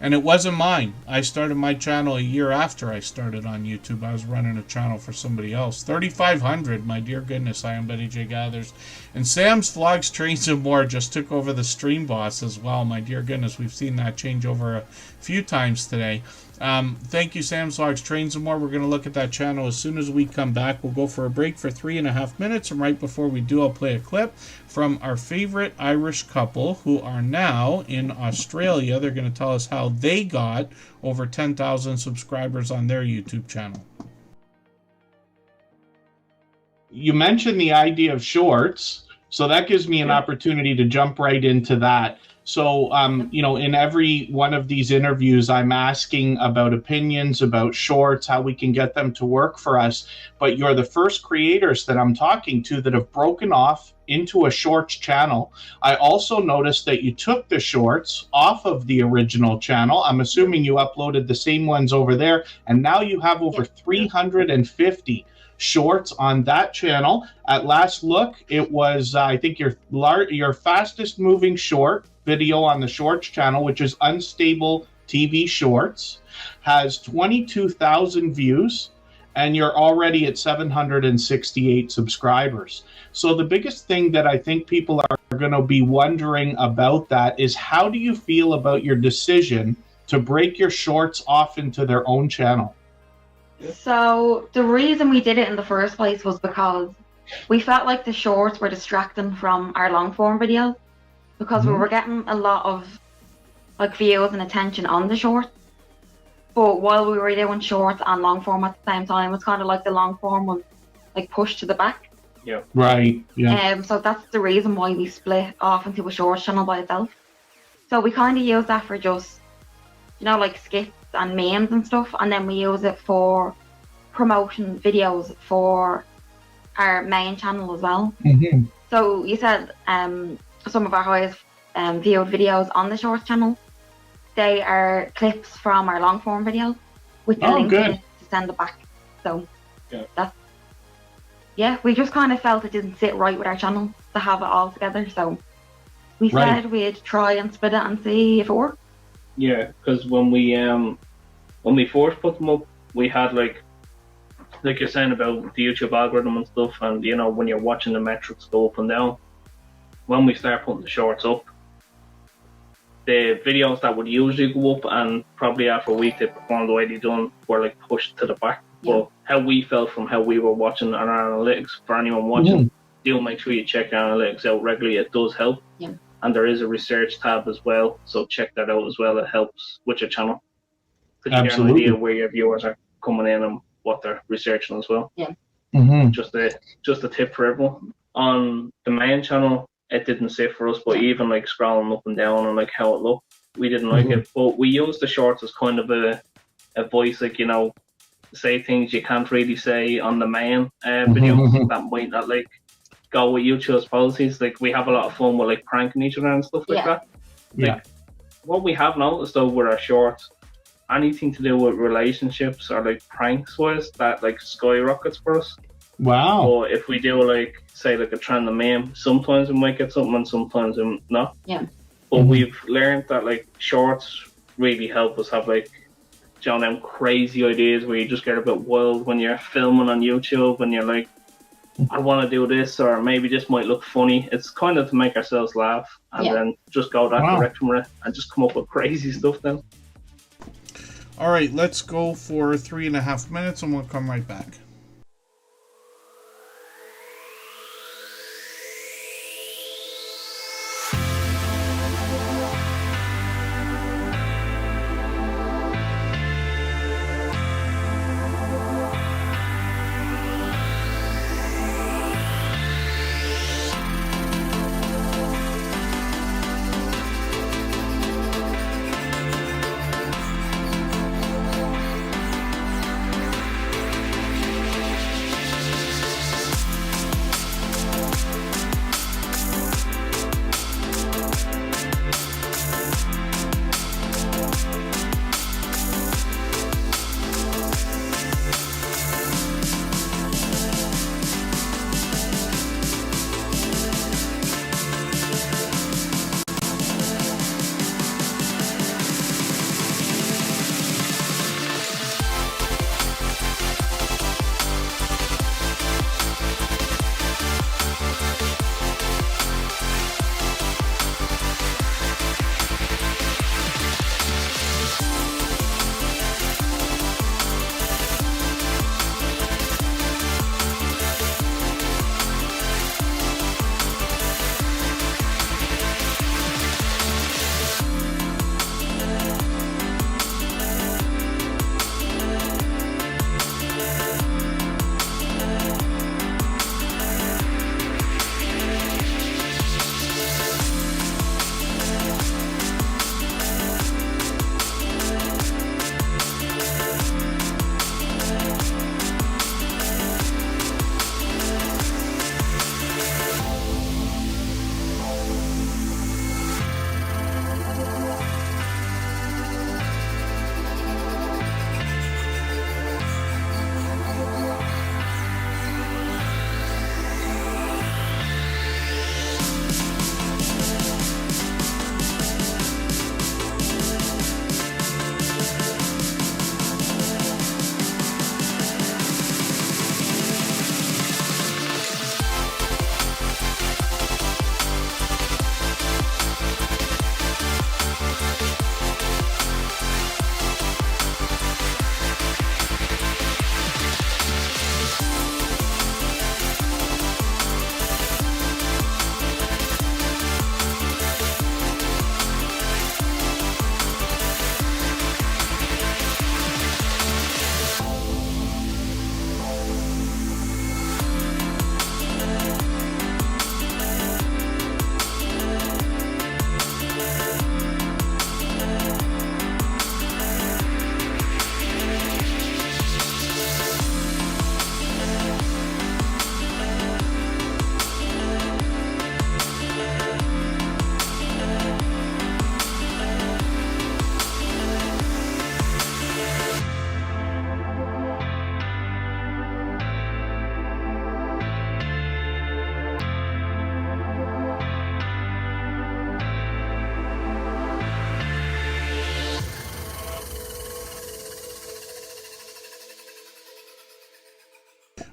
And it wasn't mine. I started my channel a year after I started on YouTube. I was running a channel for somebody else. 3,500, my dear goodness, I am Betty J. Gathers. And Sam's Vlogs, Trains and More just took over the Stream Boss as well. My dear goodness, we've seen that change over a few times today. Thank you, Sam's Vlogs, Trains and More. We're going to look at that channel as soon as we come back. We'll go for a break for 3.5 minutes, and right before we do, I'll play a clip from our favorite Irish couple who are now in Australia. They're going to tell us how they got over 10,000 subscribers on their YouTube channel. You mentioned the idea of shorts, so that gives me an opportunity to jump right into that. So, you know, in every one of these interviews, I'm asking about opinions, about shorts, how we can get them to work for us. But you're the first creators that I'm talking to that have broken off into a shorts channel. I also noticed that you took the shorts off of the original channel. I'm assuming you uploaded the same ones over there, and now you have over 350 shorts on that channel. At last look, it was I think your fastest moving short video on the shorts channel, which is Unstable TV Shorts, has 22,000 views, and you're already at 768 subscribers. So the biggest thing that I think people are going to be wondering about that is, how do you feel about your decision to break your shorts off into their own channel? So the reason we did it in the first place was because we felt like the shorts were distracting from our long form videos. because we were getting a lot of like views and attention on the shorts. But while we were doing shorts and long form at the same time, it's kind of like the long form was like pushed to the back. Yeah. Right. Yeah. So that's the reason why we split off into a shorts channel by itself. So we kind of use that for just, you know, like skits and memes and stuff, and then we use it for promotion videos for our main channel as well. Mm-hmm. So you said some of our highest viewed videos on the shorts channel, they are clips from our long form videos with the link in it to send it back. So we just kind of felt it didn't sit right with our channel to have it all together. So we said we'd try and split it and see if it worked. Yeah, because when we first put them up, we had like you're saying about the YouTube algorithm and stuff, and you know when you're watching the metrics go up and down. When we start putting the shorts up, the videos that would usually go up and probably after a week they performed the way they done were like pushed to the back. Yeah. But how we felt from how we were watching our analytics, for anyone watching, do make sure you check your analytics out regularly. It does help. Yeah. And there is a research tab as well, so check that out as well. It helps with your channel to get an idea where your viewers are coming in and what they're researching as well. Yeah. Mm-hmm. Just a tip for everyone. On the main channel, it didn't sit for us, but even like scrolling up and down and like how it looked, we didn't like it. But we used the shorts as kind of a voice, like, you know, say things you can't really say on the main videos that might not like go with YouTube's policies. Like we have a lot of fun with like pranking each other and stuff like that. Like, what we have noticed though with our shorts, anything to do with relationships or like pranks wise, that like skyrockets for us. Wow. Or if we do like say like a trending meme, sometimes we might get something and sometimes we not. Yeah. But we've learned that like shorts really help us have like, you know, them crazy ideas where you just get a bit wild when you're filming on YouTube and you're like, I want to do this, or maybe this might look funny. It's kind of to make ourselves laugh and then just go that direction with it and just come up with crazy stuff then. All right, let's go for 3.5 minutes and we'll come right back.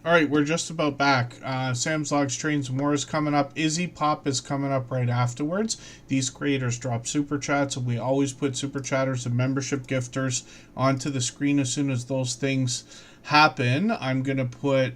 All right, we're just about back. Sam's Logs Trains More is coming up. Izzy Pop is coming up right afterwards. These creators drop super chats, and we always put super chatters and membership gifters onto the screen as soon as those things happen. I'm going to put...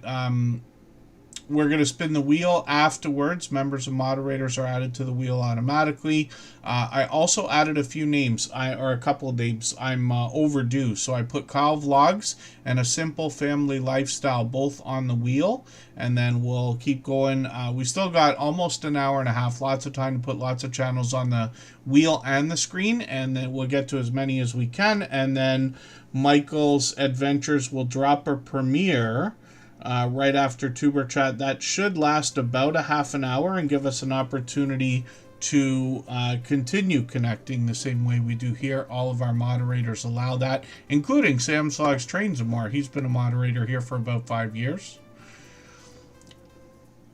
we're going to spin the wheel afterwards. Members and moderators are added to the wheel automatically. I also added a few names, or a couple of names. I'm overdue, so I put Kyle Vlogs and A Simple Family Lifestyle both on the wheel, and then we'll keep going. We still got almost an hour and a half, lots of time to put lots of channels on the wheel and the screen, and then we'll get to as many as we can, and then Michael's Adventures will drop a premiere right after Tuber Chat. That should last about a half an hour and give us an opportunity to continue connecting the same way we do here. All of our moderators allow that, including Sam Slogs Trains and More. He's been a moderator here for about 5 years.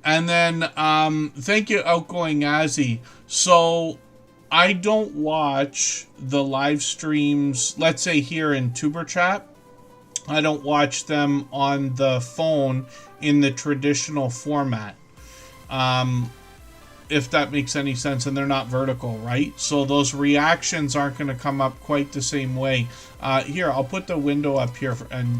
And then thank you, Outgoing Azzy. So I don't watch the live streams, let's say here in Tuber Chat. I don't watch them on the phone in the traditional format, if that makes any sense, and they're not vertical, right? So those reactions aren't going to come up quite the same way. Here, I'll put the window up here, and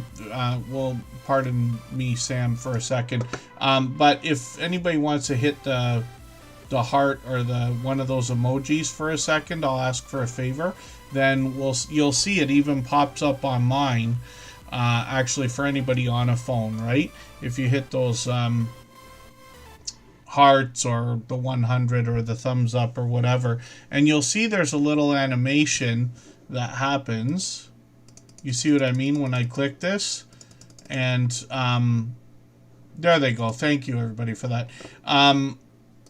well, pardon me, Sam, for a second. But if anybody wants to hit the heart or the one of those emojis for a second, I'll ask for a favor. Then you'll see it even pops up on mine. Actually, for anybody on a phone, right? If you hit those hearts or the 100 or the thumbs up or whatever, and you'll see there's a little animation that happens. You see what I mean when I click this? And there they go. Thank you, everybody, for that.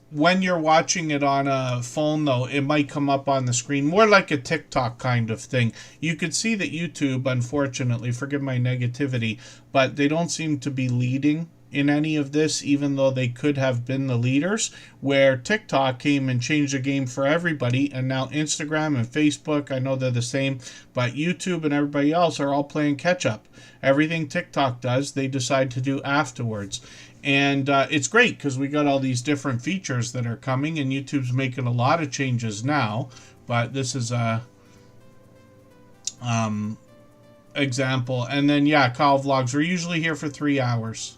When you're watching it on a phone, though, it might come up on the screen, more like a TikTok kind of thing. You could see that YouTube, unfortunately, forgive my negativity, but they don't seem to be leading in any of this, even though they could have been the leaders, where TikTok came and changed the game for everybody, and now Instagram and Facebook, I know they're the same, but YouTube and everybody else are all playing catch-up. Everything TikTok does, they decide to do afterwards. And it's great because we got all these different features that are coming, and YouTube's making a lot of changes now. But this is a example. And then, yeah, Kyle Vlogs. We're usually here for 3 hours.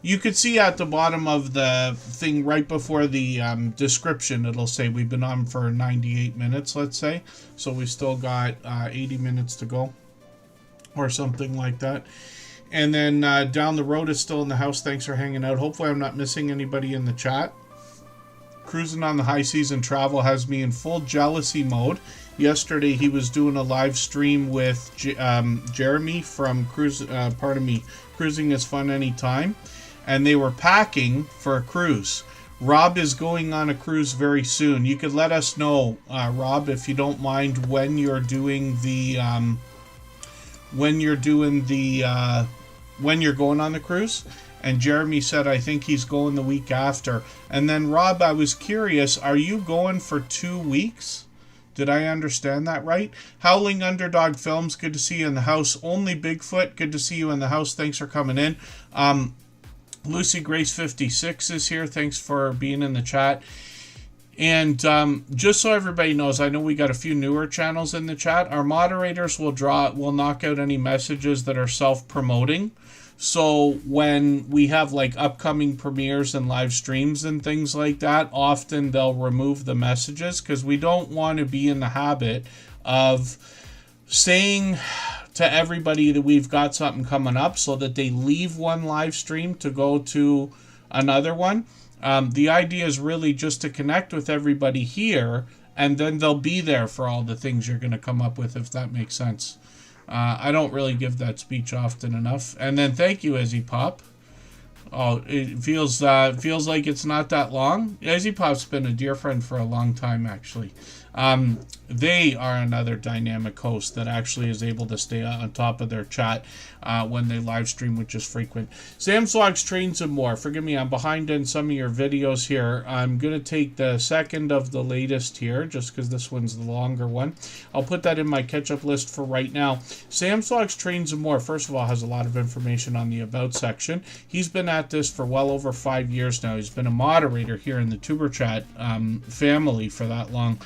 You could see at the bottom of the thing right before the description, it'll say we've been on for 98 minutes, let's say. So we still got 80 minutes to go or something like that. And then down the road is still in the house. Thanks for hanging out. Hopefully I'm not missing anybody in the chat. Cruising on the high season travel has me in full jealousy mode. Yesterday he was doing a live stream with Jeremy from Cruising is Fun Anytime. And they were packing for a cruise. Rob is going on a cruise very soon. You could let us know, Rob, if you don't mind, when you're doing the... when you're going on the cruise. And Jeremy said I think he's going the week after. And then Rob, I was curious, are you going for 2 weeks? Did I understand that right? Howling Underdog Films, good to see you in the house. Only Bigfoot, good to see you in the house. Thanks for coming in. Lucy Grace 56 is here. Thanks for being in the chat. And just so everybody knows, I know we got a few newer channels in the chat. Our moderators will knock out any messages that are self-promoting. So when we have like upcoming premieres and live streams and things like that, often they'll remove the messages because we don't want to be in the habit of saying to everybody that we've got something coming up so that they leave one live stream to go to another one. The idea is really just to connect with everybody here, and then they'll be there for all the things you're going to come up with, if that makes sense. I don't really give that speech often enough. And then thank you, Izzy Pop. Oh, it feels like it's not that long. Izzy Pop's been a dear friend for a long time, actually. They are another dynamic host that actually is able to stay on top of their chat when they live stream, which is frequent. Sam's Vlogs, Trains, and More. Forgive me, I'm behind in some of your videos here. I'm going to take the second of the latest here, just because this one's the longer one. I'll put that in my catch-up list for right now. Sam's Vlogs, Trains, and More, first of all, has a lot of information on the About section. He's been at this for well over 5 years now. He's been a moderator here in the Tuber Chat family for that long.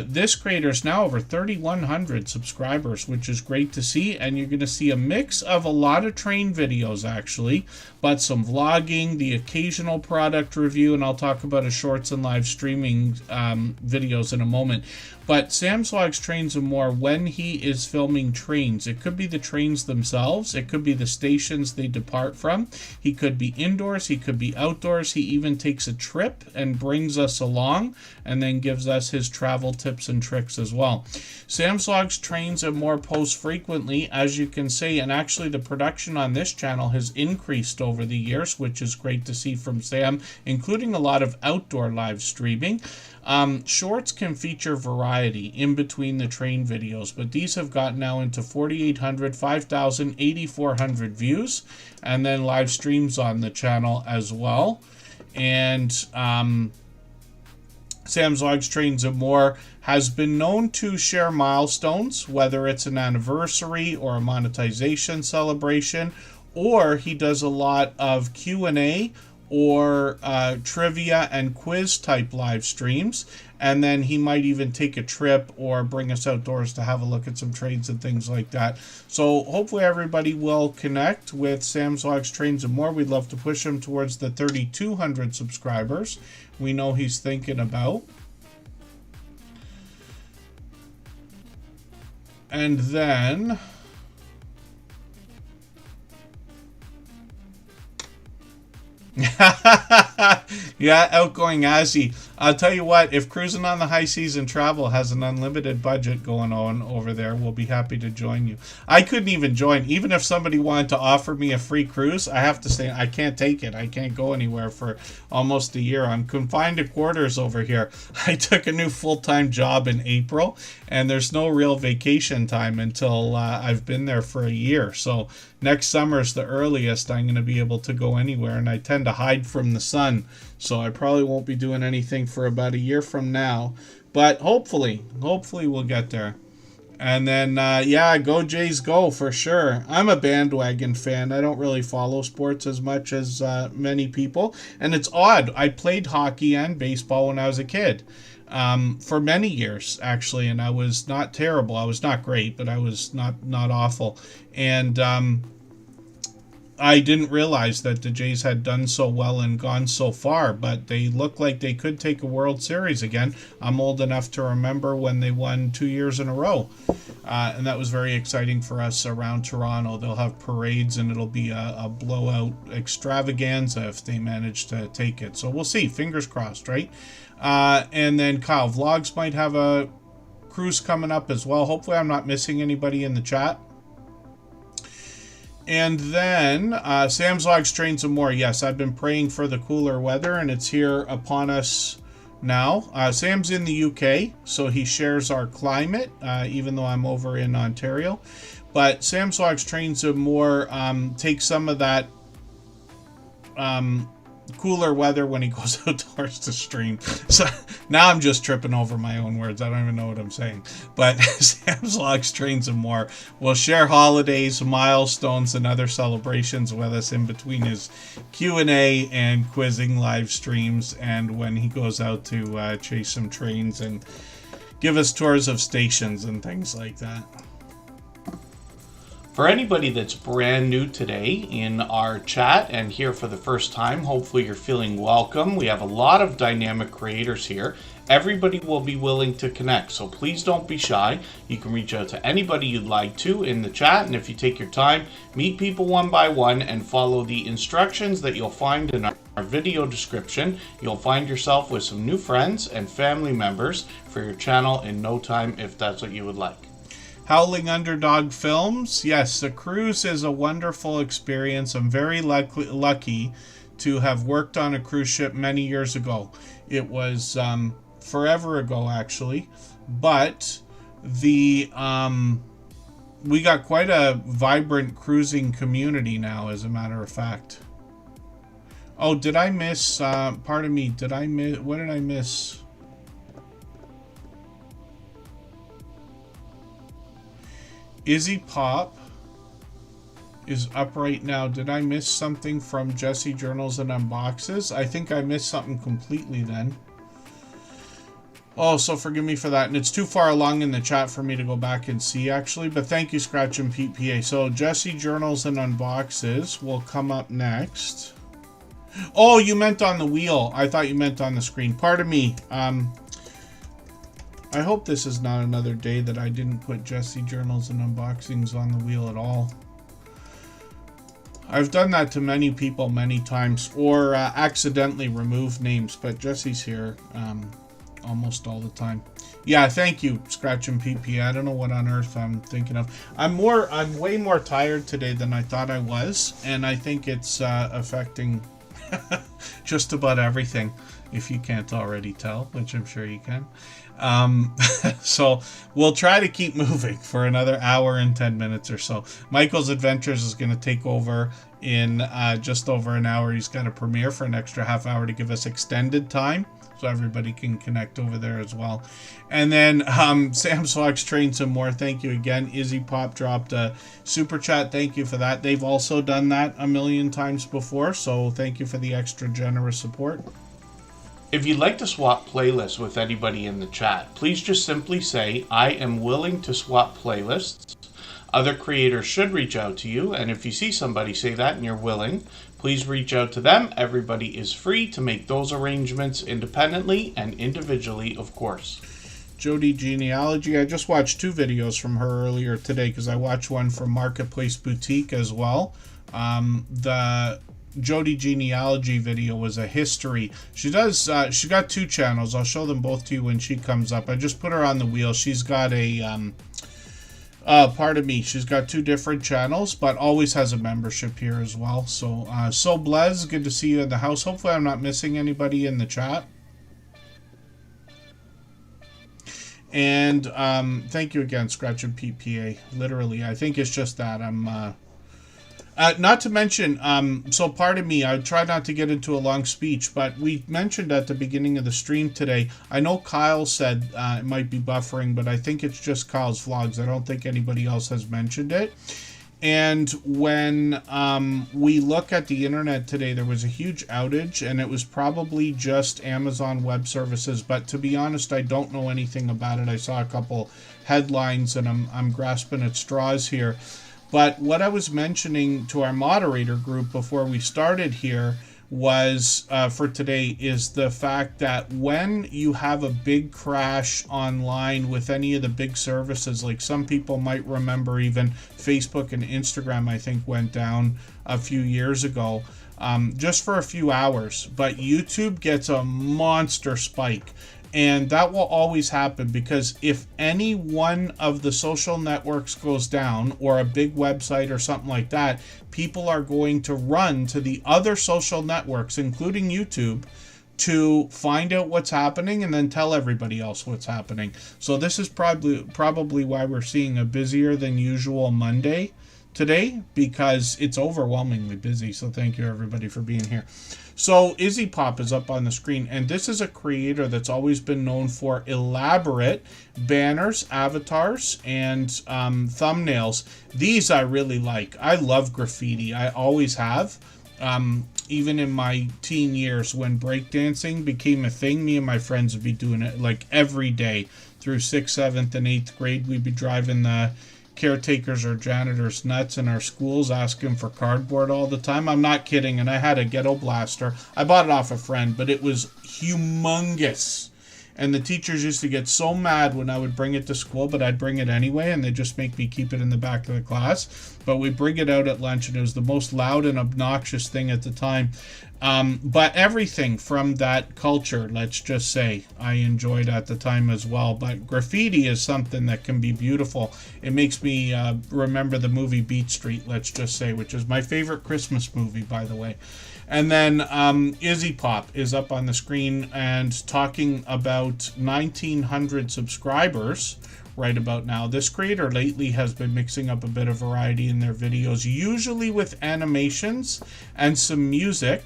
This creator is now over 3,100 subscribers, which is great to see, and you're going to see a mix of a lot of train videos actually, but some vlogging, the occasional product review, and I'll talk about his shorts and live streaming videos in a moment. But Sam's Vlogs, Trains, and More, when he is filming trains, it could be the trains themselves, it could be the stations they depart from, he could be indoors, he could be outdoors, he even takes a trip and brings us along, and then gives us his travel tips and tricks as well. Sam's Vlogs, Trains, and More posts frequently, as you can see, and actually the production on this channel has increased over the years, which is great to see from Sam, including a lot of outdoor live streaming. Shorts can feature variety in between the train videos, but these have gotten now into 4,800, 5,000, 8,400 views, and then live streams on the channel as well. And Sam's Vlogs, Trains, and More has been known to share milestones, whether it's an anniversary or a monetization celebration, or he does a lot of Q&A or trivia and quiz type live streams, and then he might even take a trip or bring us outdoors to have a look at some trains and things like that. So hopefully everybody will connect with Sam's Vlogs, Trains, and More. We'd love to push him towards the 3,200 subscribers we know he's thinking about. And then yeah, outgoing Azzy. I'll tell you what, if Cruising on the High Seas and Travel has an unlimited budget going on over there, we'll be happy to join you. I couldn't even join. Even if somebody wanted to offer me a free cruise, I have to say I can't take it. I can't go anywhere for almost a year. I'm confined to quarters over here. I took a new full-time job in April, and there's no real vacation time until I've been there for a year. So next summer is the earliest I'm going to be able to go anywhere, and I tend to hide from the sun. So I probably won't be doing anything for about a year from now. But hopefully we'll get there. And then, yeah, go Jays go for sure. I'm a bandwagon fan. I don't really follow sports as much as many people. And it's odd. I played hockey and baseball when I was a kid. For many years, actually. And I was not terrible. I was not great, but I was not awful. And I didn't realize that the Jays had done so well and gone so far, but they look like they could take a World Series again. I'm old enough to remember when they won 2 years in a row, and that was very exciting for us around Toronto. They'll have parades, and it'll be a blowout extravaganza if they manage to take it. So we'll see. Fingers crossed, right? And then Kyle Vlogs might have a cruise coming up as well. Hopefully I'm not missing anybody in the chat. And then Sam's Vlogs, Trains, and More. Yes, I've been praying for the cooler weather, and it's here upon us now. Sam's in the UK, so he shares our climate, even though I'm over in Ontario. But Sam's Vlogs, Trains, and More takes some of that cooler weather when he goes outdoors to stream. So now I'm just tripping over my own words. I don't even know what I'm saying. But Sam's Vlogs, Trains, and More will share holidays, milestones, and other celebrations with us in between his Q&A and quizzing live streams, and when he goes out to chase some trains and give us tours of stations and things like that. For anybody that's brand new today in our chat and here for the first time, hopefully you're feeling welcome. We have a lot of dynamic creators here. Everybody will be willing to connect, so please don't be shy. You can reach out to anybody you'd like to in the chat, and if you take your time, meet people one by one and follow the instructions that you'll find in our video description. You'll find yourself with some new friends and family members for your channel in no time, if that's what you would like. Howling Underdog Films. Yes, the cruise is a wonderful experience. I'm very lucky to have worked on a cruise ship many years ago. It was forever ago, actually. But the we got quite a vibrant cruising community now, as a matter of fact. Oh, did I miss, pardon me, did I miss, what did I miss? Izzy Pop is up right now. Did I miss something from Jesse Journals and Unboxes? I think I missed something completely then. Oh, so forgive me for that. And it's too far along in the chat for me to go back and see, actually. But thank you, Scratch and Pete PA. So Jesse Journals and Unboxes will come up next. Oh, you meant on the wheel. I thought you meant on the screen. Pardon me. I hope this is not another day that I didn't put Jesse Journals and Unboxings on the wheel at all. I've done that to many people many times, or accidentally removed names, but Jesse's here almost all the time. Yeah, thank you, Scratch and PP. I don't know what on earth I'm thinking of. I'm way more tired today than I thought I was, and I think it's affecting just about everything, if you can't already tell, which I'm sure you can. So we'll try to keep moving for another hour and 10 minutes or so. Michael's Adventures is going to take over in just over an hour. He's got a premiere for an extra half hour to give us extended time, so everybody can connect over there as well. And then Sam Sox Train some more. Thank you again. Izzy Pop dropped a super chat. Thank you for that. They've also done that a million times before, so thank you for the extra generous support. If you'd like to swap playlists with anybody in the chat, please just simply say, I am willing to swap playlists. Other creators should reach out to you, and if you see somebody say that and you're willing, please reach out to them. Everybody is free to make those arrangements independently and individually, of course. Jody Genealogy, I just watched 2 videos from her earlier today because I watched one from Marketplace Boutique as well. The Jody Genealogy video was a history. She got 2 channels. I'll show them both to you when she comes up. I just put her on the wheel. She's got a pardon me, she's got 2 different channels, but always has a membership here as well. So Blez, good to see you in the house. Hopefully I'm not missing anybody in the chat. And thank you again, Scratch and PPA. Literally, I think it's just that I'm not to mention, so pardon me, I try not to get into a long speech, but we mentioned at the beginning of the stream today, I know Kyle said it might be buffering, but I think it's just Kyle's vlogs. I don't think anybody else has mentioned it. And when we look at the internet today, there was a huge outage, and it was probably just Amazon Web Services. But to be honest, I don't know anything about it. I saw a couple headlines, and I'm grasping at straws here. But what I was mentioning to our moderator group before we started here was, for today, is the fact that when you have a big crash online with any of the big services, like some people might remember even Facebook and Instagram, I think, went down a few years ago, just for a few hours. But YouTube gets a monster spike. And that will always happen, because if any one of the social networks goes down, or a big website or something like that, people are going to run to the other social networks, including YouTube, to find out what's happening and then tell everybody else what's happening. So this is probably why we're seeing a busier than usual Monday today, because it's overwhelmingly busy. So thank you everybody for being here. So Izzy Pop is up on the screen, and this is a creator that's always been known for elaborate banners, avatars, and thumbnails. These I really like. I love graffiti. I always have. Even in my teen years, when breakdancing became a thing, me and my friends would be doing it like every day through 6th, 7th, and 8th grade. We'd be driving the caretakers or janitors nuts in our schools, asking for cardboard all the time. I'm not kidding. And I had a ghetto blaster. I bought it off a friend, but it was humongous. And the teachers used to get so mad when I would bring it to school, but I'd bring it anyway, and they'd just make me keep it in the back of the class. But we'd bring it out at lunch, and it was the most loud and obnoxious thing at the time. But everything from that culture, let's just say, I enjoyed at the time as well. But graffiti is something that can be beautiful. It makes me remember the movie Beat Street, let's just say, which is my favorite Christmas movie, by the way. And then Izzy Pop is up on the screen and talking about about 1,900 subscribers right about now. This creator lately has been mixing up a bit of variety in their videos, usually with animations and some music,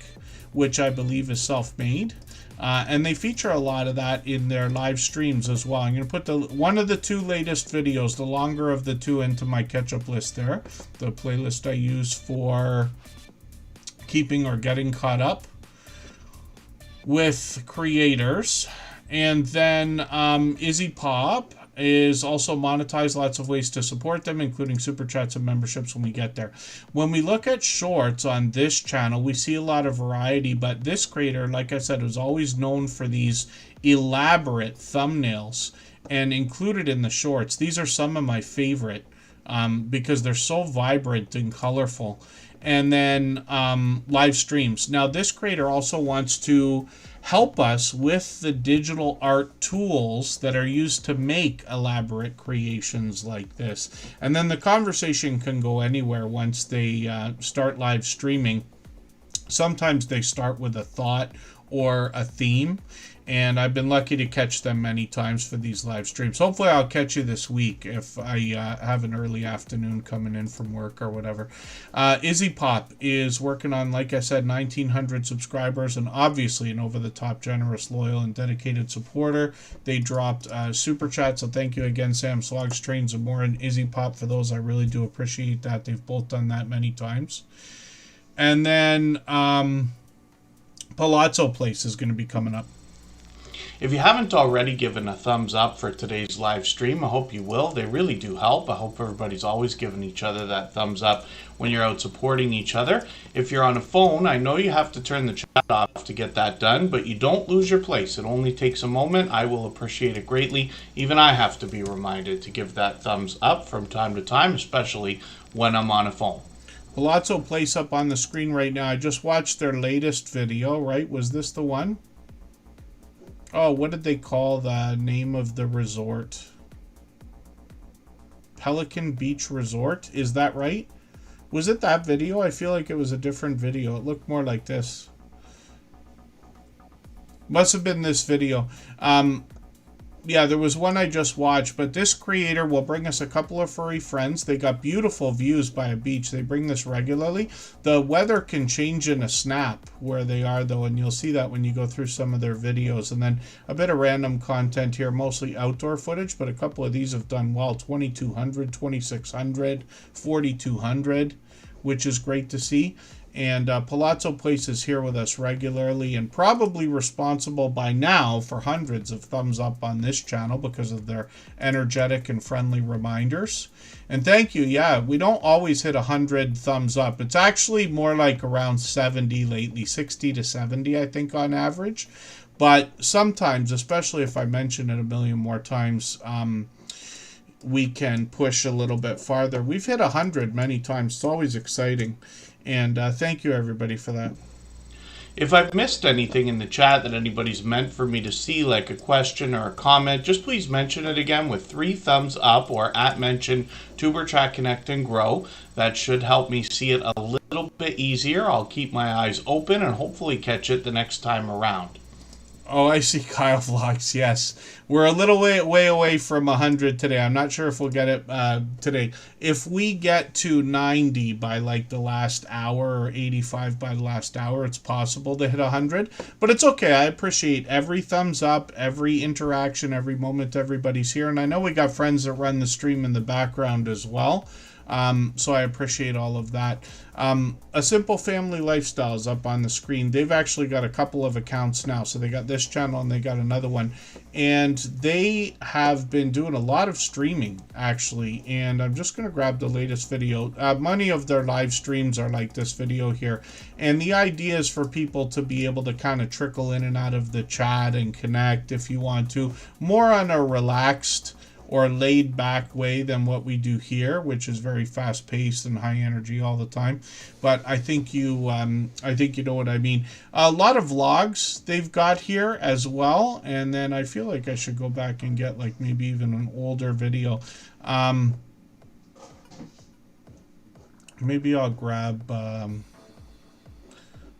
which I believe is self-made. And they feature a lot of that in their live streams as well. I'm going to put one of the two latest videos, the longer of the two, into my catch-up list there. The playlist I use for keeping or getting caught up with creators. And then Izzy Pop is also monetized. Lots of ways to support them, including super chats and memberships when we get there. When we look at shorts on this channel, we see a lot of variety, but this creator, like I said, was always known for these elaborate thumbnails, and included in the shorts, these are some of my favorite because they're so vibrant and colorful. And then live streams. Now, this creator also wants to help us with the digital art tools that are used to make elaborate creations like this. And then the conversation can go anywhere once they start live streaming. Sometimes they start with a thought or a theme, and I've been lucky to catch them many times for these live streams. Hopefully I'll catch you this week if I have an early afternoon coming in from work or whatever. Izzy Pop is working on, like I said, 1,900 subscribers, and obviously an over-the-top, generous, loyal, and dedicated supporter. They dropped super chat, so thank you again, Sam Slogs, Trains, and more, and Izzy Pop. For those, I really do appreciate that. They've both done that many times. And then Palazzo Place is going to be coming up. If you haven't already given a thumbs up for today's live stream, I hope you will. They really do help. I hope everybody's always giving each other that thumbs up when you're out supporting each other. If you're on a phone, I know you have to turn the chat off to get that done, but you don't lose your place. It only takes a moment. I will appreciate it greatly. Even I have to be reminded to give that thumbs up from time to time, especially when I'm on a phone. Palazzo Place up on the screen right now. I just watched their latest video, right? Was this the one? Oh, what did they call the name of the resort? Pelican Beach Resort? Is that right? Was it that video? I feel like it was a different video. It looked more like this. Must have been this video. Yeah, there was one I just watched, but this creator will bring us a couple of furry friends. They got beautiful views by a beach. They bring this regularly. The weather can change in a snap where they are, though, and you'll see that when you go through some of their videos. And then a bit of random content here, mostly outdoor footage, but a couple of these have done well. 2,200, 2,600, 4,200, which is great to see. And Palazzo Place is here with us regularly and probably responsible by now for hundreds of thumbs up on this channel because of their energetic and friendly reminders. And thank you. Yeah, we don't always hit 100 thumbs up. It's actually more like around 70 lately, 60 to 70, I think, on average. But sometimes, especially if I mention it a million more times, we can push a little bit farther. We've hit 100 many times. It's always exciting. And thank you, everybody, for that. If I've missed anything in the chat that anybody's meant for me to see, like a question or a comment, just please mention it again with 3 thumbs up or @mention Superchat Connect and Grow. That should help me see it a little bit easier. I'll keep my eyes open and hopefully catch it the next time around. Oh, I see Kyle Vlogs, yes. We're a little way away from 100 today. I'm not sure if we'll get it today. If we get to 90 by like the last hour or 85 by the last hour, it's possible to hit 100. But it's okay. I appreciate every thumbs up, every interaction, every moment everybody's here. And I know we got friends that run the stream in the background as well. So I appreciate all of that. A Simple Family Lifestyle is up on the screen. They've actually got a couple of accounts now. So they got this channel and they got another one. And they have been doing a lot of streaming, actually. And I'm just going to grab the latest video. Many of their live streams are like this video here. And the idea is for people to be able to kind of trickle in and out of the chat and connect if you want to. More on a relaxed or laid back way than what we do here, which is very fast paced and high energy all the time. But I think you know what I mean. A lot of vlogs they've got here as well. And then I feel like I should go back and get like maybe even an older video. Maybe I'll grab,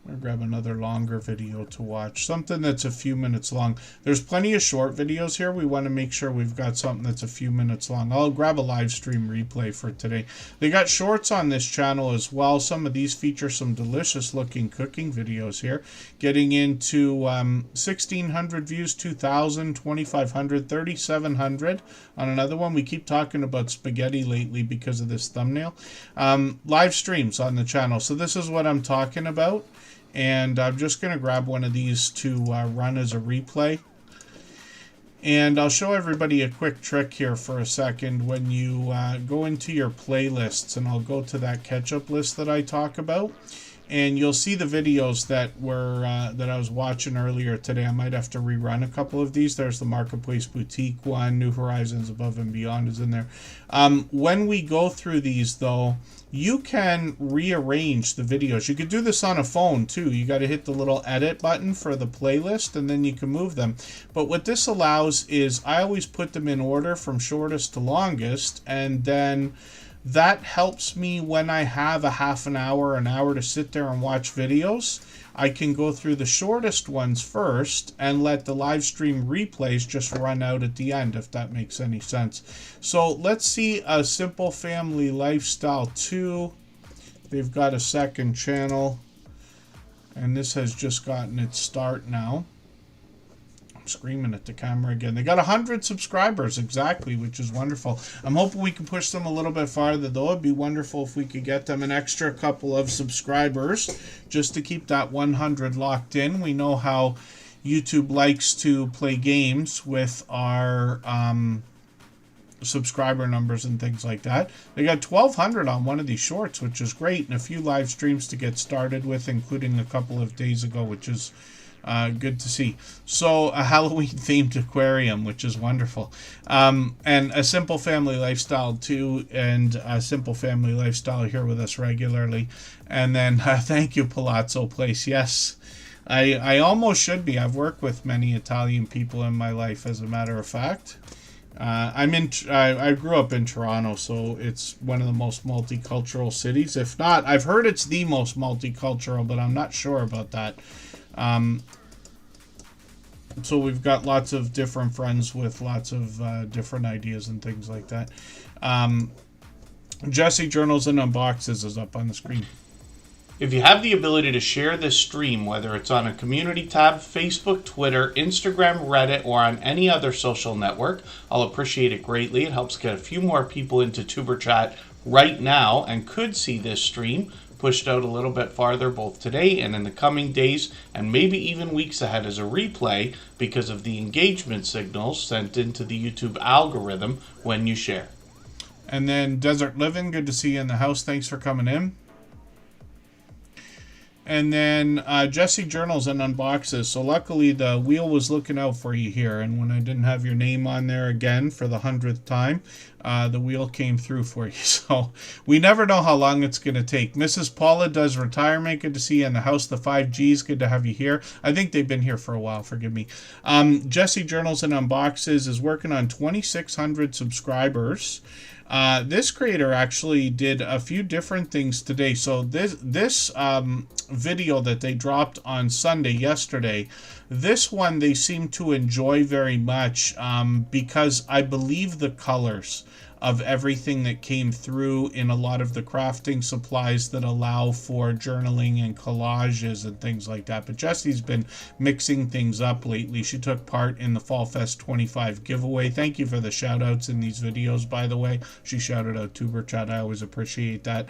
I'm gonna grab another longer video to watch, something that's a few minutes long. There's plenty of short videos here. We want to make sure we've got something that's a few minutes long. I'll grab a live stream replay for today. They got shorts on this channel as well. Some of these feature some delicious looking cooking videos here, getting into 1,600 views, 2,000, 2,500, 3,700 on another one. We keep talking about spaghetti lately because of this thumbnail. Live streams on the channel. So this is what I'm talking about. And I'm just going to grab one of these to run as a replay. And I'll show everybody a quick trick here for a second. When you go into your playlists, and I'll go to that catch-up list that I talk about, and you'll see the videos that were that I was watching earlier today. I might have to rerun a couple of these. There's the Marketplace Boutique one, New Horizons Above and Beyond is in there. When we go through these, though, you can rearrange the videos. You could do this on a phone too. You got to hit the little edit button for the playlist, and then you can move them. But what this allows is I always put them in order from shortest to longest, and then that helps me when I have a half an hour to sit there and watch videos. I can go through the shortest ones first and let the live stream replays just run out at the end, if that makes any sense. So let's see a Simple Family Lifestyle 2. They've got a second channel, and this has just gotten its start now. Screaming at the camera again. They got 100 subscribers exactly, which is wonderful. I'm hoping we can push them a little bit farther, though. It'd be wonderful if we could get them an extra couple of subscribers just to keep that 100 locked in. We know how YouTube likes to play games with our subscriber numbers and things like that. They got 1,200 on one of these shorts, which is great, and a few live streams to get started with, including a couple of days ago, which is good to see. So a Halloween themed aquarium, which is wonderful. And a Simple Family Lifestyle too, and a Simple Family Lifestyle here with us regularly. And then thank you, Palazzo Place. Yes, I almost should be. I've worked with many Italian people in my life, as a matter of fact. I grew up in Toronto, so it's one of the most multicultural cities. If not, I've heard it's the most multicultural, but I'm not sure about that. So we've got lots of different friends with lots of different ideas and things like that. Jesse Journals and Unboxes is up on the screen. If you have the ability to share this stream, whether it's on a community tab, Facebook, Twitter, Instagram, Reddit, or on any other social network, I'll appreciate it greatly. It helps get a few more people into Tuber Chat right now and could see this stream pushed out a little bit farther both today and in the coming days, and maybe even weeks ahead as a replay because of the engagement signals sent into the YouTube algorithm when you share. And then Desert Living, good to see you in the house. Thanks for coming in. And then Jesse Journals and Unboxes. So luckily the wheel was looking out for you here. And when I didn't have your name on there again for the 100th time, the wheel came through for you. So we never know how long it's going to take. Mrs. Paula does retirement. Good to see you in the house. The 5Gs, good to have you here. I think they've been here for a while. Forgive me. Jesse Journals and Unboxes is working on 2,600 subscribers. This creator actually did a few different things today. So this video that they dropped on Sunday, yesterday, this one they seem to enjoy very much because I believe the colors of everything that came through in a lot of the crafting supplies that allow for journaling and collages and things like that. But Jessie's been mixing things up lately. She took part in the Fall Fest 25 giveaway. Thank you for the shout outs in these videos, by the way. She shouted out Tuber Chat. I always appreciate that.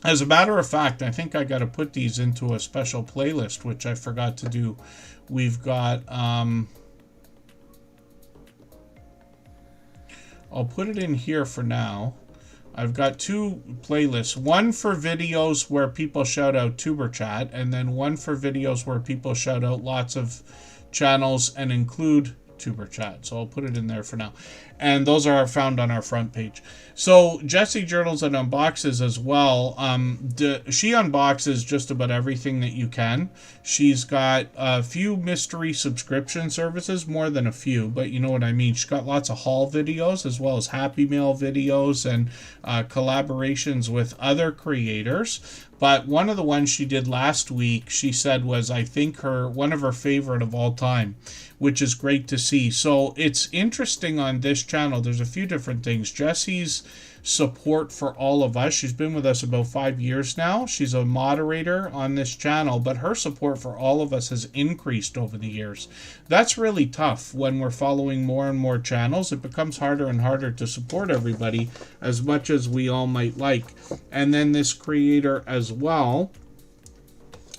As a matter of fact, I think I got to put these into a special playlist, which I forgot to do. We've got I'll put it in here for now. I've got two playlists, one for videos where people shout out Tuber Chat, and then one for videos where people shout out lots of channels and include Tuber Chat. So I'll put it in there for now. and those are found on our front page. So Jessie journals and unboxes as well. She unboxes just about everything that you can. She's got a few mystery subscription services, more than a few, but you know what I mean. She's got lots of haul videos as well as Happy Meal videos and collaborations with other creators. But one of the ones she did last week, she said was, I think, one of her favorite of all time, which is great to see. So it's interesting on this channel. There's a few different things. Jessie's support for all of us. She's been with us about 5 years now. She's a moderator on this channel, but her support for all of us has increased over the years. That's really tough when we're following more and more channels. It becomes harder and harder to support everybody as much as we all might like. And then this creator as well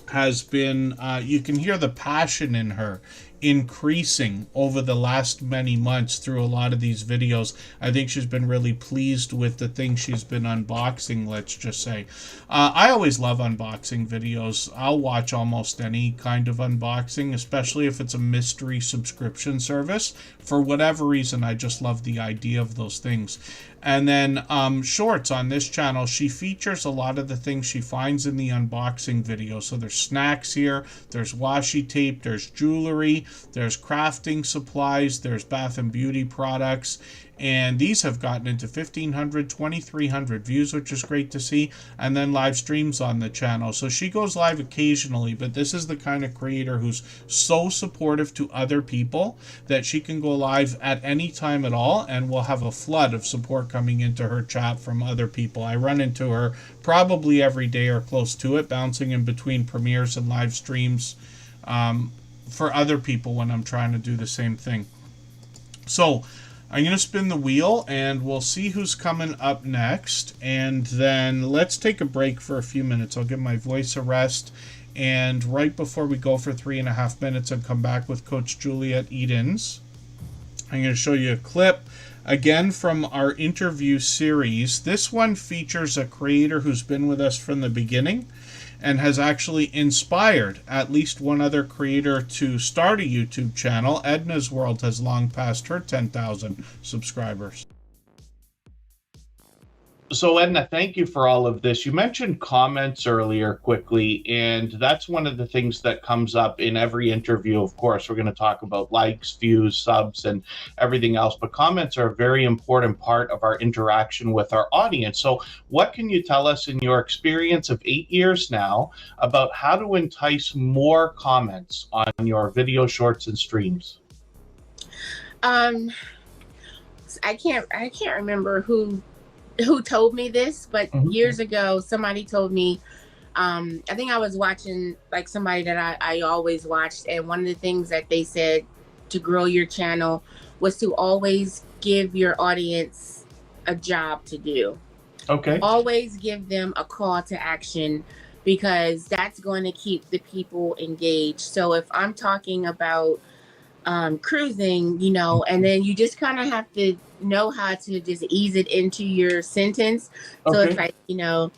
has been, you can hear the passion in her increasing over the last many months through a lot of these videos. I think she's been really pleased with the things she's been unboxing, let's just say. I always love unboxing videos. I'll watch almost any kind of unboxing, especially if it's a mystery subscription service. For whatever reason, I just love the idea of those things. And then shorts on this channel, she features a lot of the things she finds in the unboxing video. So there's snacks here, there's washi tape, there's jewelry, there's crafting supplies, there's bath and beauty products. And these have gotten into 1,500, 2,300 views, which is great to see. And then live streams on the channel. So she goes live occasionally, but this is the kind of creator who's so supportive to other people that she can go live at any time at all, and we'll have a flood of support coming into her chat from other people. I run into her probably every day or close to it, bouncing in between premieres and live streams for other people when I'm trying to do the same thing. So I'm going to spin the wheel and we'll see who's coming up next. And then let's take a break for a few minutes. I'll give my voice a rest. And right before we go for 3.5 minutes and come back with Coach Juliet Edens, I'm going to show you a clip again from our interview series. This one features a creator who's been with us from the beginning and has actually inspired at least one other creator to start a YouTube channel. Edna's World has long passed her 10,000 subscribers. So Edna, thank you for all of this. You mentioned comments earlier quickly, and that's one of the things that comes up in every interview. Of course, we're going to talk about likes, views, subs, and everything else, but comments are a very important part of our interaction with our audience. So what can you tell us in your experience of 8 years now about how to entice more comments on your video shorts and streams? I can't remember who told me this, but years ago somebody told me, I think I was watching like somebody that I always watched, and one of the things that they said to grow your channel was to always give your audience a job to do. Okay. Always give them a call to action, because that's going to keep the people engaged. So if I'm talking about cruising, you know, and then you just kind of have to know how to just ease it into your sentence. So it's like, you know,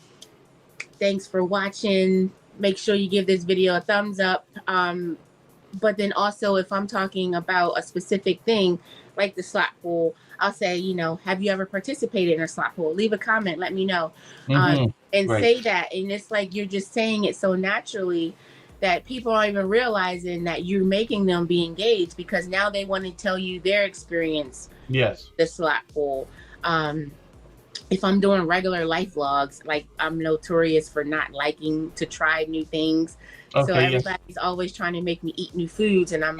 thanks for watching. Make sure you give this video a thumbs up. But then also if I'm talking about a specific thing like the slot pool, I'll say, you know, have you ever participated in a slot pool? Leave a comment, let me know. And say that. And it's like you're just saying it so naturally that people aren't even realizing that you're making them be engaged, because now they want to tell you their experience. Yes. The slot pool. If I'm doing regular life vlogs, like I'm notorious for not liking to try new things. So everybody's always trying to make me eat new foods, and I'm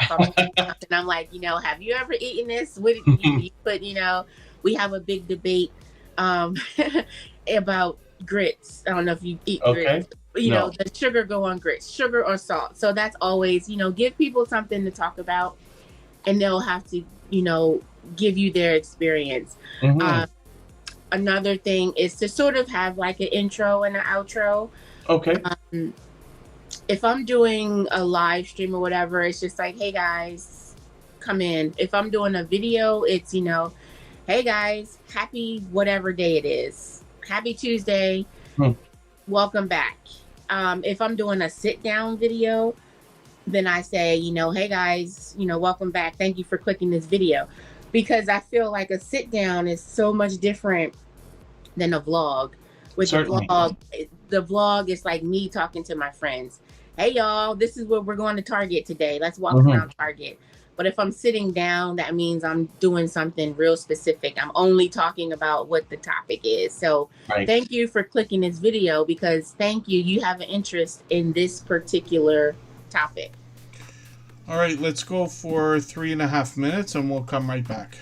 like, you know, have you ever eaten this? What did you put? You know, we have a big debate about grits. I don't know if you eat grits. You know, does sugar go on grits, sugar or salt? So that's always, you know, give people something to talk about, and they'll have to, you know, give you their experience. Another thing is to sort of have like an intro and an outro. If I'm doing a live stream or whatever, it's just like, hey guys, come in. If I'm doing a video, it's, you know, hey guys, happy whatever day it is. Happy Tuesday. Welcome back. If I'm doing a sit down video, then I say, you know, hey guys, you know, welcome back. Thank you for clicking this video. because I feel like a sit down is so much different than a vlog. With Certainly. the vlog is like me talking to my friends. Hey y'all, this is where we're going to Target today. Let's walk around Target. But if I'm sitting down, that means I'm doing something real specific. I'm only talking about what the topic is. So thank you for clicking this video, because you have an interest in this particular topic. All right, let's go for 3.5 minutes and we'll come right back.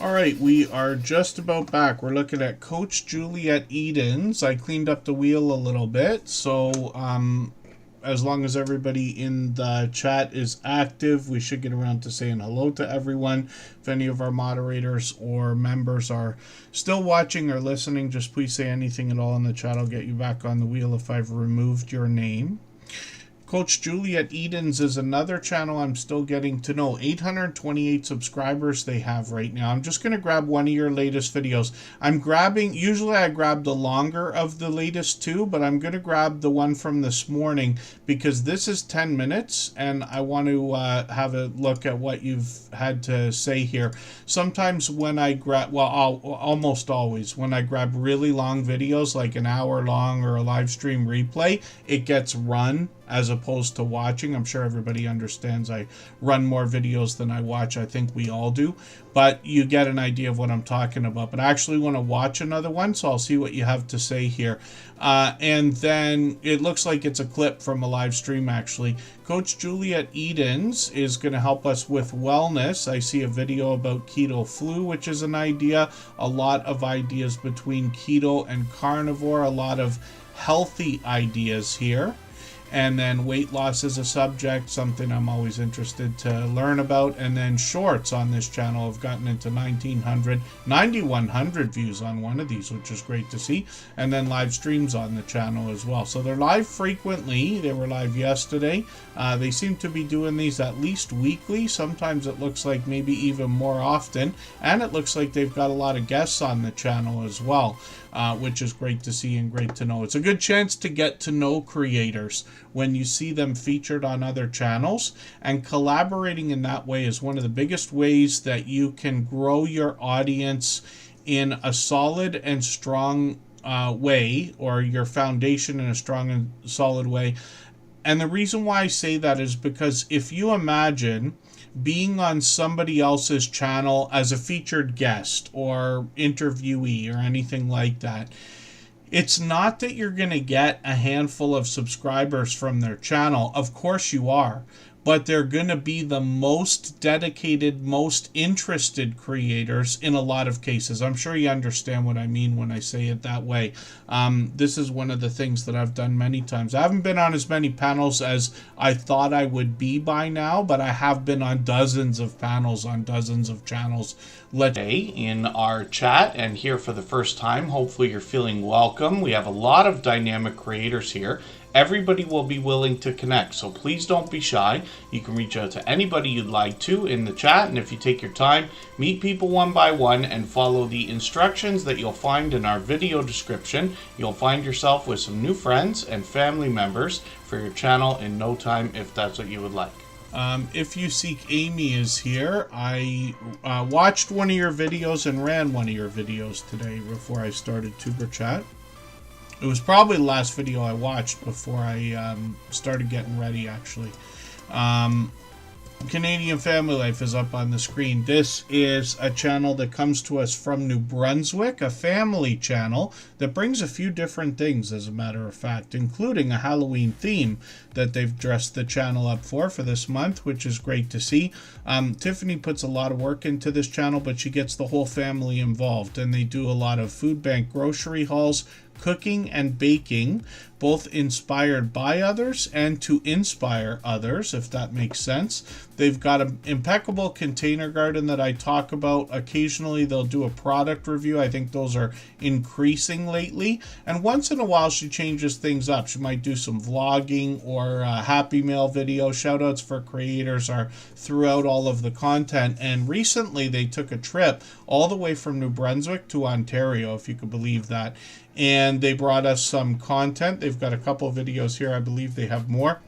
All right, we are just about back. We're looking at Coach Juliet Edens. I cleaned up the wheel a little bit, so as long as everybody in the chat is active, we should get around to saying hello to everyone. If any of our moderators or members are still watching or listening, just please say anything at all in the chat. I'll get you back on the wheel if I've removed your name. Coach Juliet Edens is another channel I'm still getting to know. 828 subscribers they have right now. I'm just going to grab one of your latest videos. Usually I grab the longer of the latest two, but I'm going to grab the one from this morning because this is 10 minutes and I want to have a look at what you've had to say here. Sometimes when I grab, well, almost always, when I grab really long videos, like an hour long or a live stream replay, it gets run as opposed to watching. I'm sure everybody understands I run more videos than I watch. I think we all do. But you get an idea of what I'm talking about. But I actually want to watch another one, so I'll see what you have to say here. And then it looks like it's a clip from a live stream, actually. Coach Juliet Edens is going to help us with wellness. I see a video about keto flu, which is an idea. A lot of ideas between keto and carnivore. A lot of healthy ideas here. And then weight loss is a subject, something I'm always interested to learn about. And then shorts on this channel have gotten into 9,100 views on one of these, which is great to see. And then live streams on the channel as well. So they're live frequently. They were live yesterday. They seem to be doing these at least weekly. Sometimes it looks like maybe even more often. And it looks like they've got a lot of guests on the channel as well. Which is great to see and great to know. It's a good chance to get to know creators when you see them featured on other channels, and collaborating in that way is one of the biggest ways that you can grow your audience in a solid and strong way, or your foundation in a strong and solid way. And the reason why I say that is because if you imagine being on somebody else's channel as a featured guest or interviewee or anything like that, it's not that you're going to get a handful of subscribers from their channel. Of course you are. But they're going to be the most dedicated, most interested creators in a lot of cases. I'm sure you understand what I mean when I say it that way. This is one of the things that I've done many times. I haven't been on as many panels as I thought I would be by now, but I have been on dozens of panels on dozens of channels. Today in our chat and here for the first time, hopefully you're feeling welcome. We have a lot of dynamic creators here. Everybody will be willing to connect, so please don't be shy. You can reach out to anybody you'd like to in the chat, and if you take your time, meet people one by one and follow the instructions that you'll find in our video description. You'll find yourself with some new friends and family members for your channel in no time, if that's what you would like. If You Seek Amy is here. I watched one of your videos and ran one of your videos today before I started Tuber Chat. It was probably the last video I watched before I started getting ready, actually. Canadian Family Life is up on the screen. This is a channel that comes to us from New Brunswick, a family channel that brings a few different things, as a matter of fact, including a Halloween theme that they've dressed the channel up for this month, which is great to see. Tiffany puts a lot of work into this channel, but she gets the whole family involved, and they do a lot of food bank grocery hauls, cooking and baking, both inspired by others and to inspire others, if that makes sense. They've got an impeccable container garden that I talk about. Occasionally they'll do a product review. I think those are increasing lately. And once in a while she changes things up. She might do some vlogging or a Happy Mail video. Shoutouts for creators are throughout all of the content. And recently they took a trip all the way from New Brunswick to Ontario, if you could believe that. And they brought us some content. They've got a couple of videos here. I believe they have more.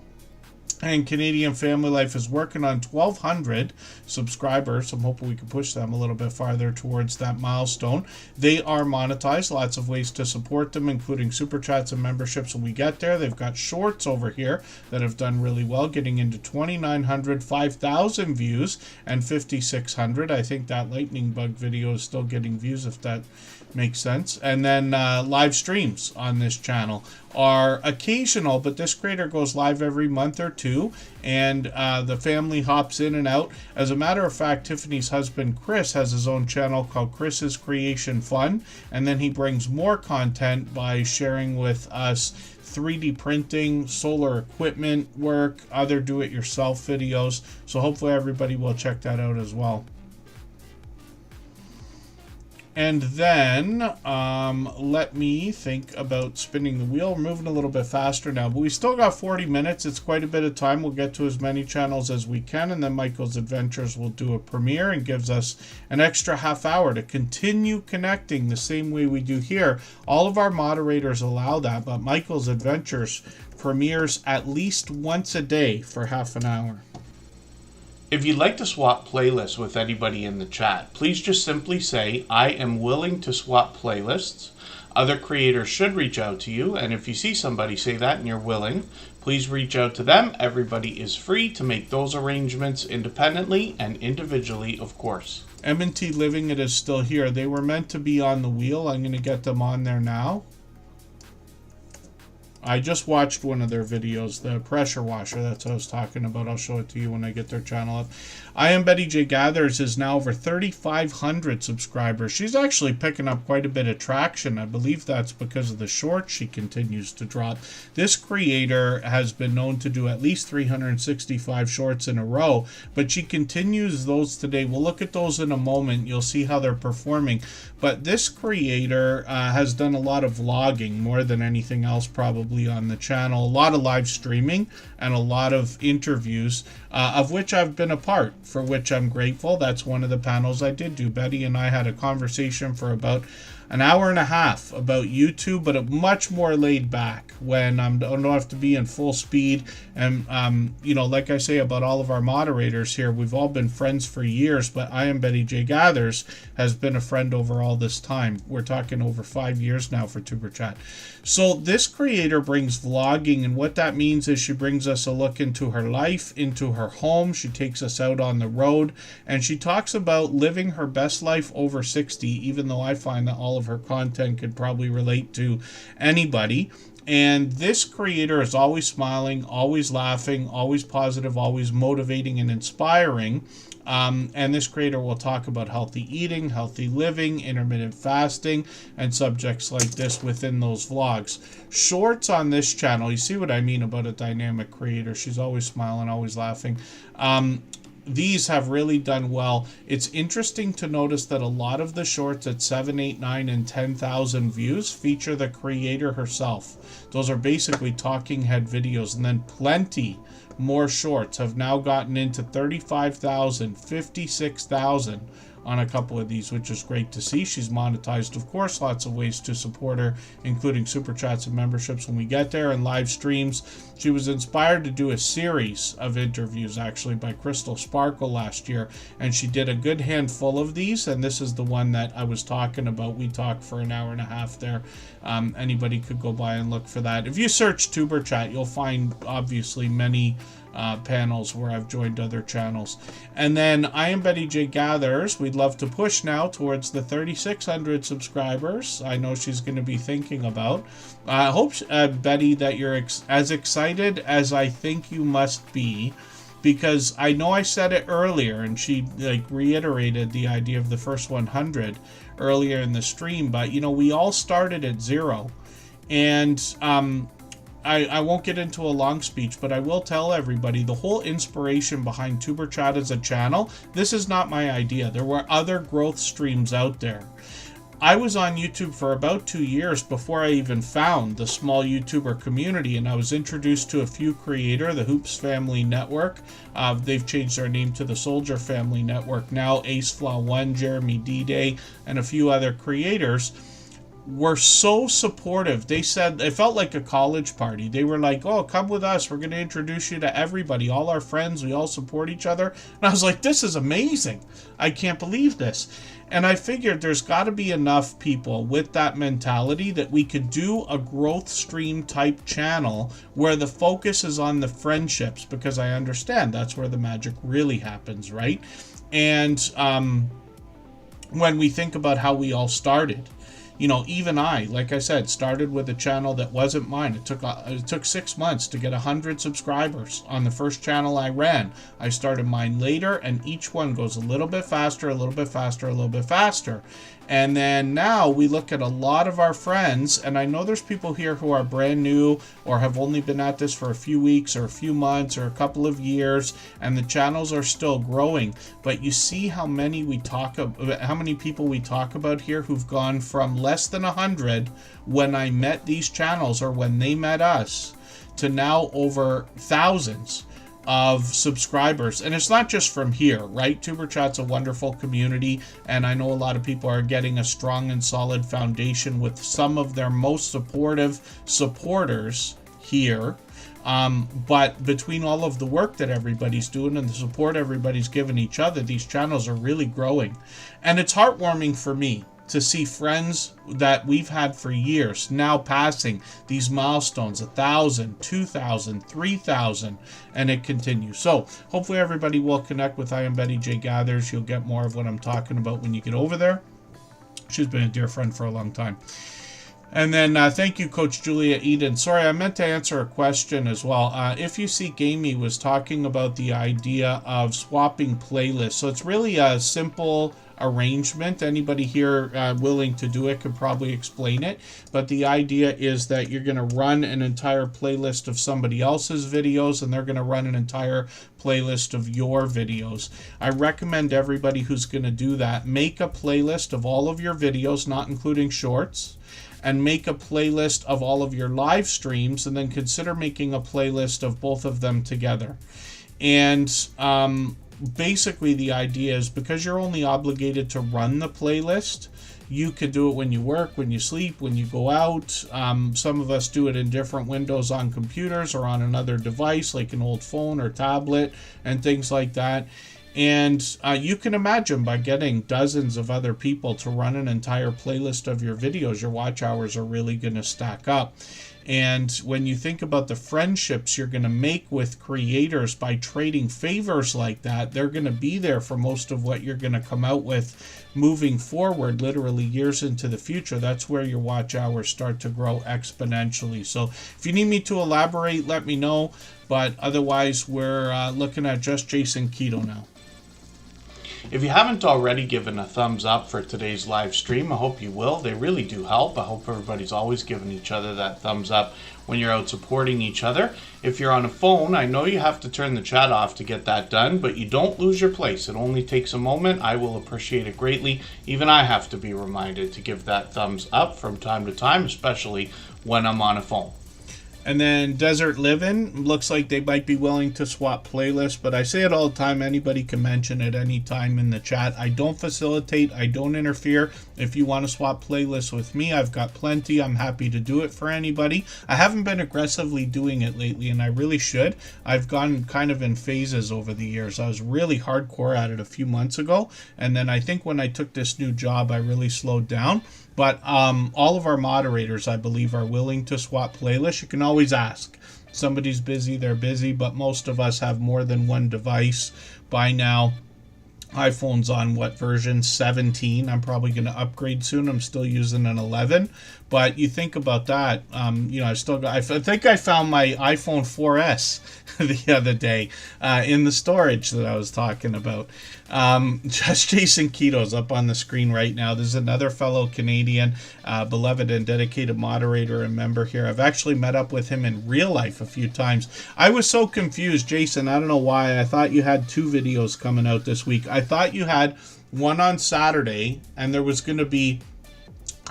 And Canadian Family Life is working on 1,200 subscribers. I'm hoping we can push them a little bit farther towards that milestone. They are monetized. Lots of ways to support them, including super chats and memberships when we get there. They've got shorts over here that have done really well, getting into 2,900, 5,000 views, and 5,600. I think that lightning bug video is still getting views, if that makes sense. And then live streams on this channel are occasional, but this creator goes live every month or two, and the family hops in and out. As a matter of fact, Tiffany's husband Chris has his own channel called Chris's Creation Fun, and then he brings more content by sharing with us 3D printing, solar equipment work, other do-it-yourself videos. So hopefully everybody will check that out as well. And then let me think about spinning the wheel. We're moving a little bit faster now, but we still got 40 minutes. It's quite a bit of time. We'll get to as many channels as we can, and then Michael's Adventures will do a premiere and gives us an extra half hour to continue connecting the same way we do here. All of our moderators allow that, but Michael's Adventures premieres at least once a day for half an hour. If you'd like to swap playlists with anybody in the chat, please just simply say, I am willing to swap playlists. Other creators should reach out to you, and if you see somebody say that and you're willing, please reach out to them. Everybody is free to make those arrangements independently and individually, of course. M&T Living It is still here. They were meant to be on the wheel. I'm going to get them on there now. I just watched one of their videos, the pressure washer. That's what I was talking about. I'll show it to you when I get their channel up. I Am Betty J Gathers is now over 3,500 subscribers. She's actually picking up quite a bit of traction. I believe that's because of the shorts she continues to drop. This creator has been known to do at least 365 shorts in a row, but she continues those today. We'll look at those in a moment. You'll see how they're performing. But this creator has done a lot of vlogging, more than anything else probably on the channel, a lot of live streaming and a lot of interviews, of which I've been a part, for which I'm grateful. That's one of the panels I did do. Betty and I had a conversation for about an hour and a half about YouTube, but a much more laid back, when I don't have to be in full speed. And you know, like I say about all of our moderators here, we've all been friends for years, but I Am Betty J Gathers has been a friend over all this time. We're talking over 5 years now for Superchat. So this creator brings vlogging, and what that means is she brings us a look into her life, into her home. She takes us out on the road, and she talks about living her best life over 60, even though I find that all of her content could probably relate to anybody. And this creator is always smiling, always laughing, always positive, always motivating and inspiring. And this creator will talk about healthy eating, healthy living, intermittent fasting, and subjects like this within those vlogs. Shorts on this channel, you see what I mean about a dynamic creator. She's always smiling, always laughing. These have really done well. It's interesting to notice that a lot of the shorts at 7, 8, 9, and 10,000 views feature the creator herself. Those are basically talking head videos, and then plenty more shorts have now gotten into 35,000, 56,000 on a couple of these, which is great to see. She's monetized, of course, lots of ways to support her, including super chats and memberships when we get there, and live streams. She was inspired to do a series of interviews, actually, by Crystal Sparkle last year, and she did a good handful of these, and this is the one that I was talking about. We talked for an hour and a half there. Anybody could go by and look for that. If you search Tuber Chat, you'll find, obviously, many panels where I've joined other channels. And then I Am Betty J Gathers. We'd love to push now towards the 3,600 subscribers. I know she's going to be thinking about. I hope, Betty, that you're as excited as I think you must be, because I know I said it earlier, and she reiterated the idea of the first 100 earlier in the stream, but you know, we all started at 0, and I won't get into a long speech, but I will tell everybody the whole inspiration behind Tuber Chat as a channel. This is not my idea. There were other growth streams out there. I was on YouTube for about 2 years before I even found the small YouTuber community, and I was introduced to a few creators, the Hoops Family Network. They've changed their name to the Soldier Family Network now. AceFlaw1, Jeremy D-Day, and a few other creators were so supportive. They said it felt like a college party. They were like, oh, come with us. We're going to introduce you to everybody, all our friends. We all support each other. And I was like, this is amazing. I can't believe this. And I figured there's got to be enough people with that mentality that we could do a growth stream type channel where the focus is on the friendships, because I understand that's where the magic really happens, right? And when we think about how we all started, you know, even I, like I said, started with a channel that wasn't mine. It took 6 months to get 100 subscribers on the first channel I ran. I started mine later, and each one goes a little bit faster, a little bit faster, a little bit faster. And then now we look at a lot of our friends, and I know there's people here who are brand new or have only been at this for a few weeks or a few months or a couple of years, and the channels are still growing. But you see how many people we talk about here who've gone from less than 100 when I met these channels or when they met us to now over thousands of subscribers. And it's not just from here, right? Tuber Chat's a wonderful community, and I know a lot of people are getting a strong and solid foundation with some of their most supportive supporters here. But between all of the work that everybody's doing and the support everybody's given each other, these channels are really growing. And it's heartwarming for me, to see friends that we've had for years now passing these milestones, 1,000, 2,000, 3,000, and it continues. So hopefully everybody will connect with I Am Betty J Gathers. You'll get more of what I'm talking about when you get over there. She's been a dear friend for a long time. And then thank you, Coach Julia Eden. Sorry, I meant to answer a question as well. If You See Gamey was talking about the idea of swapping playlists. So it's really a simple arrangement. Anybody here willing to do it could probably explain it. But the idea is that you're going to run an entire playlist of somebody else's videos, and they're going to run an entire playlist of your videos. I recommend everybody who's going to do that, make a playlist of all of your videos, not including shorts, and make a playlist of all of your live streams, and then consider making a playlist of both of them together. And basically the idea is, because you're only obligated to run the playlist, you could do it when you work, when you sleep, when you go out. Some of us do it in different windows on computers or on another device like an old phone or tablet and things like that. And you can imagine, by getting dozens of other people to run an entire playlist of your videos, your watch hours are really going to stack up. And when you think about the friendships you're going to make with creators by trading favors like that, they're going to be there for most of what you're going to come out with moving forward, literally years into the future. That's where your watch hours start to grow exponentially. So if you need me to elaborate, let me know. But otherwise, we're looking at just Jason Keto now. If you haven't already given a thumbs up for today's live stream, I hope you will. They really do help. I hope everybody's always giving each other that thumbs up when you're out supporting each other. If you're on a phone, I know you have to turn the chat off to get that done, but you don't lose your place. It only takes a moment. I will appreciate it greatly. Even I have to be reminded to give that thumbs up from time to time, especially when I'm on a phone. And then Desert Livin', looks like they might be willing to swap playlists, but I say it all the time, anybody can mention it any time in the chat. I don't facilitate, I don't interfere. If you want to swap playlists with me, I've got plenty. I'm happy to do it for anybody. I haven't been aggressively doing it lately, and I really should. I've gone kind of in phases over the years. I was really hardcore at it a few months ago, and then I think when I took this new job, I really slowed down. But all of our moderators, I believe, are willing to swap playlists. You can always ask. Somebody's busy, they're busy, but most of us have more than one device by now. iPhone's on what version? 17. I'm probably going to upgrade soon. I'm still using an 11. But you think about that. I think I found my iPhone 4S the other day in the storage that I was talking about. Just Jason Keto's up on the screen right now. There's another fellow Canadian, beloved and dedicated moderator and member here. I've actually met up with him in real life a few times. I was so confused, Jason. I don't know why. I thought you had 2 videos coming out this week. I thought you had one on Saturday, and there was going to be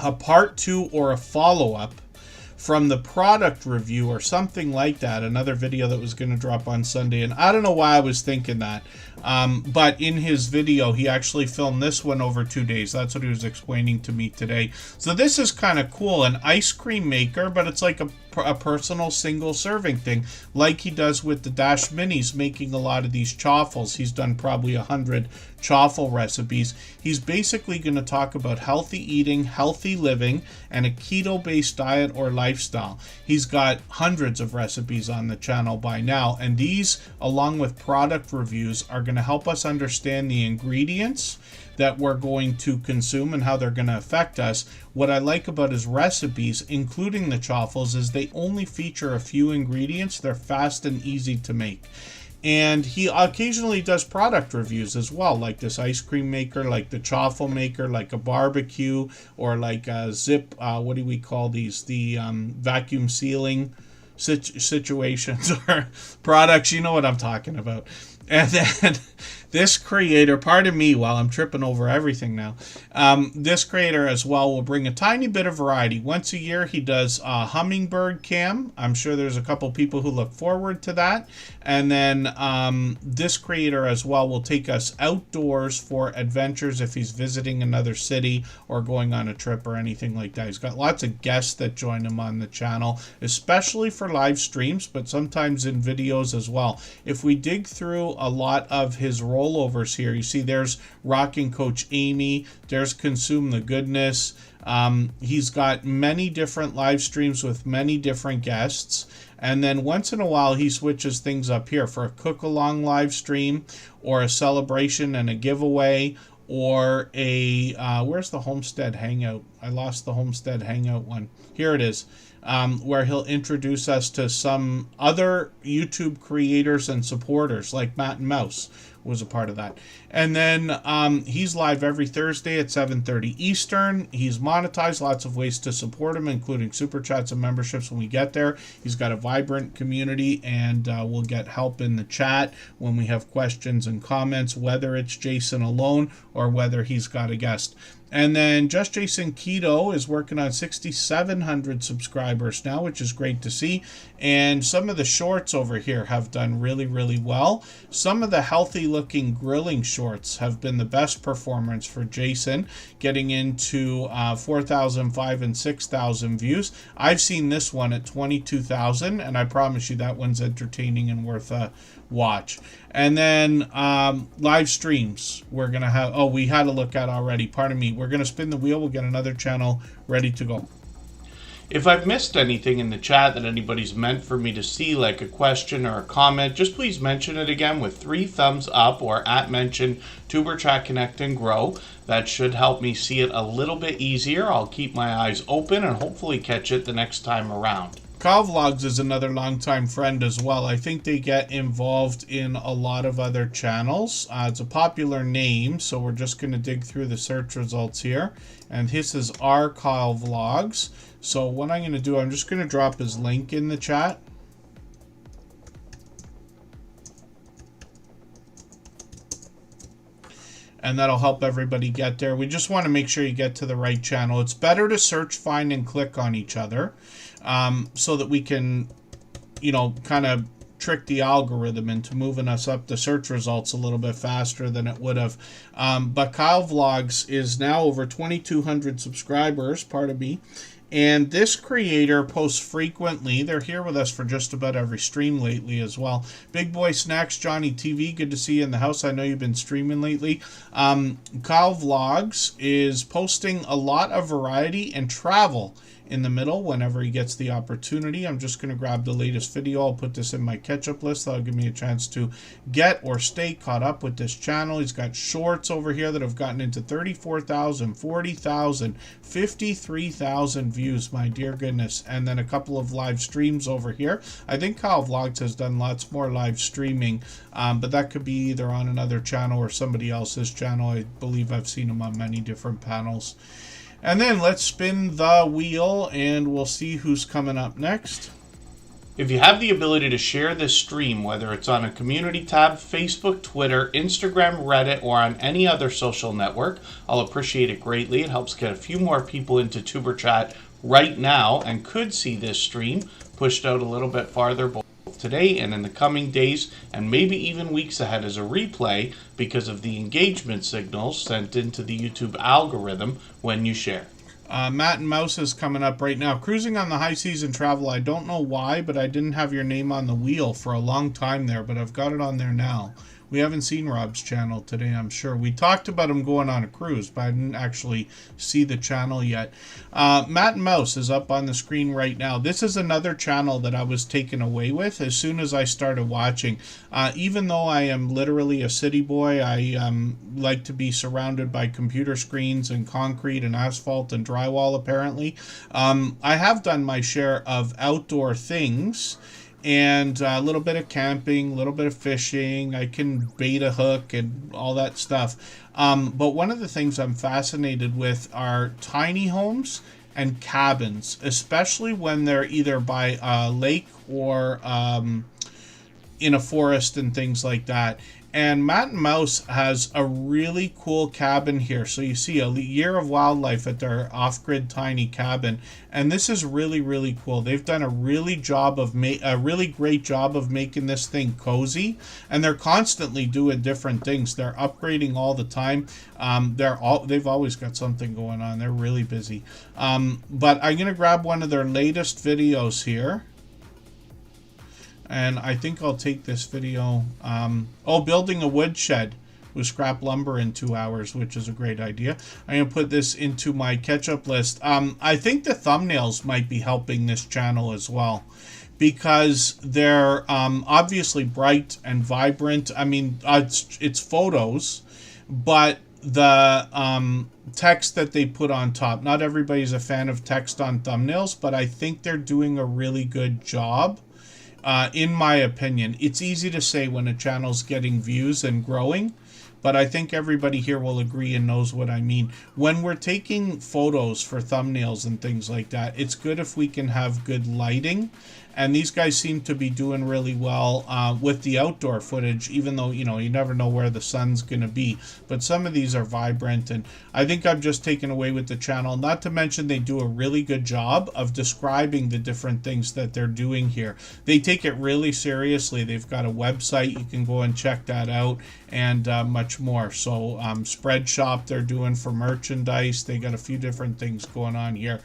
a part 2 or a follow-up from the product review or something like that, another video that was going to drop on Sunday. And I don't know why I was thinking that, but in his video he actually filmed this one over 2 days. That's what he was explaining to me today. So this is kind of cool, an ice cream maker, but it's like a personal single serving thing, like he does with the Dash Minis, making a lot of these chaffles. He's done probably 100 chaffle recipes. He's basically going to talk about healthy eating, healthy living, and a keto-based diet or lifestyle. He's got hundreds of recipes on the channel by now, and these, along with product reviews, are going to help us understand the ingredients that we're going to consume and how they're going to affect us. What I like about his recipes, including the chaffles, is they only feature a few ingredients. They're fast and easy to make. And he occasionally does product reviews as well, like this ice cream maker, like the chaffle maker, like a barbecue, or like a zip, what do we call these? The vacuum sealing situations or products. You know what I'm talking about. And then this creator, pardon me while I'm tripping over everything now, this creator as well will bring a tiny bit of variety. Once a year he does a hummingbird cam. I'm sure there's a couple people who look forward to that. And then this creator as well will take us outdoors for adventures if he's visiting another city or going on a trip or anything like that. He's got lots of guests that join him on the channel, especially for live streams, but sometimes in videos as well. If we dig through a lot of his role rollovers here. You see there's Rocking Coach Amy, there's Consume the Goodness. He's got many different live streams with many different guests. And then once in a while, he switches things up here for a cook-along live stream or a celebration and a giveaway or a, where's the Homestead Hangout? I lost the Homestead Hangout one. Here it is, where he'll introduce us to some other YouTube creators and supporters, like Matt and Mouse was a part of that. And then he's live every Thursday at 7:30 Eastern. He's monetized, lots of ways to support him, including super chats and memberships when we get there. He's got a vibrant community, and we'll get help in the chat when we have questions and comments, whether it's Jason alone or whether he's got a guest. And then Just Jason Keto is working on 6,700 subscribers now, which is great to see. And some of the shorts over here have done really, really well. Some of the healthy looking grilling shorts have been the best performance for Jason, getting into 4,005 and 6,000 views. I've seen this one at 22,000, and I promise you that one's entertaining and worth a watch. And then live streams we're gonna have, oh, we had a look at already, pardon me. We're gonna spin the wheel, we'll get another channel ready to go. If I've missed anything in the chat that anybody's meant for me to see, like a question or a comment, just please mention it again with 3 thumbs up or at mention Tuber Chat Connect and Grow. That should help me see it a little bit easier. I'll keep my eyes open and hopefully catch it the next time around. Kyle Vlogs is another longtime friend as well. I think they get involved in a lot of other channels. It's a popular name, so we're just going to dig through the search results here. And this is our Kyle Vlogs. So what I'm going to do, I'm just going to drop his link in the chat. And that'll help everybody get there. We just want to make sure you get to the right channel. It's better to search, find, and click on each other so that we can, you know, kind of trick the algorithm into moving us up the search results a little bit faster than it would have. But Kyle Vlogs is now over 2,200 subscribers, pardon me. And this creator posts frequently. They're here with us for just about every stream lately as well. Big Boy Snacks, Johnny TV, good to see you in the house. I know you've been streaming lately. Kyle Vlogs is posting a lot of variety and travel in the middle whenever he gets the opportunity. I'm just going to grab the latest video. I'll put this in my catch-up list. That'll give me a chance to get or stay caught up with this channel. He's got shorts over here that have gotten into 34,000, 40,000, 53,000 views, my dear goodness. And then a couple of live streams over here. I think Kyle Vlogs has done lots more live streaming, but that could be either on another channel or somebody else's channel. I believe I've seen him on many different panels. And then let's spin the wheel and we'll see who's coming up next. If you have the ability to share this stream, whether it's on a community tab, Facebook, Twitter, Instagram, Reddit, or on any other social network, I'll appreciate it greatly. It helps get a few more people into Tuber Chat right now and could see this stream pushed out a little bit farther both today and in the coming days and maybe even weeks ahead as a replay because of the engagement signals sent into the YouTube algorithm when you share. Matt and Mouse is coming up right now. Cruising on the high season travel. I don't know why, but I didn't have your name on the wheel for a long time there, but I've got it on there now. We haven't seen Rob's channel today, I'm sure. We talked about him going on a cruise, but I didn't actually see the channel yet. Matt and Mouse is up on the screen right now. This is another channel that I was taken away with as soon as I started watching. Even though I am literally a city boy, I like to be surrounded by computer screens and concrete and asphalt and drywall, apparently. I have done my share of outdoor things, and a little bit of camping, a little bit of fishing. I can bait a hook and all that stuff. But one of the things I'm fascinated with are tiny homes and cabins, especially when they're either by a lake or in a forest and things like that. And Matt and Mouse has a really cool cabin here. So you see a year of wildlife at their off-grid tiny cabin. And this is really, really cool. They've done a really great job of making this thing cozy. And they're constantly doing different things. They're upgrading all the time. They've always got something going on. They're really busy. But I'm going to grab one of their latest videos here. And I think I'll take this video. Building a woodshed. with scrap lumber in 2 hours, which is a great idea. I'm going to put this into my catch-up list. I think the thumbnails might be helping this channel as well, because they're obviously bright and vibrant. I mean, it's photos, but the text that they put on top, not everybody's a fan of text on thumbnails, but I think they're doing a really good job. In my opinion, it's easy to say when a channel's getting views and growing, but I think everybody here will agree and knows what I mean. When we're taking photos for thumbnails and things like that, it's good if we can have good lighting. And these guys seem to be doing really well with the outdoor footage, even though, you never know where the sun's going to be. But some of these are vibrant, and I think I'm just taken away with the channel. Not to mention they do a really good job of describing the different things that they're doing here. They take it really seriously. They've got a website. You can go and check that out, and much more. So spread shop they're doing for merchandise. They got a few different things going on here.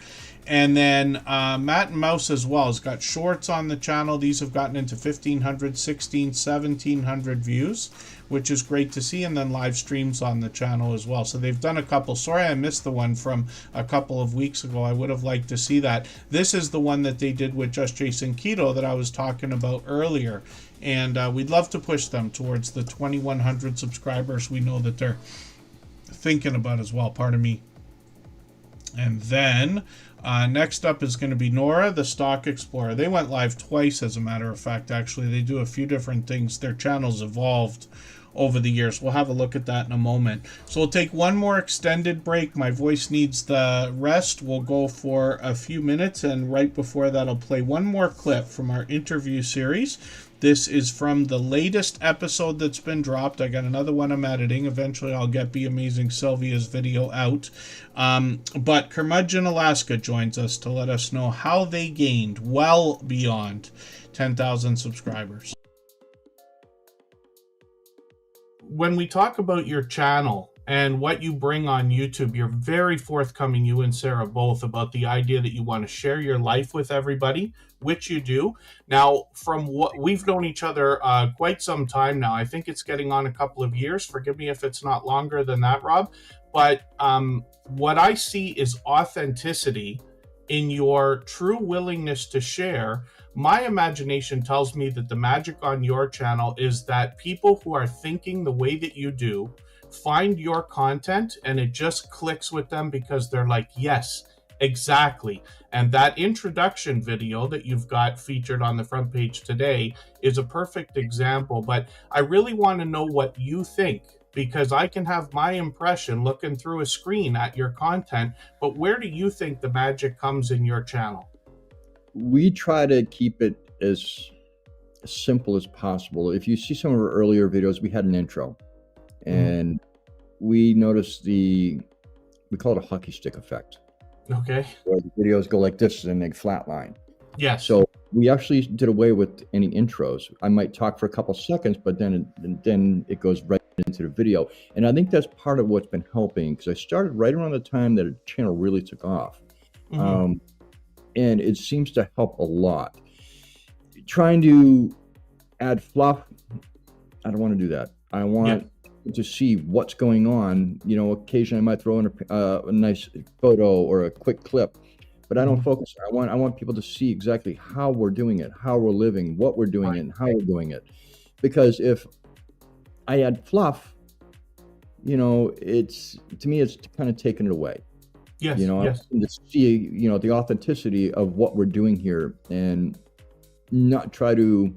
And then Matt and Mouse as well has got shorts on the channel. These have gotten into 1,500, 16, 1,700 views, which is great to see. And then live streams on the channel as well. So they've done a couple. Sorry I missed the one from a couple of weeks ago. I would have liked to see that. This is the one that they did with Just Jason Keto that I was talking about earlier. And we'd love to push them towards the 2,100 subscribers we know that they're thinking about as well. Pardon me. And then next up is going to be Nora, the Stock Explorer. They went live twice, as a matter of fact, actually. They do a few different things. Their channel's evolved over the years. We'll have a look at that in a moment. So we'll take one more extended break. My voice needs the rest. We'll go for a few minutes, and right before that, I'll play one more clip from our interview series. This is from the latest episode that's been dropped. I got another one I'm editing. Eventually, I'll get Be Amazing Sylvia's video out. But Curmudgeon Alaska joins us to let us know how they gained well beyond 10,000 subscribers. When we talk about your channel and what you bring on YouTube, you're very forthcoming, you and Sarah both, about the idea that you want to share your life with everybody, which you do. Now, from what we've known each other quite some time now, I think it's getting on a couple of years. Forgive me if it's not longer than that, Rob. But what I see is authenticity in your true willingness to share. My imagination tells me that the magic on your channel is that people who are thinking the way that you do find your content and it just clicks with them because they're like, yes, exactly. And that introduction video that you've got featured on the front page today is a perfect example. But I really want to know what you think, because I can have my impression looking through a screen at your content, but where do you think the magic comes in your channel? We try to keep it as simple as possible. If you see some of our earlier videos, we had an intro, and we noticed we call it a hockey stick effect. Okay. Where the videos go like this and they flatline. Yes. So we actually did away with any intros. I might talk for a couple seconds, but then it goes right into the video. And I think that's part of what's been helping, because I started right around the time that the channel really took off. And it seems to help a lot. Trying to add fluff, I don't want to do that. I want to see what's going on. Occasionally I might throw in a nice photo or a quick clip, but I don't focus. I want people to see exactly how we're doing it, how we're living, what we're doing, and how we're doing it. Because if I add fluff, it's, to me, it's kind of taking it away. Yes. To see, the authenticity of what we're doing here, and not try to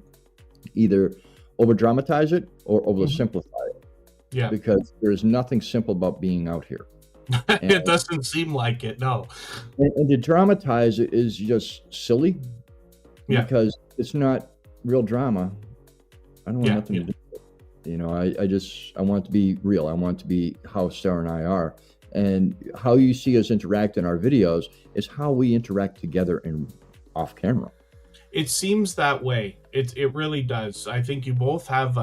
either over dramatize it or over simplify it. Yeah. Because there's nothing simple about being out here. It doesn't seem like it, no. And to dramatize it is just silly. Yeah. Because it's not real drama. I don't want nothing to do with it. I want it to be real. I want it to be how Sarah and I are. And how you see us interact in our videos is how we interact together and off camera. It seems that way. It really does. I think you both have,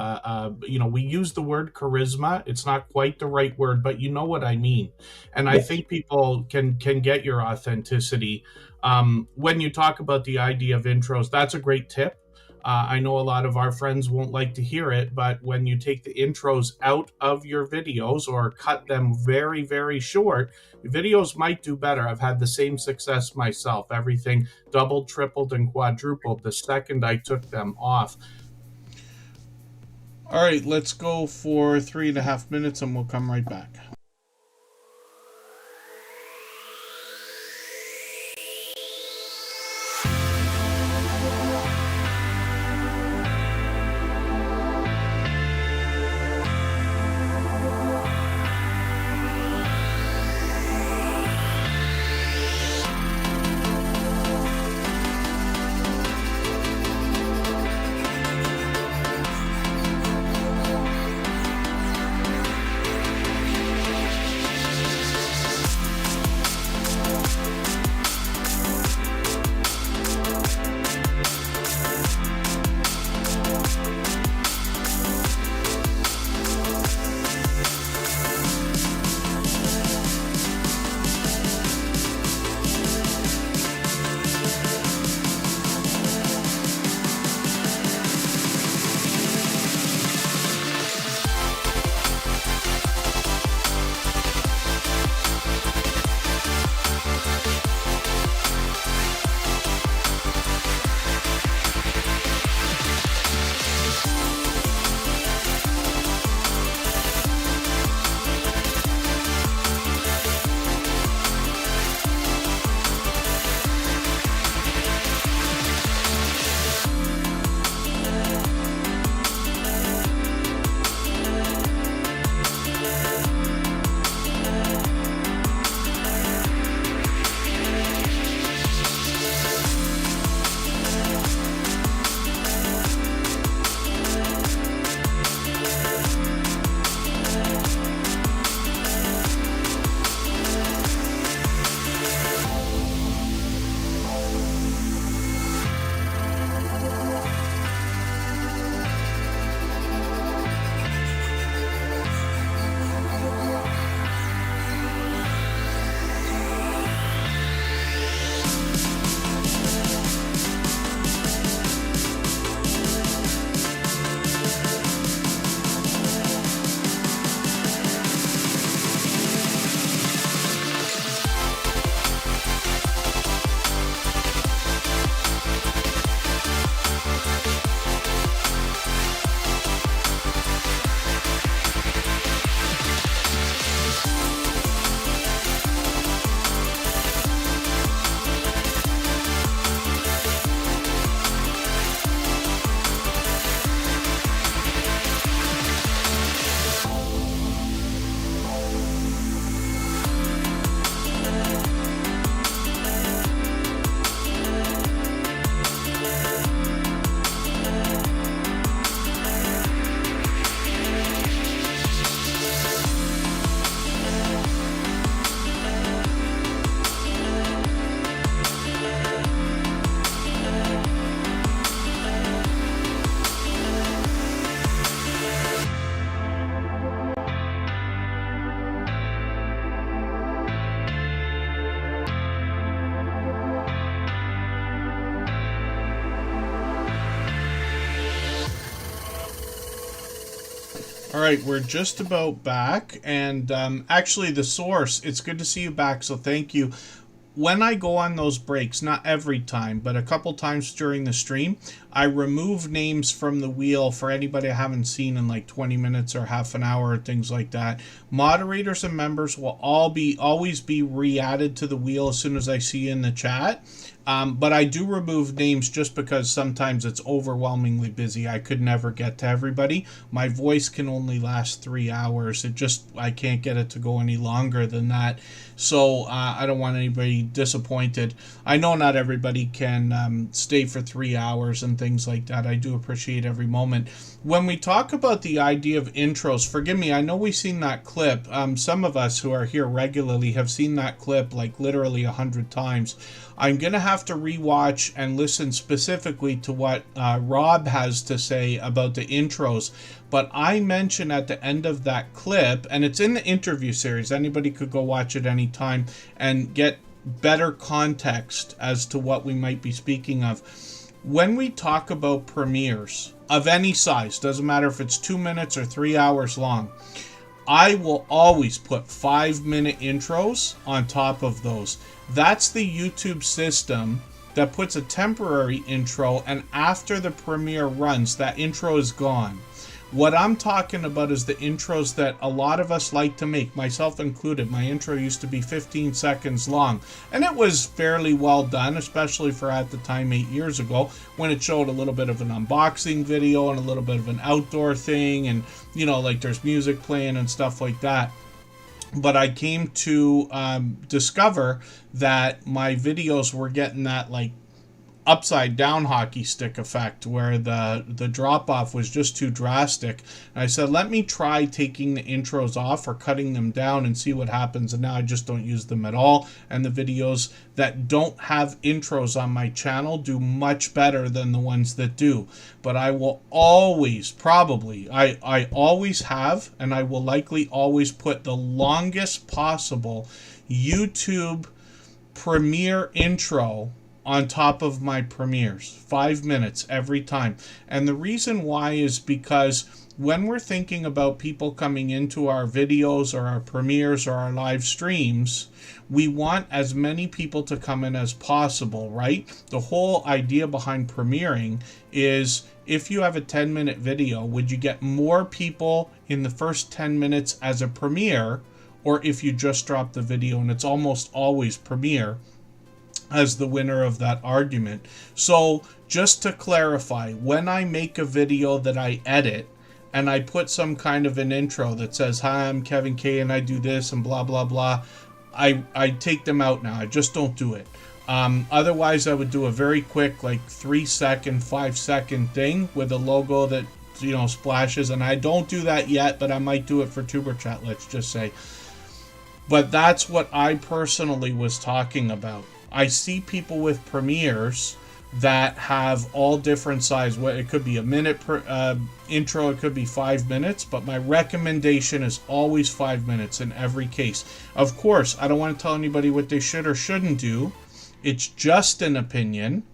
we use the word charisma. It's not quite the right word, but you know what I mean. And I think people can get your authenticity. When you talk about the idea of intros, that's a great tip. I know a lot of our friends won't like to hear it, but when you take the intros out of your videos or cut them very, very short, videos might do better. I've had the same success myself. Everything doubled, tripled, and quadrupled the second I took them off. All right, let's go for 3.5 minutes and we'll come right back. All right, we're just about back, and actually the source, it's good to see you back, so thank you. When I go on those breaks, not every time, but a couple times during the stream, I remove names from the wheel for anybody I haven't seen in like 20 minutes or half an hour or things like that. Moderators and members will always be re-added to the wheel as soon as I see you in the chat. But I do remove names just because sometimes it's overwhelmingly busy. I could never get to everybody. My voice can only last 3 hours. I can't get it to go any longer than that. So I don't want anybody disappointed. I know not everybody can stay for 3 hours and things like that. I do appreciate every moment. When we talk about the idea of intros, forgive me, I know we've seen that clip. Some of us who are here regularly have seen that clip like literally 100 times. I'm going to have to rewatch and listen specifically to what Rob has to say about the intros. But I mentioned at the end of that clip, and it's in the interview series, anybody could go watch it anytime and get better context as to what we might be speaking of. when we talk about premieres of any size, doesn't matter if it's 2 minutes or 3 hours long, I will always put 5-minute intros on top of those. That's the YouTube system that puts a temporary intro, and after the premiere runs, that intro is gone. What I'm talking about is the intros that a lot of us like to make, myself included. My intro used to be 15 seconds long, and it was fairly well done, especially for at the time 8 years ago, when it showed a little bit of an unboxing video and a little bit of an outdoor thing, and you know, like there's music playing and stuff like that. But I came to discover that my videos were getting that like upside down hockey stick effect where the drop off was just too drastic. And I said, let me try taking the intros off or cutting them down and see what happens. And now I just don't use them at all. And the videos that don't have intros on my channel do much better than the ones that do. But I will always, I always have, and I will likely always put the longest possible YouTube premiere intro on top of my premieres. 5 minutes every time. And the reason why is because when we're thinking about people coming into our videos or our premieres or our live streams, we want as many people to come in as possible, right? The whole idea behind premiering is, if you have a 10-minute video, would you get more people in the first 10 minutes as a premiere, or if you just drop the video? And it's almost always premiere as the winner of that argument. So just to clarify, when I make a video that I edit and I put some kind of an intro that says, hi, I'm Kevin K and I do this and blah, blah, blah, I take them out now. I just don't do it. Otherwise, I would do a very quick, like 3-second, 5-second thing with a logo that, you know, splashes. And I don't do that yet, but I might do it for Superchat, let's just say. But that's what I personally was talking about. I see people with premieres that have all different size. It could be a minute per intro, it could be 5 minutes, but my recommendation is always 5 minutes in every case. Of course, I don't want to tell anybody what they should or shouldn't do. It's just an opinion,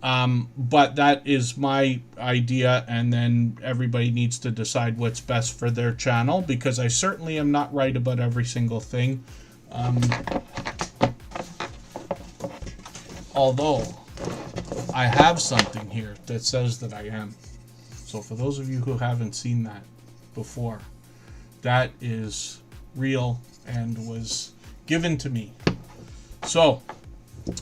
but that is my idea, and then everybody needs to decide what's best for their channel, because I certainly am not right about every single thing. Although I have something here that says that I am. So for those of you who haven't seen that before, that is real and was given to me. So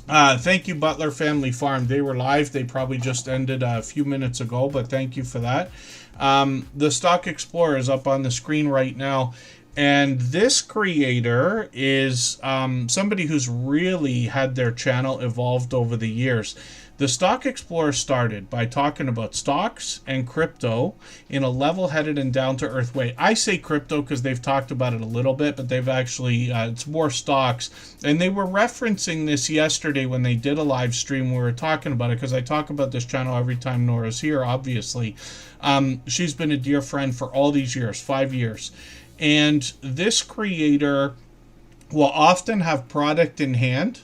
thank you, Butler Family Farm. They were live. They probably just ended a few minutes ago, but thank you for that. The Stock Explorer is up on the screen right now. And this creator is somebody who's really had their channel evolved over the years. The Stock Explorer started by talking about stocks and crypto in a level-headed and down-to-earth way. I say crypto because they've talked about it a little bit, but they've actually, it's more stocks. And they were referencing this yesterday when they did a live stream. We were talking about it because I talk about this channel every time Nora's here, obviously. She's been a dear friend for all these years, 5 years. And this creator will often have product in hand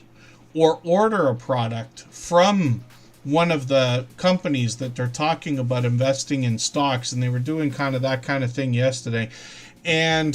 or order a product from one of the companies that they're talking about investing in stocks. And they were doing kind of that kind of thing yesterday. And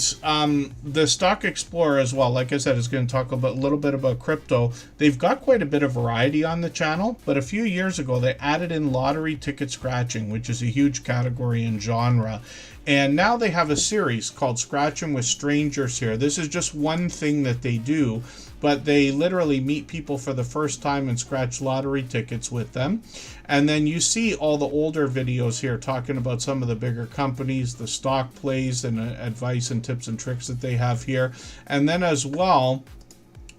the Stock Explorer as well, like I said, is going to talk about a little bit about crypto. They've got quite a bit of variety on the channel, but a few years ago they added in lottery ticket scratching, which is a huge category and genre. And now they have a series called Scratching with Strangers here. This is just one thing that they do, but they literally meet people for the first time and scratch lottery tickets with them. And then you see all the older videos here talking about some of the bigger companies, the stock plays and advice and tips and tricks that they have here. And then as well,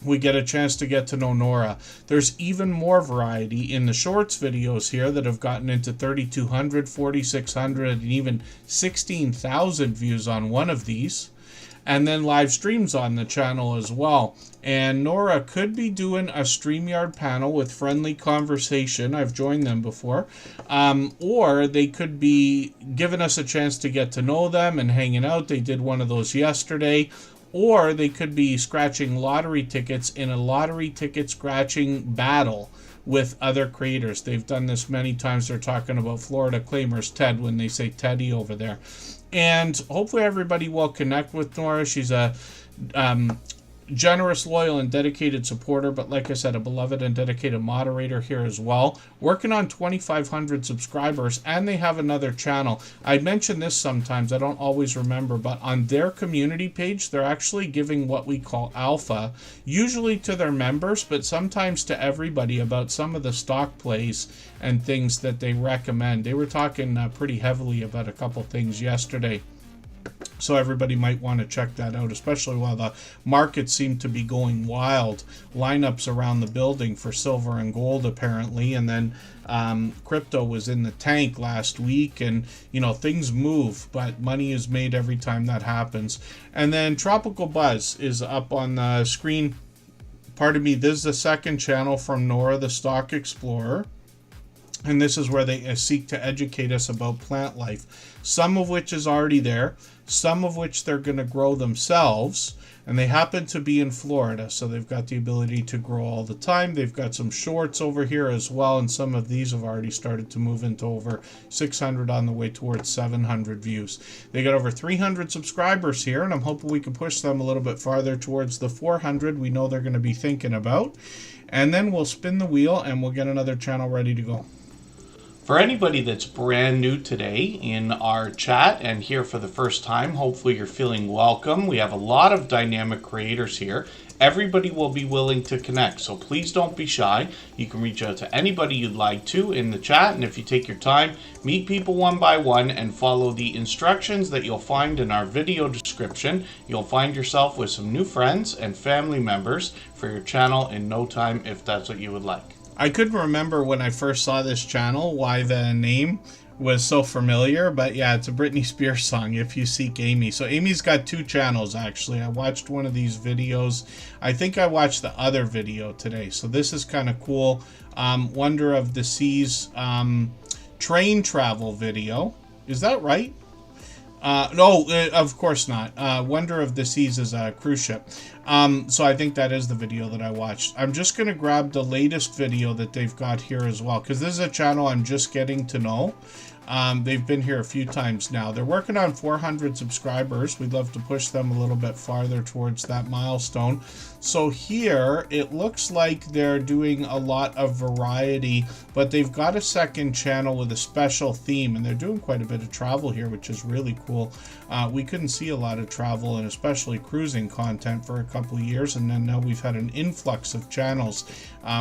we get a chance to get to know Nora. There's even more variety in the shorts videos here that have gotten into 3,200, 4,600, and even 16,000 views on one of these. And then live streams on the channel as well. And Nora could be doing a StreamYard panel with friendly conversation. I've joined them before. Or they could be giving us a chance to get to know them and hanging out. They did one of those yesterday. Or they could be scratching lottery tickets in a lottery ticket scratching battle with other creators. They've done this many times. They're talking about Florida Claimers Ted when they say Teddy over there. And hopefully everybody will connect with Nora. She's a generous, loyal, and dedicated supporter, but like I said, a beloved and dedicated moderator here as well, working on 2,500 subscribers, and they have another channel. I mention this sometimes, I don't always remember, but on their community page, they're actually giving what we call alpha, usually to their members, but sometimes to everybody, about some of the stock plays and things that they recommend. They were talking pretty heavily about a couple things yesterday. So everybody might want to check that out, especially while the markets seem to be going wild. Lineups around the building for silver and gold, apparently. And then crypto was in the tank last week. And, you know, things move, but money is made every time that happens. And then Tropical Buzz is up on the screen. Pardon me, this is the second channel from Nora, the Stock Explorer. And this is where they seek to educate us about plant life, some of which is already there, some of which they're going to grow themselves, and they happen to be in Florida, so they've got the ability to grow all the time. They've got some shorts over here as well, and some of these have already started to move into over 600 on the way towards 700 views. They got over 300 subscribers here, and I'm hoping we can push them a little bit farther towards the 400 we know they're going to be thinking about. And then we'll spin the wheel, and we'll get another channel ready to go. For anybody that's brand new today in our chat and here for the first time, hopefully you're feeling welcome. We have a lot of dynamic creators here. Everybody will be willing to connect, so please don't be shy. You can reach out to anybody you'd like to in the chat, and if you take your time, meet people one by one and follow the instructions that you'll find in our video description. You'll find yourself with some new friends and family members for your channel in no time, if that's what you would like. I couldn't remember when I first saw this channel why the name was so familiar, but yeah, it's a Britney Spears song, If You Seek Amy. So Amy's got two channels, actually. I watched one of these videos. I think I watched the other video today, so this is kind of cool. Wonder of the Seas train travel video. Is that right? No, of course not. Wonder of the Seas is a cruise ship. So I think that is the video that I watched. I'm just going to grab the latest video that they've got here as well, because this is a channel I'm just getting to know. They've been here a few times now. They're working on 400 subscribers. We'd love to push them a little bit farther towards that milestone. So here, it looks like they're doing a lot of variety, but they've got a second channel with a special theme, and they're doing quite a bit of travel here, which is really cool. We couldn't see a lot of travel and especially cruising content for a couple of years, and then now we've had an influx of channels,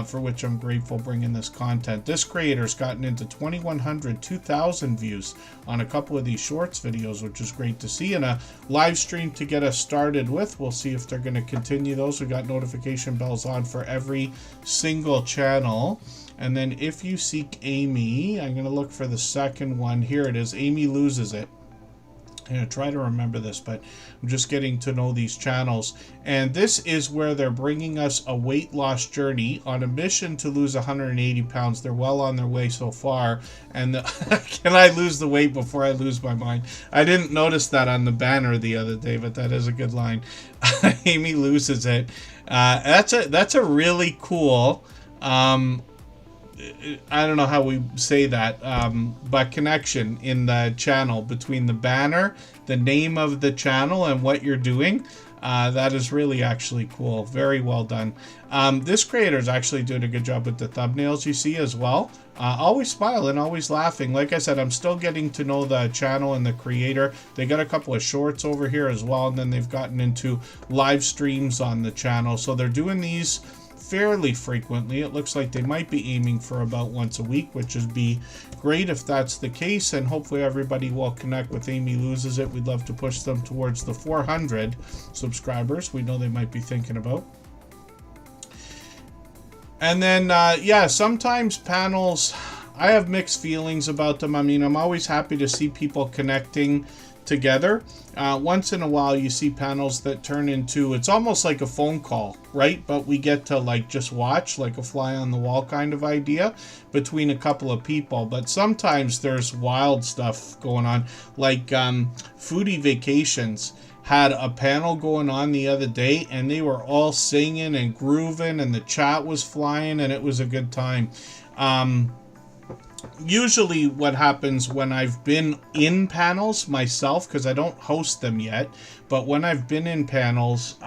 for which I'm grateful bringing this content. This creator's gotten into 2,100, 2,000 views on a couple of these shorts videos, which is great to see, and a live stream to get us started with. We'll see if they're going to continue those. We got notification bells on for every single channel. And then If You Seek Amy, I'm going to look for the second one. Here it is, Amy Loses It. I'm going to try to remember this, but I'm just getting to know these channels. And this is where they're bringing us a weight loss journey on a mission to lose 180 pounds. They're well on their way so far. And can I lose the weight before I lose my mind? I didn't notice that on the banner the other day, but that is a good line. Amy Loses It. That's a really cool... I don't know how we say that, but connection in the channel between the banner, the name of the channel, and what you're doing. That is really actually cool. Very well done. This creator is actually doing a good job with the thumbnails you see as well. Always smiling, always laughing. Like I said, I'm still getting to know the channel and the creator. They got a couple of shorts over here as well, and then they've gotten into live streams on the channel. So they're doing these fairly frequently. It looks like they might be aiming for about once a week, which would be great if that's the case, and hopefully everybody will connect with Amy Loses It. We'd love to push them towards the 400 subscribers we know they might be thinking about. And then yeah, sometimes panels, I have mixed feelings about them. I mean, I'm always happy to see people connecting together. Once in a while you see panels that turn into, it's almost like a phone call, right? But we get to like just watch, like a fly on the wall kind of idea between a couple of people. But sometimes there's wild stuff going on, like Foodie Vacations had a panel going on the other day, and they were all singing and grooving, and the chat was flying, and it was a good time. Usually what happens when I've been in panels myself, because I don't host them yet, but when I've been in panels,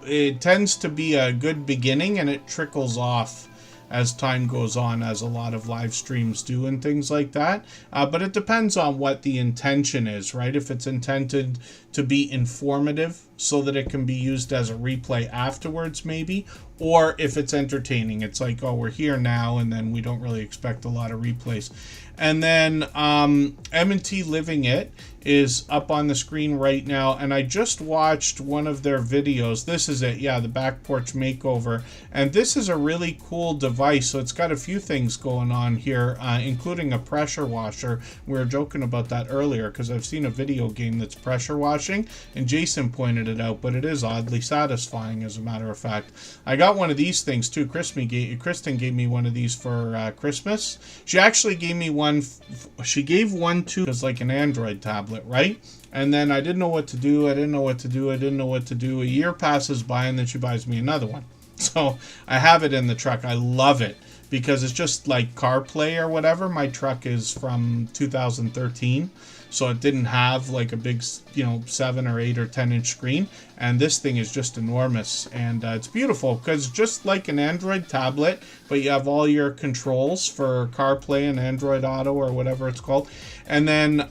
it tends to be a good beginning, and it trickles off as time goes on, as a lot of live streams do and things like that. But it depends on what the intention is, right? If it's intended to be informative so that it can be used as a replay afterwards, maybe, or if it's entertaining. It's like, oh, we're here now, and then we don't really expect a lot of replays. And then M&T Living It is up on the screen right now, and I just watched one of their videos. This is it, yeah, the back porch makeover, and this is a really cool device. So it's got a few things going on here, including a pressure washer. We were joking about that earlier because I've seen a video game that's pressure washing, and Jason pointed it out, but it is oddly satisfying, as a matter of fact. I got one of these things too. Kristen gave me one of these for Christmas. She actually gave me one. She gave one to as like an Android tablet, right? And then I didn't know what to do. I didn't know what to do. A year passes by, and then she buys me another one. So I have it in the truck. I love it because it's just like CarPlay or whatever. My truck is from 2013. So it didn't have like a big, 7 or 8 or 10 inch screen. And this thing is just enormous. And it's beautiful because just like an Android tablet, but you have all your controls for CarPlay and Android Auto or whatever it's called. And then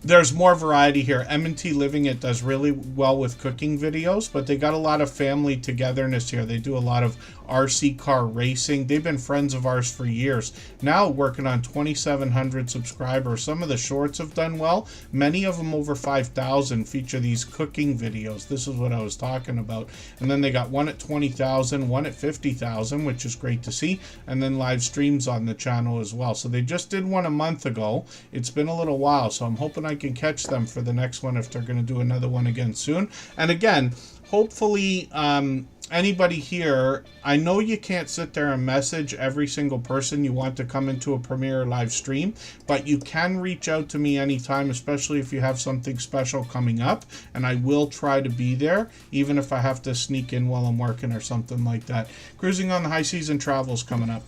there's more variety here. M&T Living It does really well with cooking videos, but they got a lot of family togetherness here. They do a lot of RC car racing. They've been friends of ours for years. Now working on 2,700 subscribers. Some of the shorts have done well. Many of them over 5,000 feature these cooking videos. This is what I was talking about. And then they got one at 20,000, one at 50,000, which is great to see. And then live streams on the channel as well. So they just did one a month ago. It's been a little while, so I'm hoping I can catch them for the next one if they're going to do another one again soon. And again, hopefully anybody here, I know you can't sit there and message every single person you want to come into a premiere live stream, but you can reach out to me anytime, especially if you have something special coming up, and I will try to be there, even if I have to sneak in while I'm working or something like that. Cruising on the High Season Travel's coming up.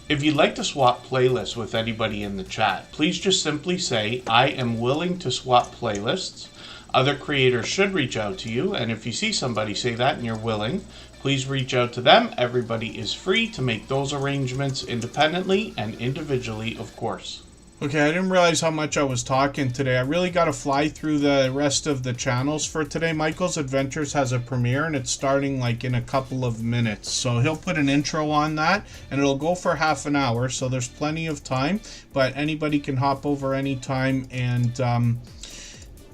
If you'd like to swap playlists with anybody in the chat, please just simply say, I am willing to swap playlists. Other creators should reach out to you, and if you see somebody say that and you're willing, please reach out to them. Everybody is free to make those arrangements independently and individually, of course. Okay, I didn't realize how much I was talking today. I really got to fly through the rest of the channels for today. Michael's Adventures has a premiere, and it's starting like in a couple of minutes. So he'll put an intro on that, and it'll go for half an hour, so there's plenty of time. But anybody can hop over anytime, and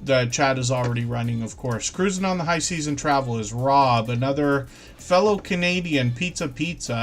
the chat is already running, of course. Cruising on the High Season Travel is Rob, another fellow Canadian. Pizza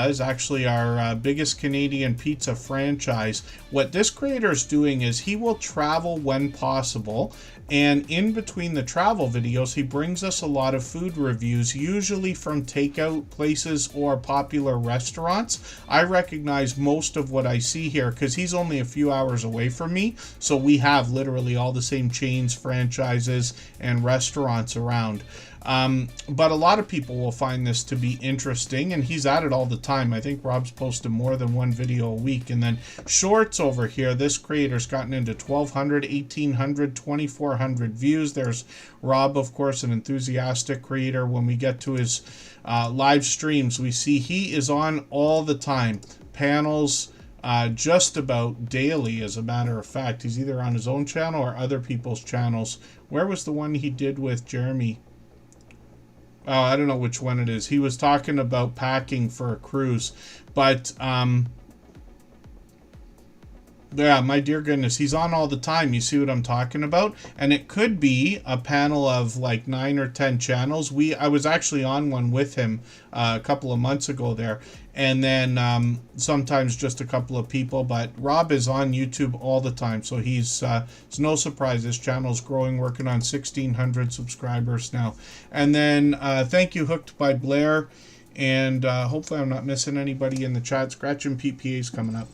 is actually our biggest Canadian pizza franchise. What this creator is doing is he will travel when possible, and in between the travel videos, he brings us a lot of food reviews, usually from takeout places or popular restaurants. I recognize most of what I see here because he's only a few hours away from me, so we have literally all the same chains, franchises, and restaurants around. But a lot of people will find this to be interesting, and he's at it all the time. I think Rob's posted more than one video a week. And then shorts over here, this creator's gotten into 1,200, 1,800, 2,400 views. There's Rob, of course, an enthusiastic creator. When we get to his live streams, we see he is on all the time. Panels, just about daily, as a matter of fact. He's either on his own channel or other people's channels. Where was the one he did with Jeremy? Oh, I don't know which one it is. He was talking about packing for a cruise, but Yeah, my dear goodness, he's on all the time. You see what I'm talking about? And it could be a panel of like 9 or 10 channels. I was actually on one with him a couple of months ago there, and then sometimes just a couple of people. But Rob is on YouTube all the time, so it's no surprise his channel's growing, working on 1,600 subscribers now. And then thank you, Hooked by Blair, and hopefully I'm not missing anybody in the chat. Scratch and PPA's coming up.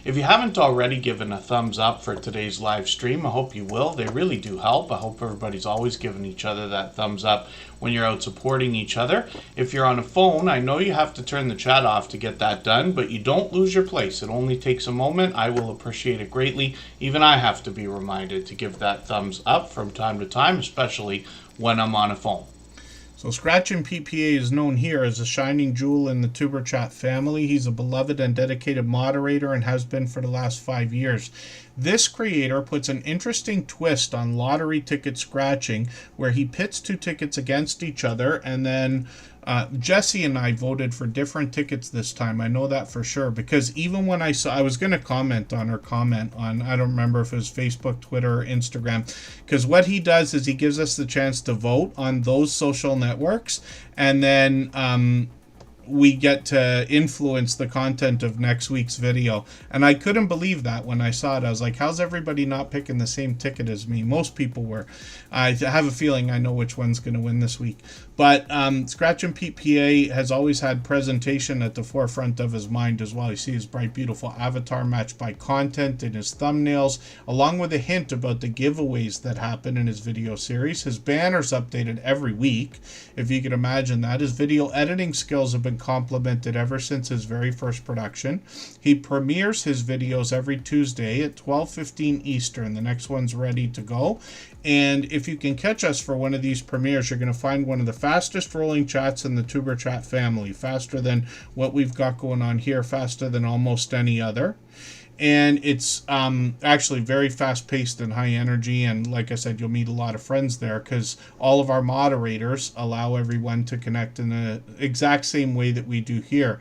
If you haven't already given a thumbs up for today's live stream, I hope you will. They really do help. I hope everybody's always giving each other that thumbs up when you're out supporting each other. If you're on a phone, I know you have to turn the chat off to get that done, but you don't lose your place. It only takes a moment. I will appreciate it greatly. Even I have to be reminded to give that thumbs up from time to time, especially when I'm on a phone. So Scratch and PPA is known here as a shining jewel in the Tuber Chat family. He's a beloved and dedicated moderator and has been for the last 5 years. This creator puts an interesting twist on lottery ticket scratching, where he pits 2 tickets against each other, and then Jesse and I voted for different tickets this time. I know that for sure, because even when I was going to comment on her comment on, I don't remember if it was Facebook, Twitter, or Instagram, because what he does is he gives us the chance to vote on those social networks, and then we get to influence the content of next week's video. And I couldn't believe that when I saw it. I was like, how's everybody not picking the same ticket as me? Most people were. I have a feeling I know which one's going to win this week. But Scratch and PPA has always had presentation at the forefront of his mind as well. You see his bright, beautiful avatar matched by content in his thumbnails, along with a hint about the giveaways that happen in his video series. His banner's updated every week, if you can imagine that. His video editing skills have been complimented ever since his very first production. He premieres his videos every Tuesday at 12:15 Eastern. The next one's ready to go. And if you can catch us for one of these premieres, you're going to find one of the fastest rolling chats in the Tuber Chat family. Faster than what we've got going on here, faster than almost any other. And it's actually very fast-paced and high energy, and like I said, you'll meet a lot of friends there because all of our moderators allow everyone to connect in the exact same way that we do here.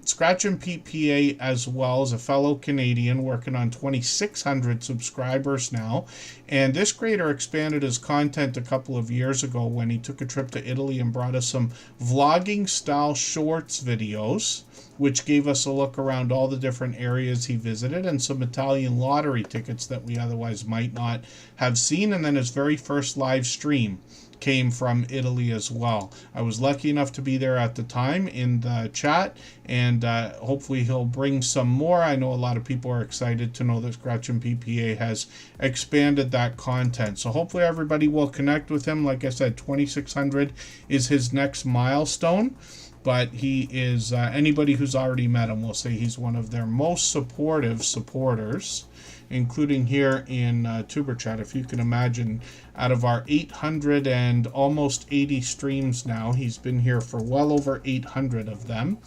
Scratch and PPA as well as a fellow Canadian working on 2,600 subscribers now, and this creator expanded his content a couple of years ago when he took a trip to Italy and brought us some vlogging style shorts videos, which gave us a look around all the different areas he visited and some Italian lottery tickets that we otherwise might not have seen. And then his very first live stream came from Italy as well. I was lucky enough to be there at the time in the chat, and hopefully he'll bring some more. I know a lot of people are excited to know that Scratch and PPA has expanded that content. So hopefully everybody will connect with him. Like I said, 2,600 is his next milestone. But he is, anybody who's already met him will say he's one of their most supportive supporters, including here in Tuber Chat. If you can imagine, out of our 800 and almost 80 streams now, he's been here for well over 800 of them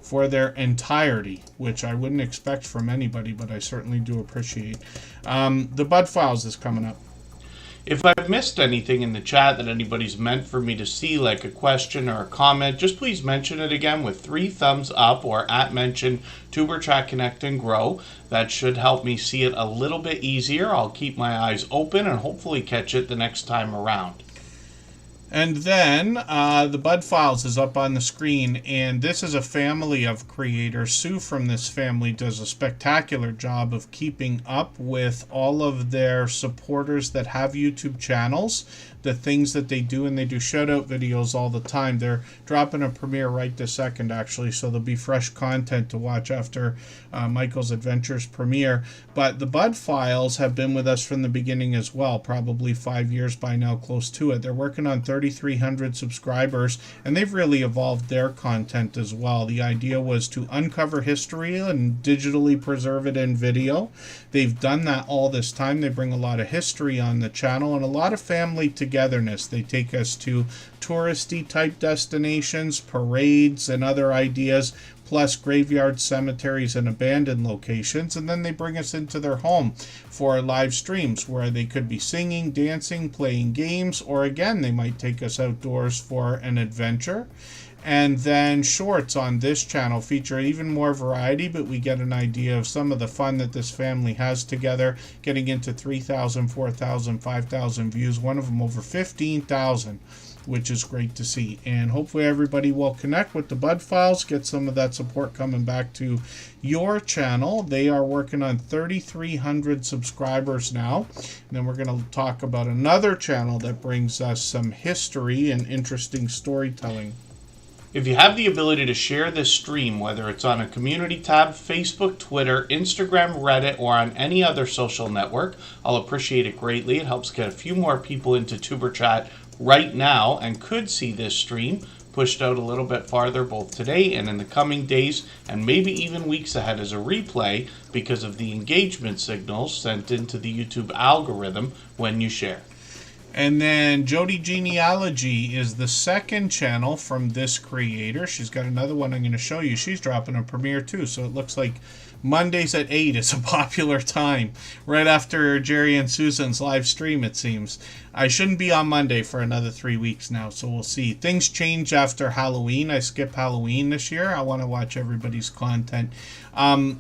for their entirety, which I wouldn't expect from anybody, but I certainly do appreciate. The Bud Files is coming up. If I've missed anything in the chat that anybody's meant for me to see, like a question or a comment, just please mention it again with 3 thumbs up or @mention Tuber Chat Connect and Grow. That should help me see it a little bit easier. I'll keep my eyes open and hopefully catch it the next time around. And then the Bud Files is up on the screen, and this is a family of creators. Sue from this family does a spectacular job of keeping up with all of their supporters that have YouTube channels, the things that they do, and they do shout-out videos all the time. They're dropping a premiere right this second, actually, so there'll be fresh content to watch after Michael's Adventures premiere. But the Bud Files have been with us from the beginning as well, probably 5 years by now, close to it. They're working on 3,300 subscribers, and they've really evolved their content as well. The idea was to uncover history and digitally preserve it in video. They've done that all this time. They bring a lot of history on the channel and a lot of family togetherness. They take us to touristy type destinations, parades, and other ideas, plus graveyards, cemeteries, and abandoned locations. And then they bring us into their home for live streams where they could be singing, dancing, playing games, or again, they might take us outdoors for an adventure. And then shorts on this channel feature even more variety, but we get an idea of some of the fun that this family has together, getting into 3,000, 4,000, 5,000 views, one of them over 15,000, which is great to see. And hopefully everybody will connect with the Bud Files, get some of that support coming back to your channel. They are working on 3,300 subscribers now. And then we're going to talk about another channel that brings us some history and interesting storytelling. If you have the ability to share this stream, whether it's on a community tab, Facebook, Twitter, Instagram, Reddit, or on any other social network, I'll appreciate it greatly. It helps get a few more people into Tuber Chat right now and could see this stream pushed out a little bit farther both today and in the coming days and maybe even weeks ahead as a replay because of the engagement signals sent into the YouTube algorithm when you share. And then Jody Genealogy is the second channel from this creator. She's got another one I'm going to show you. She's dropping a premiere too, so it looks like Mondays at 8 is a popular time, right after Jerry and Susan's live stream, it seems. I shouldn't be on Monday for another 3 weeks now, so we'll see. Things change after Halloween. I skip Halloween this year. I want to watch everybody's content.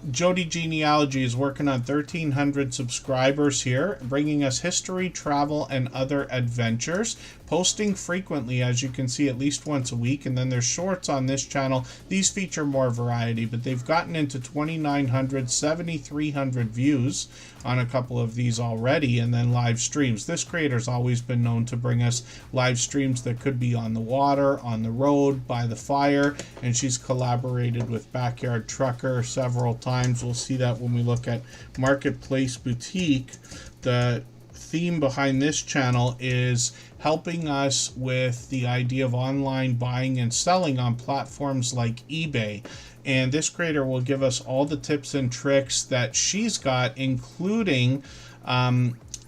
Jody Genealogy is working on 1,300 subscribers here, bringing us history, travel, and other adventures. Posting frequently, as you can see, at least once a week. And then there's shorts on this channel. These feature more variety, but they've gotten into 2,900, 7,300 views on a couple of these already, and then live streams. This creator's always been known to bring us live streams that could be on the water, on the road, by the fire, and she's collaborated with Backyard Trucker several times. We'll see that when we look at Marketplace Boutique. The theme behind this channel is helping us with the idea of online buying and selling on platforms like eBay. And this creator will give us all the tips and tricks that she's got, including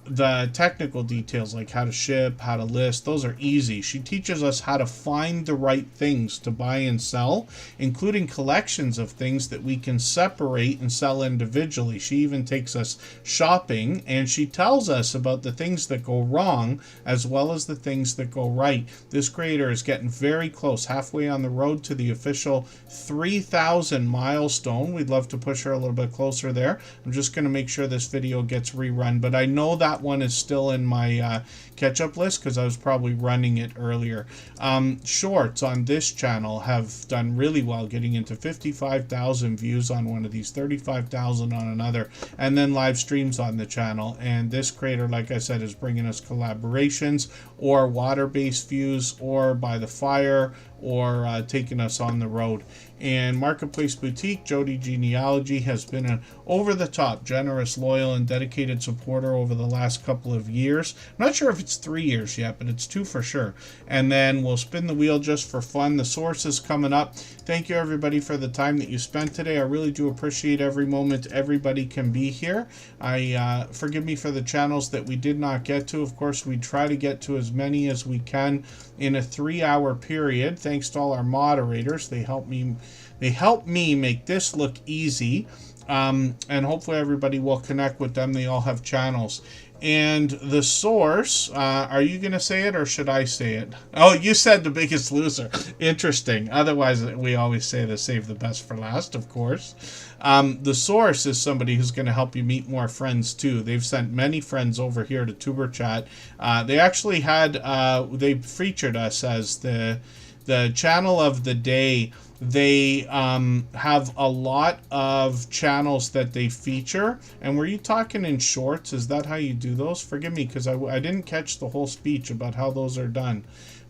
the technical details like how to ship, how to list. Those are easy. She teaches us how to find the right things to buy and sell, including collections of things that we can separate and sell individually. She even takes us shopping, and she tells us about the things that go wrong as well as the things that go right. This creator is getting very close, halfway on the road to the official 3,000 milestone. We'd love to push her a little bit closer there. I'm just going to make sure this video gets rerun, but I know that one is still in my catch-up list because I was probably running it earlier. Shorts on this channel have done really well, getting into 55,000 views on one of these, 35,000 on another, and then live streams on the channel. And this creator, like I said, is bringing us collaborations or water-based views or by the fire or taking us on the road. And Marketplace Boutique, Jody Genealogy, has been an over-the-top, generous, loyal, and dedicated supporter over the last couple of years. I'm not sure if it's 3 years yet, but it's 2 for sure. And then we'll spin the wheel just for fun. The source is coming up. Thank you, everybody, for the time that you spent today. I really do appreciate every moment everybody can be here. Forgive me for the channels that we did not get to. Of course, we try to get to as many as we can in a 3-hour period. Thanks to all our moderators. They help me make this look easy. And hopefully everybody will connect with them. They all have channels. And the source, are you going to say it or should I say it? Oh, you said The Biggest Loser. Interesting. Otherwise, we always say to save the best for last, of course. The source is somebody who's going to help you meet more friends, too. They've sent many friends over here to Tuber Chat. They actually had, they featured us as the channel of the day. They have a lot of channels that they feature. And were you talking in shorts? Is that how you do those? Forgive me, because I didn't catch the whole speech about how those are done.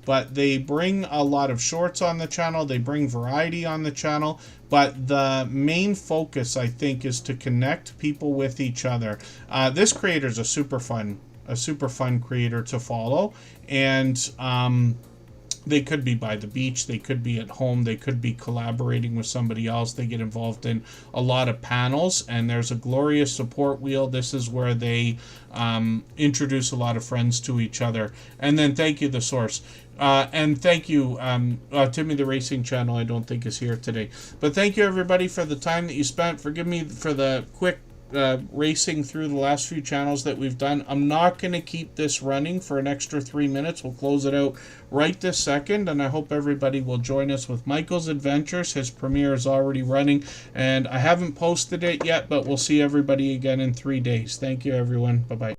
But they bring a lot of shorts on the channel. They bring variety on the channel. But the main focus, I think, is to connect people with each other. This creator is a super fun creator to follow. And they could be by the beach, they could be at home, they could be collaborating with somebody else. They get involved in a lot of panels, and there's a glorious support wheel. This is where they introduce a lot of friends to each other. And then thank you, the source. And thank you, Timmy the Racing Channel, I don't think is here today. But thank you, everybody, for the time that you spent. Forgive me for the quick racing through the last few channels that we've done. I'm not going to keep this running for an extra 3 minutes. We'll close it out right this second, and I hope everybody will join us with Michael's Adventures. His premiere is already running, and I haven't posted it yet, but we'll see everybody again in 3 days. Thank you, everyone. Bye-bye.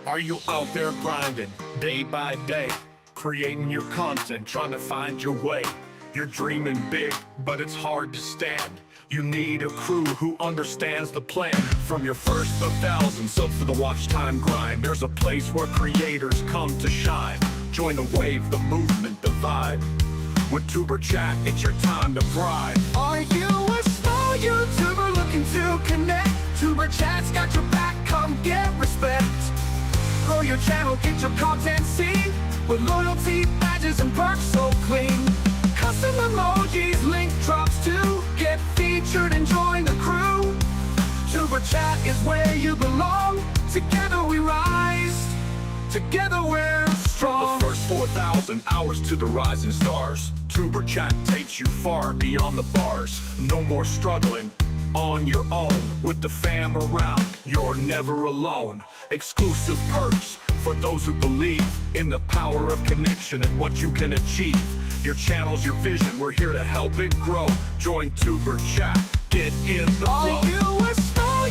Are you out there grinding day by day, creating your content, trying to find your way? You're dreaming big, but it's hard to stand. You need a crew who understands the plan. From your first 1,000 subs to the watch time grind, there's a place where creators come to shine. Join the wave, the movement, the vibe. With Tuber Chat, it's your time to thrive. Are you a small YouTuber looking to connect? Tuber Chat's got your back, come get respect. Grow your channel, get your content seen, with loyalty, badges, and perks so clean. Custom emojis, link drops too. Get featured and join the crew. Tuber Chat is where you belong. Together we rise. Together we're strong. The first 4,000 hours to the rising stars. Tuber Chat takes you far beyond the bars. No more struggling on your own. With the fam around, you're never alone. Exclusive perks for those who believe in the power of connection and what you can achieve. Your channel's your vision, we're here to help it grow. Join Tuber Chat, get in the flow. Are you a small